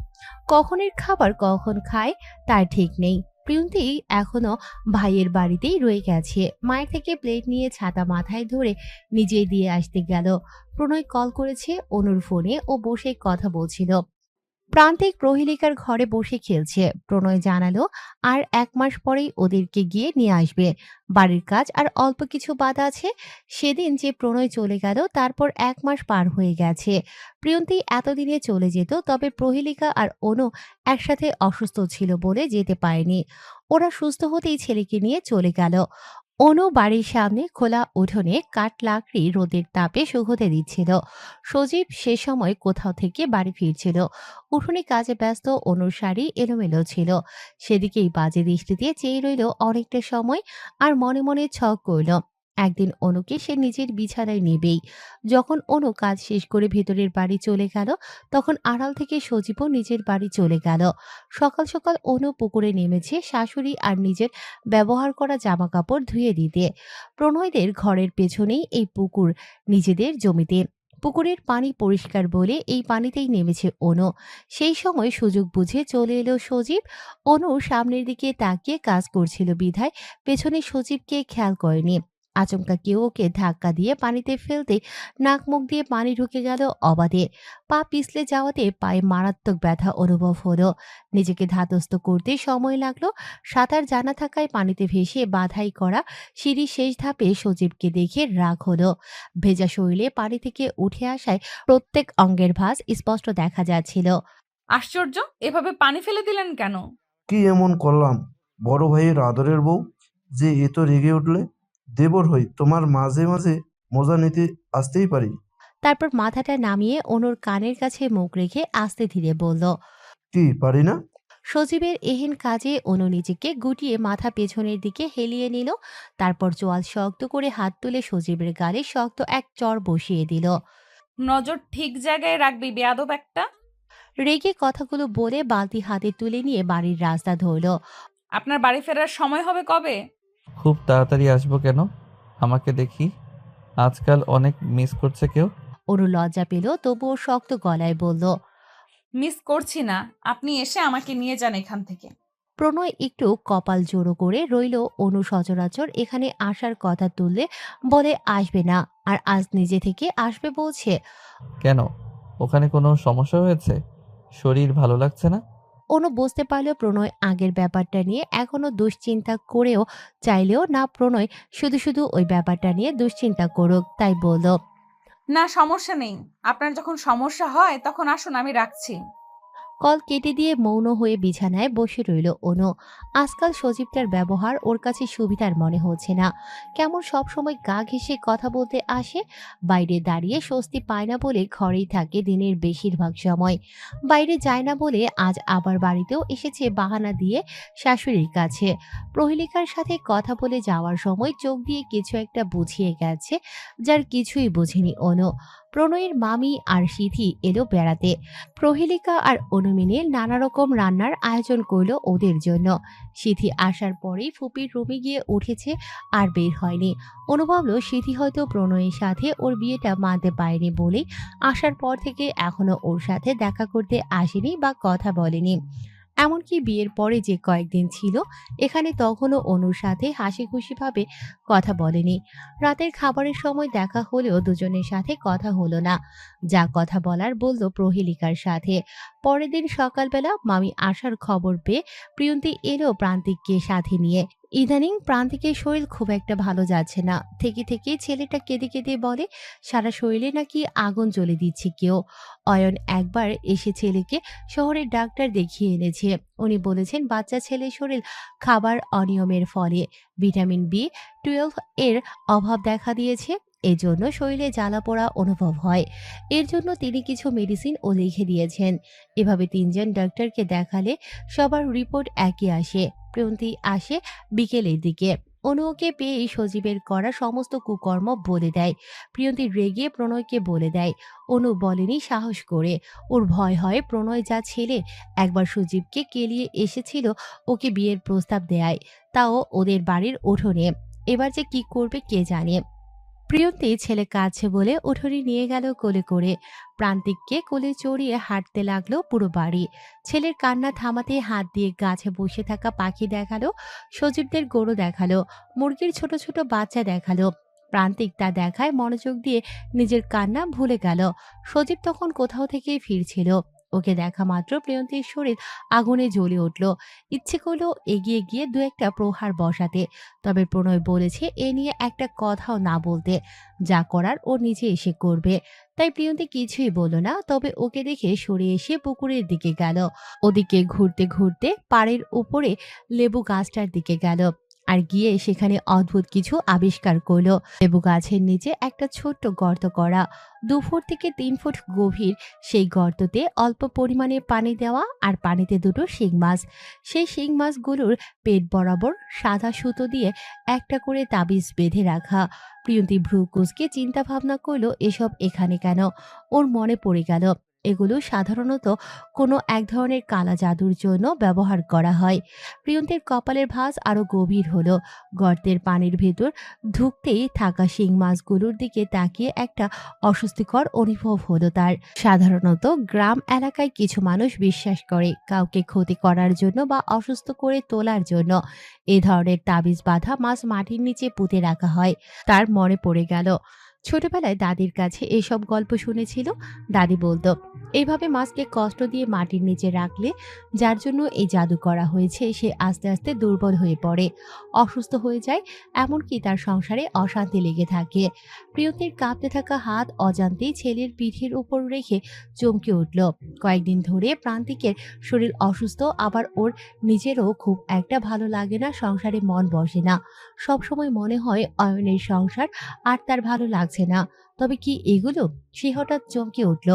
কখনের খাবার কখন খায় তার ঠিক নেই, প্রিয়ন্তী এখনো ভাইয়ের বাড়িতেই রয়ে গেছে। মায়ের থেকে প্লেট নিয়ে ছাতা মাথায় ধরে নিজেই দিয়ে আসতে গেল। প্রণয় কল করেছে অনুর ফোনে, ও বসে কথা বলছিল। প্রান্তিক প্রহেলিকার ঘরে বসে খেলছে। প্রণয় জানালো আর 1 মাস পরেই ওদেরকে গিয়ে নিয়ে আসবে। বাড়ির কাজ আর অল্প কিছু বাদ আছে। সেদিন যে প্রণয় চলে গেল তারপর 1 মাস পার হয়ে গেছে। প্রিয়ন্তী এতদিনে চলে যেত, তবে প্রহেলিকা আর অনু একসাথে অসুস্থ ছিল বলে যেতে পারেনি। ওরা সুস্থ হতেই ছেলেকে নিয়ে চলে গেল। অনু বাড়ির সামনে খোলা উঠোনে কাঠ লাকড়ি রোদের তাপে শুকোতে দিচ্ছিল। সজীব সে সময় কোথাও থেকে বাড়ি ফিরছিল। উঠোনে কাজে ব্যস্ত, অনুর শাড়ি এলোমেলো ছিল। সেদিকেই বাজে দৃষ্টিতে চেয়ে রইল অনেকটা সময়, আর মনে মনে ছক করল একদিন অনুকে সে নিজের বিছানায় নেবেই। যখন অনু কাজ শেষ করে ভেতরের বাড়ি চলে গেল, তখন আড়াল থেকে সজীবও নিজের বাড়ি চলে গেল। সকাল সকাল অনু পুকুরে নেমেছে শাশুড়ি আর নিজের ব্যবহার করা জামা কাপড় ধুয়ে দিতে। প্রণয়দের ঘরের পেছনেই এই পুকুর, নিজেদের জমিতে। পুকুরের পানি পরিষ্কার বলে এই পানিতেই নেমেছে অনু। সেই সময় সুযোগ বুঝে চলে এলো সজীব। অনু সামনের দিকে তাকিয়ে কাজ করছিল বিধায় পেছনে সজীবকে খেয়াল করেনি। আচমকা কেউ ওকে ধাক্কা দিয়ে পানিতে ফেলতে নাক মুখ দিয়ে পানি ঢুকে গেল অবাধে। পা পিছলে যাওয়াতে পায়ে মারাত্মক ব্যথা অনুভব হলো। নিজেকে ধাতস্থ করতে সময় লাগলো। সাঁতার জানা থাকায় পানিতে ভেসে বাধাই করা সিঁড়ির শেষ ধাপে সজীবকে দেখে রাগ হলো। ভেজা শরীরে পানি থেকে উঠে আসায় প্রত্যেক অঙ্গের ভাঁজ স্পষ্ট দেখা যাচ্ছিল। আশ্চর্য, এভাবে পানি ফেলে দিলেন কেন? কি এমন করলাম বড় ভাইয়ের আদরের বউ যে এত রেগে উঠলে? দেবর হই, তোমার মাঝে মাঝে মজা নিতে আসতেই পারি। তারপর মাথাটা নামিয়ে অনুর কানের কাছে মুখ রেখে আস্তে ধীরে বলল, কি পারি না? সজীবের এহেন কাজে অনু নিজেকে গুটিয়ে মাথা পেছনের দিকে হেলিয়ে নিল। তারপর চোয়াল শক্ত করে হাত তুলে সজীবের গালে শক্ত এক চড় বসিয়ে দিল। নজর ঠিক জায়গায় রাখবি বেয়াদব একটা। রেগে কথাগুলো বলে বালতি হাতে তুলে নিয়ে বাড়ির রাস্তা ধরল। আপনার বাড়ি ফেরার সময় হবে কবে? খুব তাড়াতাড়ি আসবো কেন? আমাকে দেখি আজকাল অনেক মিস করছে কেউ। অনু লজ্জা পেল, তবুও শক্ত গলায় বলল, মিস করছি না, আপনি এসে আমাকে নিয়ে যান এখান থেকে। প্রণয় একটু কপাল জোড়ো করে রইল। অনু সচরাচর এখানে আসার কথা তুললে বলে আসবে না, আর আজ নিজে থেকে আসবে বলছে। কেন? ওখানে কোনো সমস্যা হয়েছে? শরীর ভালো লাগছে না? অনু বুঝতে পারল প্রণয় আগের ব্যাপারটা নিয়ে এখনো দুশ্চিন্তা করেও চাইলেও না প্রণয় শুধু শুধু ওই ব্যাপারটা নিয়ে দুশ্চিন্তা করুক, তাই বলল, না সমস্যা নেই, আপনার যখন সমস্যা হয় তখন আসুন, আমি রাখছি। কল কেটে দিয়ে মৌন হয়ে বিছানায় বসে রইল অনু। আজকাল সজীবটার ব্যবহার ওর কাছে সুবিধার মনে হচ্ছে না। কেমন সব সময় গা ঘেঁষে কথা বলতে আসে। বাইরে দাঁড়িয়ে স্বস্তি পায় না বলে ঘরেই থাকে দিনের বেশিরভাগ সময়। বাইরে যায় না বলে আজ আবার বাড়িতেও এসেছে বাহানা দিয়ে শাশুড়ির কাছে। প্রহেলিকার সাথে কথা বলে যাওয়ার সময় চোখ দিয়ে কিছু একটা বুঝিয়ে গেছে, যার কিছুই বোঝেনি অনু। প্রণয়ের মামি আর সিথি এলো বেড়াতে। প্রহেলিকা আর অনুমিনে নানা রকম রান্নার আয়োজন করলো ওদের জন্য। সিথি আসার পরেই ফুপির রুমে গিয়ে উঠেছে, আর বের হয়নি। অনুভবলো সিথি হয়তো প্রণয়ের সাথে ওর বিয়েটা মানতে পারেনি বলেই আসার পর থেকে এখনো ওর সাথে দেখা করতে আসেনি বা কথা বলেনি। এমনকি বিয়ের পরে যে কয়েকদিন ছিল এখানে, তখনও অনুর সাথে হাসি খুশিভাবে কথা বলেনি। রাতের খাবারের সময় দেখা হলেও দুজনের সাথে কথা হলো না। যা কথা বলার বলল প্রহেলিকার সাথে। পরের দিন সকালবেলা মামি আসার খবর পেয়ে প্রিয়ন্তী এলো প্রান্তিককে সাথে নিয়ে। ইদানিং প্রান্তিকের শরীর খুব একটা ভালো যাচ্ছে না। থেকে থেকে ছেলেটা কেঁদে কেঁদে বলে সারা শরীরে নাকি আগুন জ্বলে দিচ্ছে কেউ। অয়ন একবার এসে ছেলেকে শহরের ডাক্তার দেখিয়ে এনেছে। উনি বলেছেন বাচ্চা ছেলের শরীর খাবার অনিয়মের ফলে ভিটামিন B12 এর অভাব দেখা দিয়েছে। এজন্য শরীরে জ্বালাপোড়া অনুভব হয়। এর জন্য তিনি কিছু মেডিসিন ও লিখে দিয়েছেন। এভাবে 3জন ডাক্তারকে দেখালে সবার রিপোর্ট একই আসে। প্রিয়ন্তী আসে বিকেলের দিকে। অনুকে পেয়ে সজীবের করা সমস্ত কুকর্ম বলে দেয়। প্রিয়ন্তী রেগে প্রণয়কে বলে দেয়। অনু বলেনি সাহস করে। ওর ভয় হয় প্রণয় যা ছেলে, একবার সজীবকে কেলিয়ে এসেছিল ওকে বিয়ের প্রস্তাব দেয়, তাও ওদের বাড়ির উঠোনে। এবার যে কি করবে কে জানে। প্রিয়তি ছেলে কাছে বলে উঠোনে নিয়ে গেল কোলে করে। প্রান্তিককে কোলে চড়িয়ে হাঁটতে লাগলো পুরো বাড়ি। ছেলের কান্না থামাতে হাত দিয়ে গাছে বসে থাকা পাখি দেখালো, সজীবদের গরু দেখালো, মুরগির ছোট ছোট বাচ্চা দেখালো। প্রান্তিক তা দেখায় মনোযোগ দিয়ে নিজের কান্না ভুলে গেল। সজীব তখন কোথাও থেকে ফিরছিল। ওকে দেখা মাত্র প্রিয়ন্তীর শরীর আগুনে জ্বলে উঠল। ইচ্ছে করলো এগিয়ে গিয়ে দু একটা প্রহার বসাতে, তবে প্রণয় বলেছে এ নিয়ে একটা কথাও না বলতে, যা করার ও নিজে এসে করবে। তাই প্রিয়ন্তী কিছুই বলল না, তবে ওকে দেখে সরে এসে পুকুরের দিকে গেল। ওদিকে ঘুরতে ঘুরতে পাড়ের উপরে লেবু গাছটার দিকে গেল, আর গিয়ে সেখানে অদ্ভুত কিছু আবিষ্কার করলো। লেবু গাছের নিচে একটা ছোট্ট গর্ত করা, 2 ফুট থেকে 3 ফুট গভীর। সেই গর্ততে অল্প পরিমাণে পানি দেওয়া, আর পানিতে দুটো শিং মাছ। সেই শিং মাছগুলোর পেট বরাবর সাদা সুতো দিয়ে একটা করে তাবিজ বেঁধে রাখা। প্রিয়ন্তী ভ্রু কুঁচকে চিন্তা ভাবনা করলো এসব এখানে কেন। ওর মনে পড়ে গেল এগুলো সাধারণত কোনো এক ধরনের কালা জাদুর জন্য ব্যবহার করা হয়। প্রিয়ন্তীর কপালের ভাঁজ আরো গভীর হলো। গর্তের পানির ভেতর ঢুকতেই থাকা শিং মাছগুলোর দিকে তাকিয়ে একটা অস্বস্তিকর অনুভব হলো তার। সাধারণত গ্রাম এলাকায় কিছু মানুষ বিশ্বাস করে কাউকে ক্ষতি করার জন্য বা অসুস্থ করে তোলার জন্য এ ধরনের তাবিজ বাঁধা মাছ মাটির নিচে পুঁতে রাখা হয়। তার মনে পড়ে গেল ছোটবেলায় দাদির কাছে এসব গল্প শুনেছিল। দাদি বলতো এইভাবে মাছকে কষ্ট দিয়ে মাটির নিচে রাখলে যার জন্য এই জাদু করা হয়েছে সে আস্তে আস্তে দুর্বল হয়ে পড়ে, অসুস্থ হয়ে যায়, এমনকি তার সংসারে অশান্তি লেগে থাকে। প্রিয়তির কাঁপতে থাকা হাত অজান্তেই ছেলের পিঠের উপর রেখে চমকে উঠল। কয়েকদিন ধরে প্রান্তিকের শরীর অসুস্থ, আবার ওর নিজেরও খুব একটা ভালো লাগে না, সংসারে মন বসে না। সবসময় মনে হয় অয়নের সংসার আর তার ভালো লাগছে না। তবে কি এগুলো? সে হঠাৎ চমকে উঠল।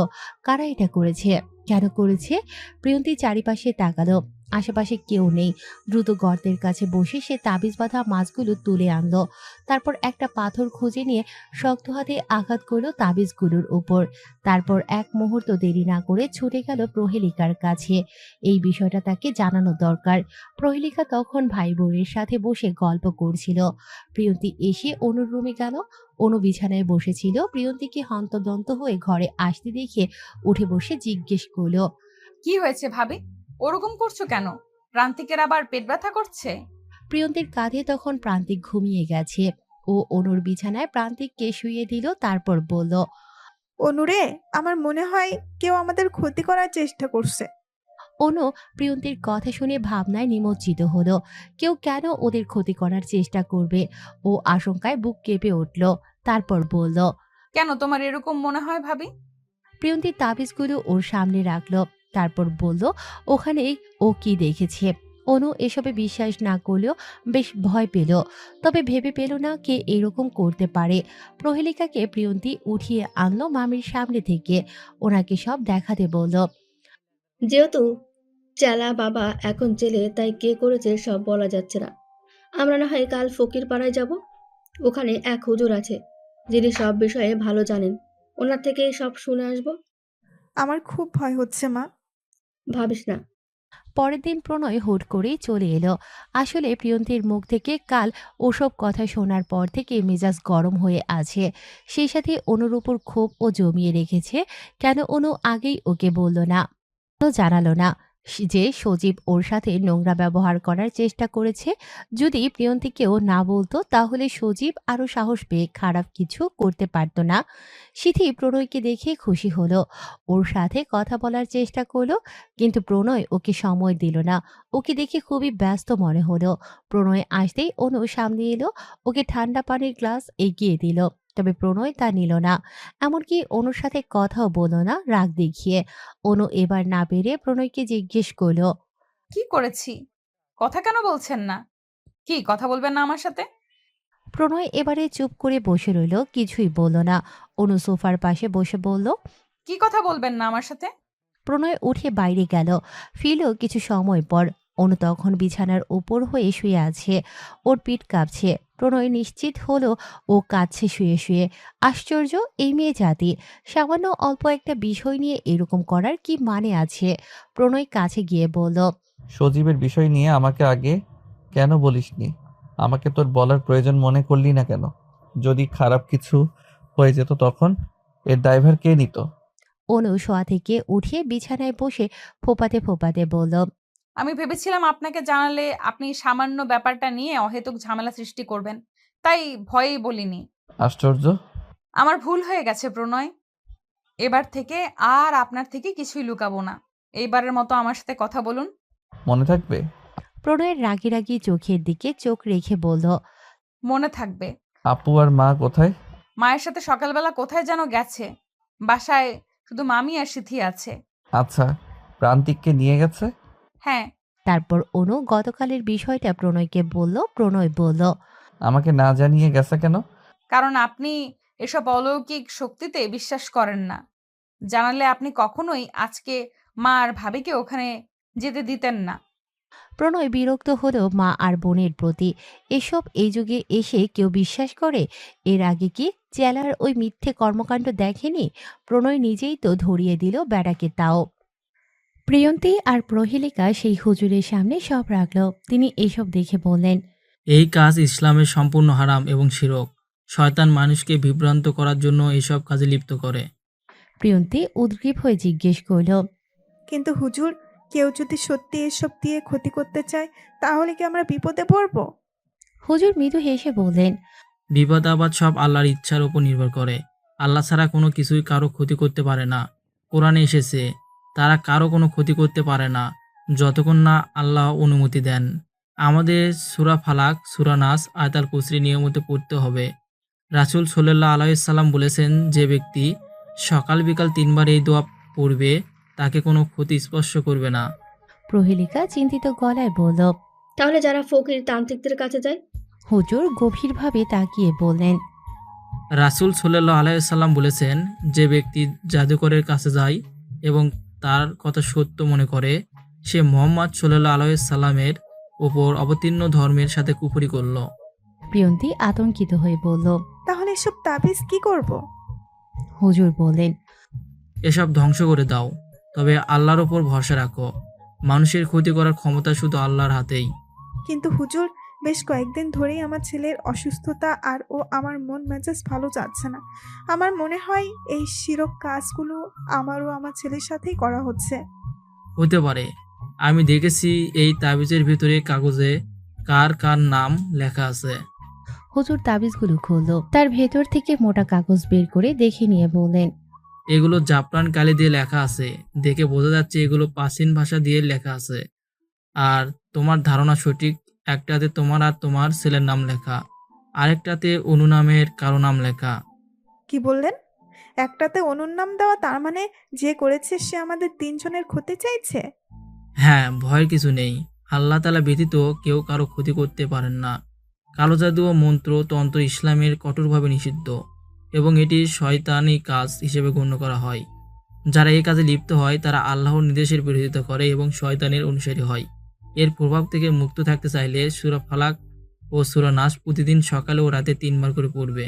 কারা এটা করেছে? কেন করেছে? প্রিয়ন্তী চারিপাশে তাকালো, আশেপাশে কেউ নেই। দ্রুত গর্তের কাছে বসে সে তাবিজ বাঁধা মাছগুলো তুলে আনলো। তারপর একটা পাথর খুঁজে নিয়ে শক্ত হাতে আঘাত করলো তাবিজগুলোর উপর। তারপর এক মুহূর্ত দেরি না করে ছুটে গেল প্রহেলিকার কাছে। এই বিষয়টা তাকে জানানো দরকার। প্রহেলিকা তখন ভাই বোনের সাথে বসে গল্প করছিল। প্রিয়ন্তী এসে অনুর রুমে গেল। অনু বিছানায় বসেছিল। প্রিয়ন্তীকে হন্তদন্ত হয়ে ঘরে আসতে দেখে উঠে বসে জিজ্ঞেস করলো, কি হয়েছে ভাবি? ওরকম করছো কেন? প্রান্তিকের আবার পেট ব্যথা করছে? প্রিয়ন্তীর কাঁধে তখন প্রান্তিক ঘুমিয়ে গেছে। ও অনুর বিছানায় প্রান্তিককে শুইয়ে দিল, তারপর বলল, অনুরে, আমার মনে হয় কেউ আমাদের ক্ষতি করার চেষ্টা করছে। অনু প্রিয়ন্তীর কথা শুনে ভাবনায় নিমজ্জিত হলো। কেউ কেন ওদের ক্ষতি করার চেষ্টা করবে? ও আশঙ্কায় বুক কেঁপে উঠল। তারপর বলল, কেন তোমার এরকম মনে হয় ভাবি? প্রিয়ন্তী তাবিজগুলো ওর সামনে রাখলো, তারপর বলল ওখানে ও কি দেখেছে। অনু এসবে বিশ্বাস না করলেও বেশ ভয় পেল, তবে ভেবে পেল না কে এরকম করতে পারে। প্রহেলিকাকে প্রিয়ন্তী উঠিয়ে আনলো মামির সামনে থেকে। ওনাকে সব দেখাতে বলল। যেহেতু চেলা বাবা এখন জেলে, তাই কে করেছে সব বলা যাচ্ছে না। আমরা না হয় কাল ফকির পাড়ায় যাব। ওখানে এক হুজুর আছে যিনি সব বিষয়ে ভালো জানেন, ওনার থেকে সব শুনে আসবো। আমার খুব ভয় হচ্ছে মা। ভাবিস না। পরের দিন প্রণয় হুট করেই চলে এলো। আসলে প্রিয়ন্তীর মুখ থেকে কাল ওসব কথা শোনার পর থেকে মেজাজ গরম হয়ে আছে। সেই সাথে অনুর উপর ক্ষোভ ও জমিয়ে রেখেছে। কেন অনু আগেই ওকে বলল না, জানালো না যে সজীব ওর সাথে নোংরা ব্যবহার করার চেষ্টা করেছে। যদি প্রিয়ন্তীকেও না বলতো তাহলে সজীব আরো সাহস পেয়ে খারাপ কিছু করতে পারত না। সিথি প্রণয়কে দেখে খুশি হলো, ওর সাথে কথা বলার চেষ্টা করলো, কিন্তু প্রণয় ওকে সময় দিল না। ওকে দেখে খুবই ব্যস্ত মনে হলো। প্রণয় আসতেই অনু সামনে এলো, ওকে ঠান্ডা পানির গ্লাস এগিয়ে দিল, তবে প্রণয় তা নিল না। এমনকি অনুর সাথে কথাও বলল না রাগ দেখিয়ে। অনু এবার না পেরে প্রণয়কে জিজ্ঞেস করলো, কি করেছি? কথা কেন বলছেন না? কি কথা বলবেন না আমার সাথে? প্রণয় এবারে চুপ করে বসে রইল, কিছুই বলল না। অনু সোফার পাশে বসে বলল, কি কথা বলবেন না আমার সাথে? প্রণয় উঠে বাইরে গেল। ফিরল কিছু সময় পর। অনু তখন বিছানার উপর হয়ে শুয়ে আছে, ওর পিঠ কাঁপছে। প্রণয় নিশ্চিত হলো ও কাঁদছে শুয়ে শুয়ে। আশ্চর্য এই মেয়ে জাতি, সামান্য অল্প একটা বিষয় নিয়ে এরকম করার কি মানে আছে? প্রণয় কাছে গিয়ে বলল, সজীবের বিষয় নিয়ে আমাকে আগে কেন বলিসনি? আমাকে তোর বলার প্রয়োজন মনে করলি না কেন? যদি খারাপ কিছু হয়ে যেত তখন এর ড্রাইভার কে নিত? অনু শোয়া থেকে উঠে বিছানায় বসে ফোপাতে ফোপাতে বলল, আমি ভেবেছিলাম আপনাকে জানালে আপনি সামান্য ব্যাপারটা নিয়ে অহেতুক ঝামেলা সৃষ্টি করবেন, তাই ভয়েই বলিনি। আশ্চর্য। আমার ভুল হয়ে গেছে প্রণয়। এবার থেকে আর আপনার থেকে কিছুই লুকাবো না। এইবারের মতো আমার সাথে কথা বলুন। মনে থাকবে? প্রণয়ের রাগি রাগি চোখের দিকে চোখ রেখে বলল, মনে থাকবে। আপু আর মা কোথায়? মায়ের সাথে সকালবেলা কোথায় যেন গেছে। বাসায় শুধু মামি আর সিথি আছে। আচ্ছা, প্রান্তিককে নিয়ে গেছে? হ্যাঁ। তারপর অনু গতকালের বিষয়টা প্রণয়কে বলল। প্রণয় বলল, আমাকে না জানিয়ে গেছে কেন? কারণ আপনি এসব অলৌকিক শক্তিতে বিশ্বাস করেন না। জানালে আপনি কখনোই আজকে মা আর ভাবিকে ওখানে যেতে দিতেন না। প্রণয় বিরক্ত হলেও মা আর বোনের প্রতি। এসব এই যুগে এসে কেউ বিশ্বাস করে? এর আগে কি চেলার ওই মিথ্যে কর্মকাণ্ড দেখেনি? প্রণয় নিজেই তো ধরিয়ে দিল বেড়াকে। তাও প্রিয়ন্তী আর প্রহেলিকা সেই হুজুরের সামনে সব রাখলো। তিনি এসব দেখে বললেন, এই কাজ ইসলামের সম্পূর্ণ হারাম এবং শিরক। শয়তান মানুষকে বিভ্রান্ত করার জন্য এসব কাজে লিপ্ত করে। প্রিয়ন্তী উদ্গ্রীব হয়ে জিজ্ঞেস করল, কিন্তু হুজুর, কেউ যদি সত্যি এসব দিয়ে ক্ষতি করতে চায় তাহলে কি আমরা বিপদে পড়ব? হুজুর মৃদু হেসে বললেন, বিপদ আপদ সব আল্লাহর ইচ্ছার উপর নির্ভর করে। আল্লাহ ছাড়া কোনো কিছুই কারো ক্ষতি করতে পারে না। কোরআনে এসেছে, তারা কারো কোনো ক্ষতি করতে পারে না যতক্ষণ না আল্লাহ অনুমতি দেন। আমাদের সূরা ফালাক, সূরা নাস, আয়াতুল কুরসি নিয়মিত পড়তে হবে। রাসূল সাল্লাল্লাহু আলাইহি সাল্লাম বলেছেন, যে ব্যক্তি সকাল বিকাল 3 বার এই দোয়া পড়বে তাকে কোনো ক্ষতি স্পর্শ করবে না। প্রহেলিকা চিন্তিত গলায় বলল, তাহলে যারা ফকির তান্ত্রিকদের কাছে যায়? হুজুর গভীরভাবে তাকিয়ে বললেন, রাসূল সাল্লাল্লাহু আলাইহি সাল্লাম বলেছেন, যে ব্যক্তি জাদুকরের কাছে যায় এবং তার কথা সত্য মনে করে, সে মুহাম্মদ সাল্লাল্লাহু আলাইহি সাল্লামের উপর অবতীর্ণ ধর্মের সাথে কুফরি করল। প্রিয়ন্তী আতঙ্কিত হয়ে বলল, তাহলে এসব তাবিজ কি করব? হুজুর বললেন, এসব ধ্বংস করে দাও, তবে আল্লাহর উপর ভরসা রাখো। মানুষের ক্ষতি করার ক্ষমতা শুধু আল্লাহর হাতেই। কিন্তু হুজুর, বেশ কয়েকদিন ধরেই আমার ছেলের অসুস্থতা আর আমার মন মেজাজ ভালো যাচ্ছে না। আমার মনে হয় এই শিরক কাজগুলো আমারও আমার ছেলের সাথেই করা হচ্ছে। হতে পারে। আমি দেখেছি এই তাবিজের ভিতরে কাগজে কার কার নাম লেখা আছে। হুজুর তাবিজগুলো খুলল। তার ভেতর থেকে মোটা কাগজ বের করে দেখে নিয়ে বললেন, এগুলো জাফরান কালি দিয়ে লেখা আছে। দেখে বোঝা যাচ্ছে এগুলো প্রাচীন ভাষা দিয়ে লেখা আছে। আর তোমার ধারণা সঠিক, একটাতে তোমার আর তোমার ছেলের নাম লেখা, আরেকটাতে অনু নামের কারো নাম লেখা। কি বললেন? একটাতে অনুর নাম দেওয়া, তার মানে যে করেছে সে আমাদের 3 জনের ক্ষতি চাইছে? হ্যাঁ, ভয়ের কিছু নেই। আল্লাহ তাআলা ব্যতীত কেউ কারো ক্ষতি করতে পারেন না। কালো জাদু ও মন্ত্র তন্ত্র ইসলামের কঠোরভাবে নিষিদ্ধ এবং এটি শয়তানি কাজ হিসেবে গণ্য করা হয়। যারা এই কাজে লিপ্ত হয় তারা আল্লাহর নির্দেশের বিরোধিতা করে এবং শয়তানের অনুসারী হয়। এর প্রভাব থেকে মুক্ত থাকতে চাইলে সূরা ফালাক ও সূরা নাস প্রতিদিন সকালে ও রাতে 3 বার করে পড়বে।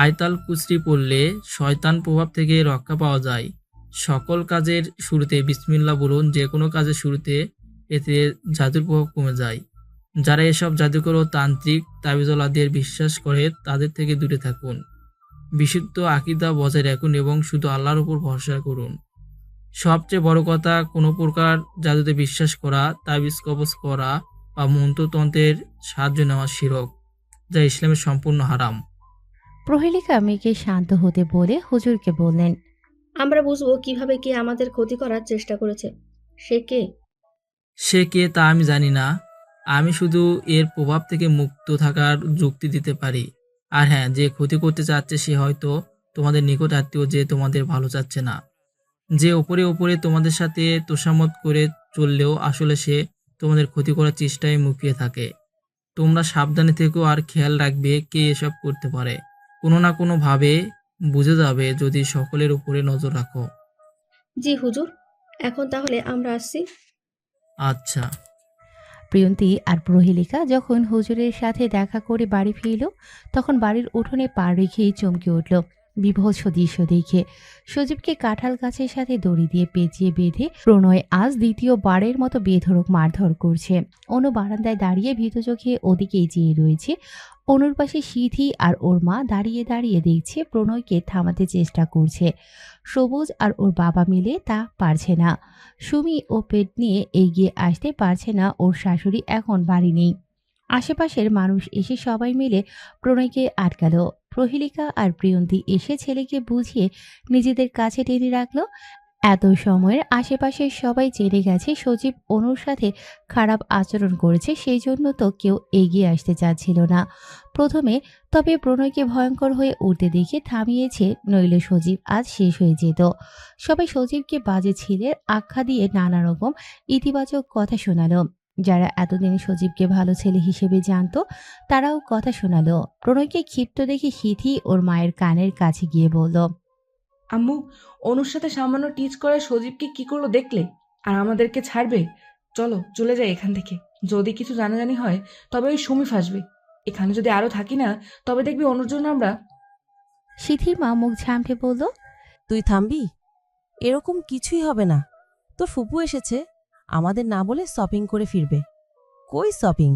আয়াতুল কুরসি পড়লে শয়তান প্রভাব থেকে রক্ষা পাওয়া যায়। সকল কাজের শুরুতে বিসমিল্লাহ বলুন। যে কোনো কাজের শুরুতে, এতে জাদুর প্রভাব কমে যায়। যারা এসব জাদুকর ও তান্ত্রিক তাবিজওয়ালাদের বিশ্বাস করে তাদের থেকে দূরে থাকুন। বিশুদ্ধ আকীদা বজায় রাখুন এবং শুধু আল্লাহর উপর ভরসা করুন। সবচেয়ে বড় কথা, কোনো প্রকার জাদুতে বিশ্বাস করা, তাবিজ কবজ করা বা মন্ত্রতন্ত্রের সাহায্য নেওয়া শিরক, যা ইসলামের সম্পূর্ণ হারাম। প্রহেলিকা মেয়েকে শান্ত হতে বলে হুজুরকে বললেন, আমরা বুঝবো কিভাবে কে আমাদের ক্ষতি করার চেষ্টা করেছে? সে কে? সে কে তা আমি জানি না। আমি শুধু এর প্রভাব থেকে মুক্ত থাকার যুক্তি দিতে পারি। আর হ্যাঁ, যে ক্ষতি করতে চাচ্ছে সে হয়তো তোমাদের নিকট আত্মীয়, যে তোমাদের ভালো চাচ্ছে না। যে ওপরে ওপরে তোমাদের সাথে তোষামত করে চললেও আসলে সে তোমাদের ক্ষতি করার চেষ্টায় মুখিয়ে থাকে। তোমরা সাবধানে থেকো আর খেয়াল রাখবে কে এসব করতে পারে। কোনো না কোনো ভাবে বুঝে যাবে যদি সকলের উপরে নজর রাখো। জি হুজুর, এখন তাহলে আমরা আসছি। আচ্ছা। প্রিয়ন্তী আর প্রহেলিকা যখন হুজুরের সাথে দেখা করে বাড়ি ফিরল তখন বাড়ির উঠোনে পা রেখেই চমকে উঠল। বিভৎস দৃশ্য দেখে সজীবকে কাঁঠাল গাছের সাথে দড়ি দিয়ে পেঁচিয়ে বেঁধে প্রণয় আজ দ্বিতীয়বারের মতো বেধড়ক মারধর করছে। অনু বারান্দায় দাঁড়িয়ে ভীত চোখে ওদিকেই চেয়ে রয়েছে। অনুর পাশে সিথি আর ওর মা দাঁড়িয়ে দাঁড়িয়ে দেখছে প্রণয়কে থামাতে চেষ্টা করছে। সবুজ আর ওর বাবা মিলে তা পারছে না। সুমি ও পেট নিয়ে এগিয়ে আসতে পারছে না, ওর শাশুড়ি এখন বাড়ি নেই। আশেপাশের মানুষ এসে সবাই মিলে প্রণয়কে আটকালো। প্রহেলিকা আর প্রিয়ন্তী এসে ছেলেকে বুঝিয়ে নিজেদের কাছে টেনে রাখলো। এত সময়ের আশেপাশের সবাই জেনে গেছে সজীব অনুর সাথে খারাপ আচরণ করেছে, সেই জন্য তো কেউ এগিয়ে আসতে চাচ্ছিল না প্রথমে। তবে প্রণয়কে ভয়ঙ্কর হয়ে উঠতে দেখে থামিয়েছে, নইলে সজীব আজ শেষ হয়ে যেত। সবাই সজীবকে বাজে ছেলের আখ্যা দিয়ে নানা রকম ইতিবাচক কথা শোনালো। যারা এতদিন সজীবকে ভালো ছেলে হিসেবে জানতো তারাও কথা শোনালো। প্রণয়কে ক্ষিপ্ত দেখে সিথি ওর মায়ের কানের কাছে গিয়ে বলল, আম্মু, অনুর সাথে সামান্য টিচ করে সজীবকে কি করলো দেখলে? আর আমাদেরকে ছাড়বে? চলো চলে যাই এখান থেকে। যদি কিছু জানাজানি হয় তবে ওই সুমি ফাঁসবে। এখানে যদি আরো থাকি না তবে দেখবি অনুর জন্য আমরা। সিথির মা মুখ ঝামটে বলল, তুই থামবি? এরকম কিছুই হবে না। তোর ফুপু এসেছে, আমাদের না বলে শপিং করে ফিরবে। কই শপিং?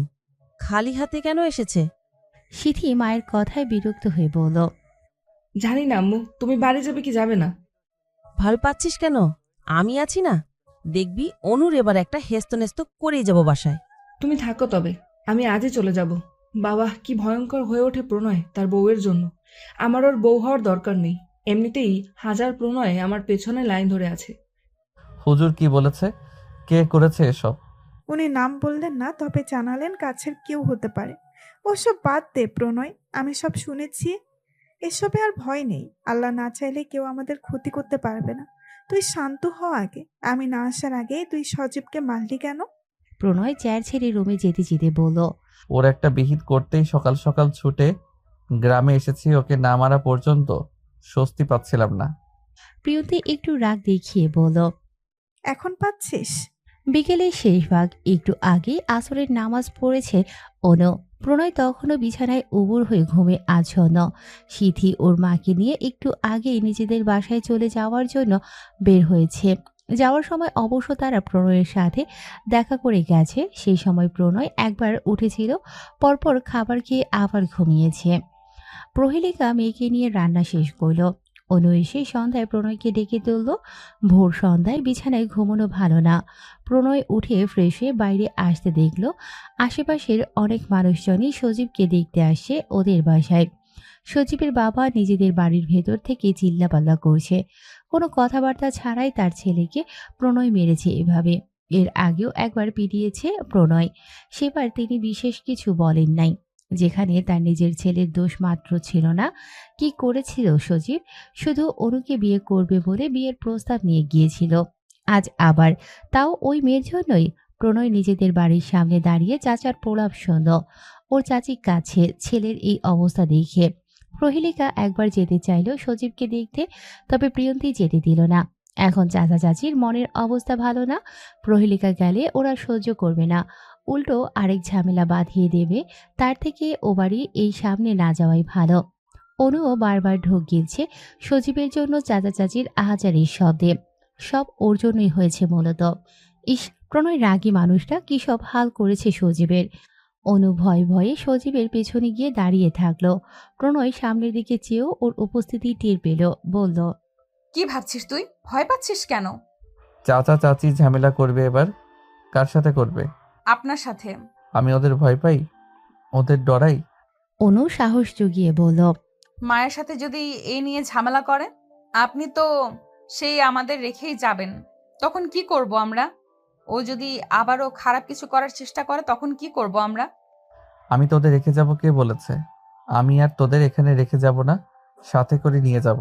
খালি হাতে কেন এসেছে? সিথি মায়ের কথায় বিরক্ত হয়ে বলল, জানি না আম্মু, তুমি বাড়ি যাবে কি যাবে না। ভয় পাচ্ছিস কেন? আমি আছি না। দেখবি অনুর এবার একটা হেস্তনেস্ত করেই যাব বাসায়। তুমি থাকো তবে, আমি আজই চলে যাব। বাবা, কি ভয়ঙ্কর হয়ে ওঠে প্রণয় তার বউয়ের জন্য। আমার ওর বউ হওয়ার দরকার নেই। এমনিতেই হাজার প্রণয় আমার পেছনে লাইন ধরে আছে। হুজুর কি বলেছে? কে করেছে এসব? উনি নাম বললেন না, তবে জানালেন কাছের কেউ হতে পারে। ওসব বাদ দে প্রণয়, আমি সব শুনেছি। এসবে আর ভয় নেই। আল্লাহ না চাইলে কেউ আমাদের ক্ষতি করতে পারবে না। তুই শান্ত হ আগে। আমি না আসার আগে তুই সজীবকে মারলি কেন? প্রণয় চেয়ার ছেড়ে রুমে যেতে যেতে বলল, ওর একটা বিহিত করতেই সকাল সকাল ছুটে গ্রামে এসেছি। ওকে না মারা পর্যন্ত স্বস্তি পাচ্ছিলাম না। প্রিয়তি একটু রাগ দেখিয়ে বলল, এখন পাচ্ছিস? বিকেলের শেষ ভাগ, একটু আগে আসরের নামাজ পড়েছে অনু। প্রণয় তখনও বিছানায় উবুর হয়ে ঘুমে আচ্ছন্ন। সিথি ওর মাকে নিয়ে একটু আগেই নিজেদের বাসায় চলে যাওয়ার জন্য বের হয়েছে। যাওয়ার সময় অবশ্য তারা প্রণয়ের সাথে দেখা করে গেছে। সেই সময় প্রণয় একবার উঠেছিল, পরপর খাবার খেয়ে আবার ঘুমিয়েছে। প্রহেলিকা মেয়েকে নিয়ে রান্না শেষ করল। অনু এসে সন্ধ্যায় প্রণয়কে ডেকে তুলল। ভোর সন্ধ্যায় বিছানায় ঘুমানো ভালো না। প্রণয় উঠে ফ্রেশ হয়ে বাইরে আসতে দেখল আশেপাশের অনেক মানুষজনই সজীবকে দেখতে আসছে ওদের বাসায়। সজীবের বাবা নিজেদের বাড়ির ভেতর থেকে চিল্লাপাল্লা করছে। কোনো কথাবার্তা ছাড়াই তার ছেলেকে প্রণয় মেরেছে এভাবে। এর আগেও একবার পিটিয়েছে প্রণয়, সেবার তিনি বিশেষ কিছু বলেন নাই। যেখানে তার নিজের ছেলের দোষ মাত্র ছিল না, কি করেছিল সজীব? শুধু অনুকে বিয়ে করবে বলে বিয়ের প্রস্তাব নিয়ে গিয়েছিল। আজ আবার, তাও ওই মেয়ের জন্যই। প্রণয় নিজেদের বাড়ির সামনে দাঁড়িয়ে চাচার প্রলাপ শুনল। ওর চাচি কাছে ছেলের এই অবস্থা দেখে। প্রহেলিকা একবার যেতে চাইল সজীবকে দেখতে, তবে প্রিয়ন্তী যেতে দিল না। এখন চাচা চাচির মনের অবস্থা ভালো না। প্রহেলিকা গেলে ওরা সহ্য করবে না, উল্টো আরেক ঝামেলা বাঁধিয়ে দেবে। তার থেকে ও বাড়ি এই সামনে না যাওয়াই ভালো। অনুও বারবার ঢোক গিলছে সজীবের জন্য চাচা চাচির আহাজারির শব্দে। সব ওর জন্যই হয়েছে মূলত। ইস, প্রণয় রাগী মানুষটা কি সব হাল করেছে সজীবের। অনু ভয়ে ভয়ে সজীবের পেছনে গিয়ে দাঁড়িয়ে থাকলো। প্রণয় সামনের দিকে চেয়েও ওর উপস্থিতি টের পেল, বলল, কি ভাবছিস তুই? ভয় পাচ্ছিস কেন? চাচা চাচি ঝামেলা করবে এবার। কার সাথে করবে? আপনার সাথে। আমি ওদের ভয় পাই? ওদের ডরাই? অনু সাহস জুগিয়ে বলল, মায়ের সাথে যদি এ নিয়ে ঝামেলা করে, আপনি তো সেই আমাদের রেখেই যাবেন। তখন কি করব আমরা? ও যদি আবারও খারাপ কিছু করার চেষ্টা করে তখন কি করব আমরা? আমি তোদের রেখে যাব কে বলেছে? আমি আর তোদের এখানে রেখে যাব না, সাথে করে নিয়ে যাব।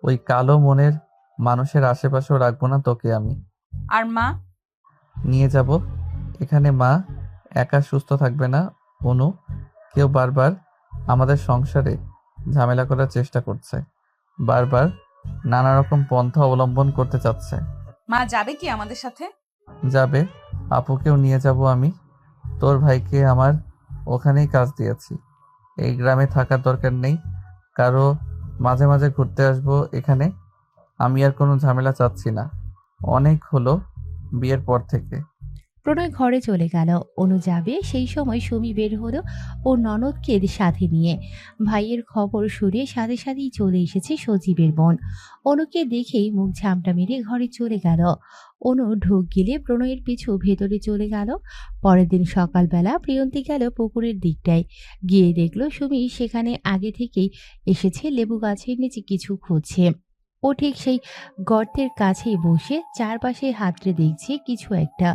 ওই কালো মনের মানুষের আশেপাশেও রাখবো না তোকে আমি। আর মা? নিয়ে যাব। এখানে মা একা সুস্থ থাকবে না অনু। কেউ বারবার আমাদের সংসারে ঝামেলা করার চেষ্টা করছে, বারবার নানা রকম পন্থা অবলম্বন করতে চাচ্ছে। মা যাবে কি আমাদের সাথে? যাবে। আপুকেও নিয়ে যাব আমি। তোর ভাইকে আমার ওখানেই কাজ দিয়েছি। এই গ্রামে থাকার দরকার নেই। কারো মাঝে মাঝে ঘুরতে আসবো এখানে। আমি আর কোনো ঝামেলা চাচ্ছি না, অনেক হলো বিয়ের পর থেকে। প্রণয় ঘরে চলে গেল। অনু যাবে সেই সময় সুমি বের হলো ও ননদকে সাথে নিয়ে। ভাইয়ের খবর শুনে সাথে সাথেই চলে এসেছে সজীবের বোন। অনুকে দেখেই মুখ ঝামটা মেরে ঘরে চলে গেল। অনু ঢোক গিলে প্রণয়ের পিছু ভেতরে চলে গেল। পরের দিন সকালবেলা প্রিয়ন্তী গেল পুকুরের দিকটায়। গিয়ে দেখলো সুমি সেখানে আগে থেকেই এসেছে, লেবু গাছের নিচে কিছু খুঁজছে। ও ঠিক সেই গর্তের কাছেই বসে চারপাশে হাতড়ে দেখছে কিছু একটা।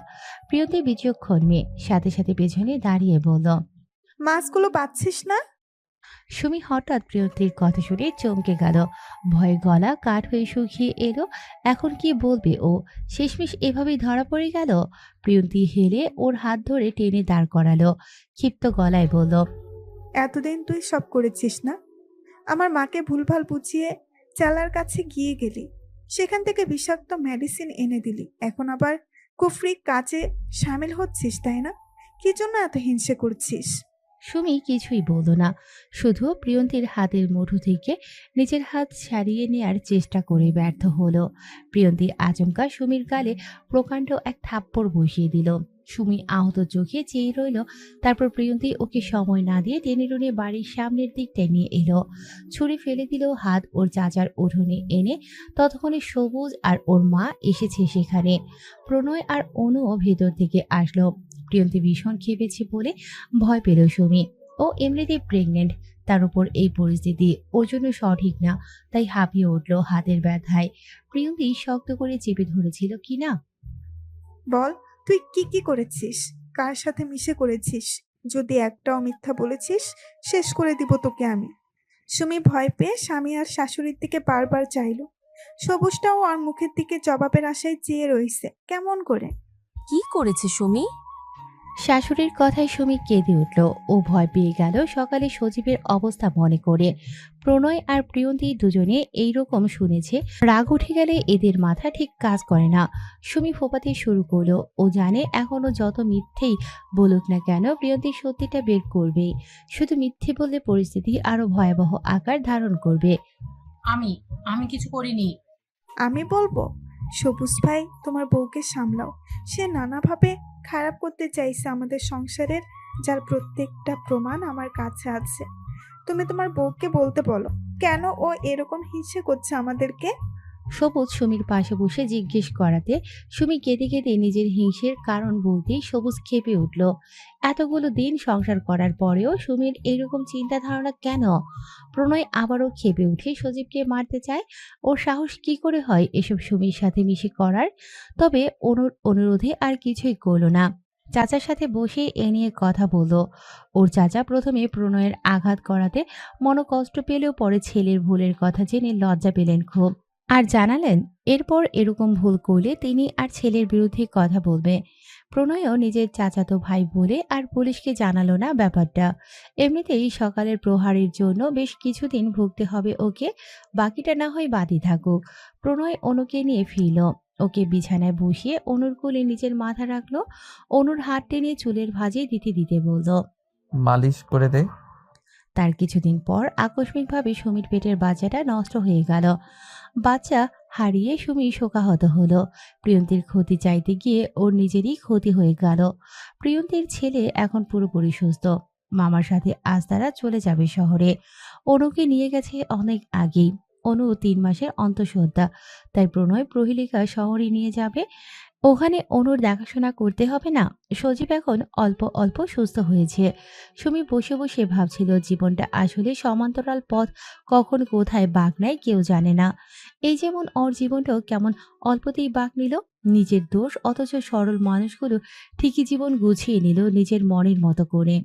প্রিয়ন্তী বিচক্ষণ মেয়ে, সাথে সাথে পেছনে দাঁড়িয়ে বলল, মাছগুলো পাচ্ছিস না? সুমি হঠাৎ প্রিয়ন্তীর কথা শুনে চমকে গেল। ভয়ে গলা কাঠ হয়ে শুকিয়ে এলো। এখন কি বলবে ও? শেষমেশ এভাবেই ধরা পড়ে গেল। প্রিয়ন্তী হেলে ওর হাত ধরে টেনে দাঁড় করালো। ক্ষিপ্ত গলায় বলল, এতদিন তুই সব করেছিস না? আমার মাকে ভুলভাল বুঝিয়ে চালার কাছে গিয়ে গেলি, সেখান থেকে বিষাক্ত মেডিসিন এনে দিলি, এখন আবার কুফরি কাজে সামিল হচ্ছিস, তাই না? কি জন্য এত হিংসে করছিস? সুমি কিছুই বলল না, শুধু প্রিয়ন্তীর হাতের মুঠো থেকে নিজের হাত ছাড়িয়ে নেয়ার চেষ্টা করে ব্যর্থ হলো। প্রিয়ন্তী আচমকা সুমির গালে প্রকাণ্ড এক থাপ্পড় বসিয়ে দিল। সুমি আহত চোখে চেয়ে রইল। তারপর প্রিয়ন্তী ওকে সময় না দিয়ে টেনে টুনে বাড়ির সামনের দিকটায় নিয়ে এলো। ছুরি ফেলে দিল হাত ওর চাচার উঠোনে এনে। ততক্ষণে সবুজ আর ওর মা এসেছে সেখানে। প্রণয় আর অনুও ভেতর থেকে আসলো। প্রিয়ন্তী ভীষণ খেপেছে বলে ভয় পেল সুমি। ও এমনিতেই প্রেগনেন্ট, তার উপর এই পরিস্থিতি ওর জন্য সঠিক না, তাই হাঁপিয়ে উঠল হাতের ব্যথায়। প্রিয়ন্তী শক্ত করে চেপে ধরেছিল কিনা। বল, তুই কি কি করেছিস? কার সাথে মিশে করেছিস? যদি একটাও মিথ্যা বলেছিস, শেষ করে দিব তোকে আমি। সুমি ভয় পেয়ে স্বামী আর শাশুড়ির দিকে বারবার চাইল। সবুজটাও আর মুখের দিকে জবাবের আশায় চেয়ে রইছে। কেমন করে? কি করেছে সুমি? শাশুড়ির কথায় সুমি কেঁদে উঠল। ও ভয় পেয়ে গেল সকালে সজীবের অবস্থা মনে করে। প্রণয় আর প্রিয়ন্তী দুজনে এইরকম শুনেছে, রাগ উঠে গেলে এদের মাথা ঠিক কাজ করে না। সুমি ফোপাতে শুরু করলো। ও জানে এখনো যত মিথ্যেই বলুক না কেন প্রিয়ন্তী সত্যিটা বের করবে। শুধু মিথ্যে বললে পরিস্থিতি আরো ভয়াবহ আকার ধারণ করবে। আমি আমি কিছু করিনি। আমি বলবো, সবুজ ভাই তোমার বউকে সামলাও। সে নানাভাবে খারাপ করতে চাইছে আমাদের সংসারের, যার প্রত্যেকটা প্রমাণ আমার কাছে আছে। তুমি তোমার বউকে বলতে বলো কেন ও এরকম হিংসে করছে আমাদেরকে। সবুজ সুমির পাশে বসে জিজ্ঞেস করাতে সুমি কেঁদে কেঁদে নিজের হিংসের কারণ বলতেই সবুজ ক্ষেপে উঠল। এতগুলো দিন সংসার করার পরেও সুমির এরকম চিন্তা ধারণা কেন? প্রণয় আবারও ক্ষেপে উঠে সজীবকে মারতে চায়। ওর সাহস কি করে হয় এসব সুমির সাথে মিশে করার? তবে অনুর অনুরোধে আর কিছুই করলো না। চাচার সাথে বসে এ নিয়ে কথা বলল। ওর চাচা প্রথমে প্রণয়ের আঘাত করাতে মনোকষ্ট পেলেও পরে ছেলের ভুলের কথা জেনে লজ্জা পেলেন খুব, আর জানালেন এরপর এরকম ভুল করলে তিনি আর ছেলের বিরুদ্ধে কথা বলবে। প্রণয়ও নিজের চাচাতো ভাই বলে আর পুলিশকে জানালো না ব্যাপারটা। এমনিতেই সকালের প্রহারের জন্য বেশ কিছুদিন ভুগতে হবে ওকে, বাকিটা না হয় বাদই থাকুক। প্রণয় অনুকে নিয়ে ফিরল। ওকে বিছানায় বসিয়ে অনুর কোলে নিজের মাথা রাখলো। অনুর হাত টেনে চুলের ভাঁজে দিতে দিতে বলল, মালিশ করে দে। তার কিছুদিন পর আকস্মিকভাবে সুমির পেটের বাচ্চাটা নষ্ট হয়ে গেল। বাচ্চা হারিয়ে সুমি শোকাহত হলো। প্রিয়ন্তীর ক্ষতি চাইতে গিয়ে ওর নিজেরই ক্ষতি হয়ে গেল। প্রিয়ন্তীর ছেলে এখন পুরোপুরি সুস্থ। মামার সাথে আজ তারা চলে যাবে শহরে। অনুকে নিয়ে গেছে অনেক আগেই। অনু 3 মাসের অন্তঃসত্ত্বা, তাই প্রণয় প্রহেলিকা শহরে নিয়ে যাবে। ওখানে অনুর দেখাশোনা করতে হবে না। সজীব এখন অল্প অল্প সুস্থ হয়েছে। সুমি বসে বসে ভাবছিল জীবনটা আসলে সমান্তরাল পথ, কখন কোথায় বাঁক নেয় কেউ জানে না। এই যেমন ওর জীবনটাও কেমন অল্পতেই বাঁক নিল। নিজের দোষ, অথচ সরল মানুষগুলো ঠিকই জীবন গুছিয়ে নিল নিজের মনের মতো করে।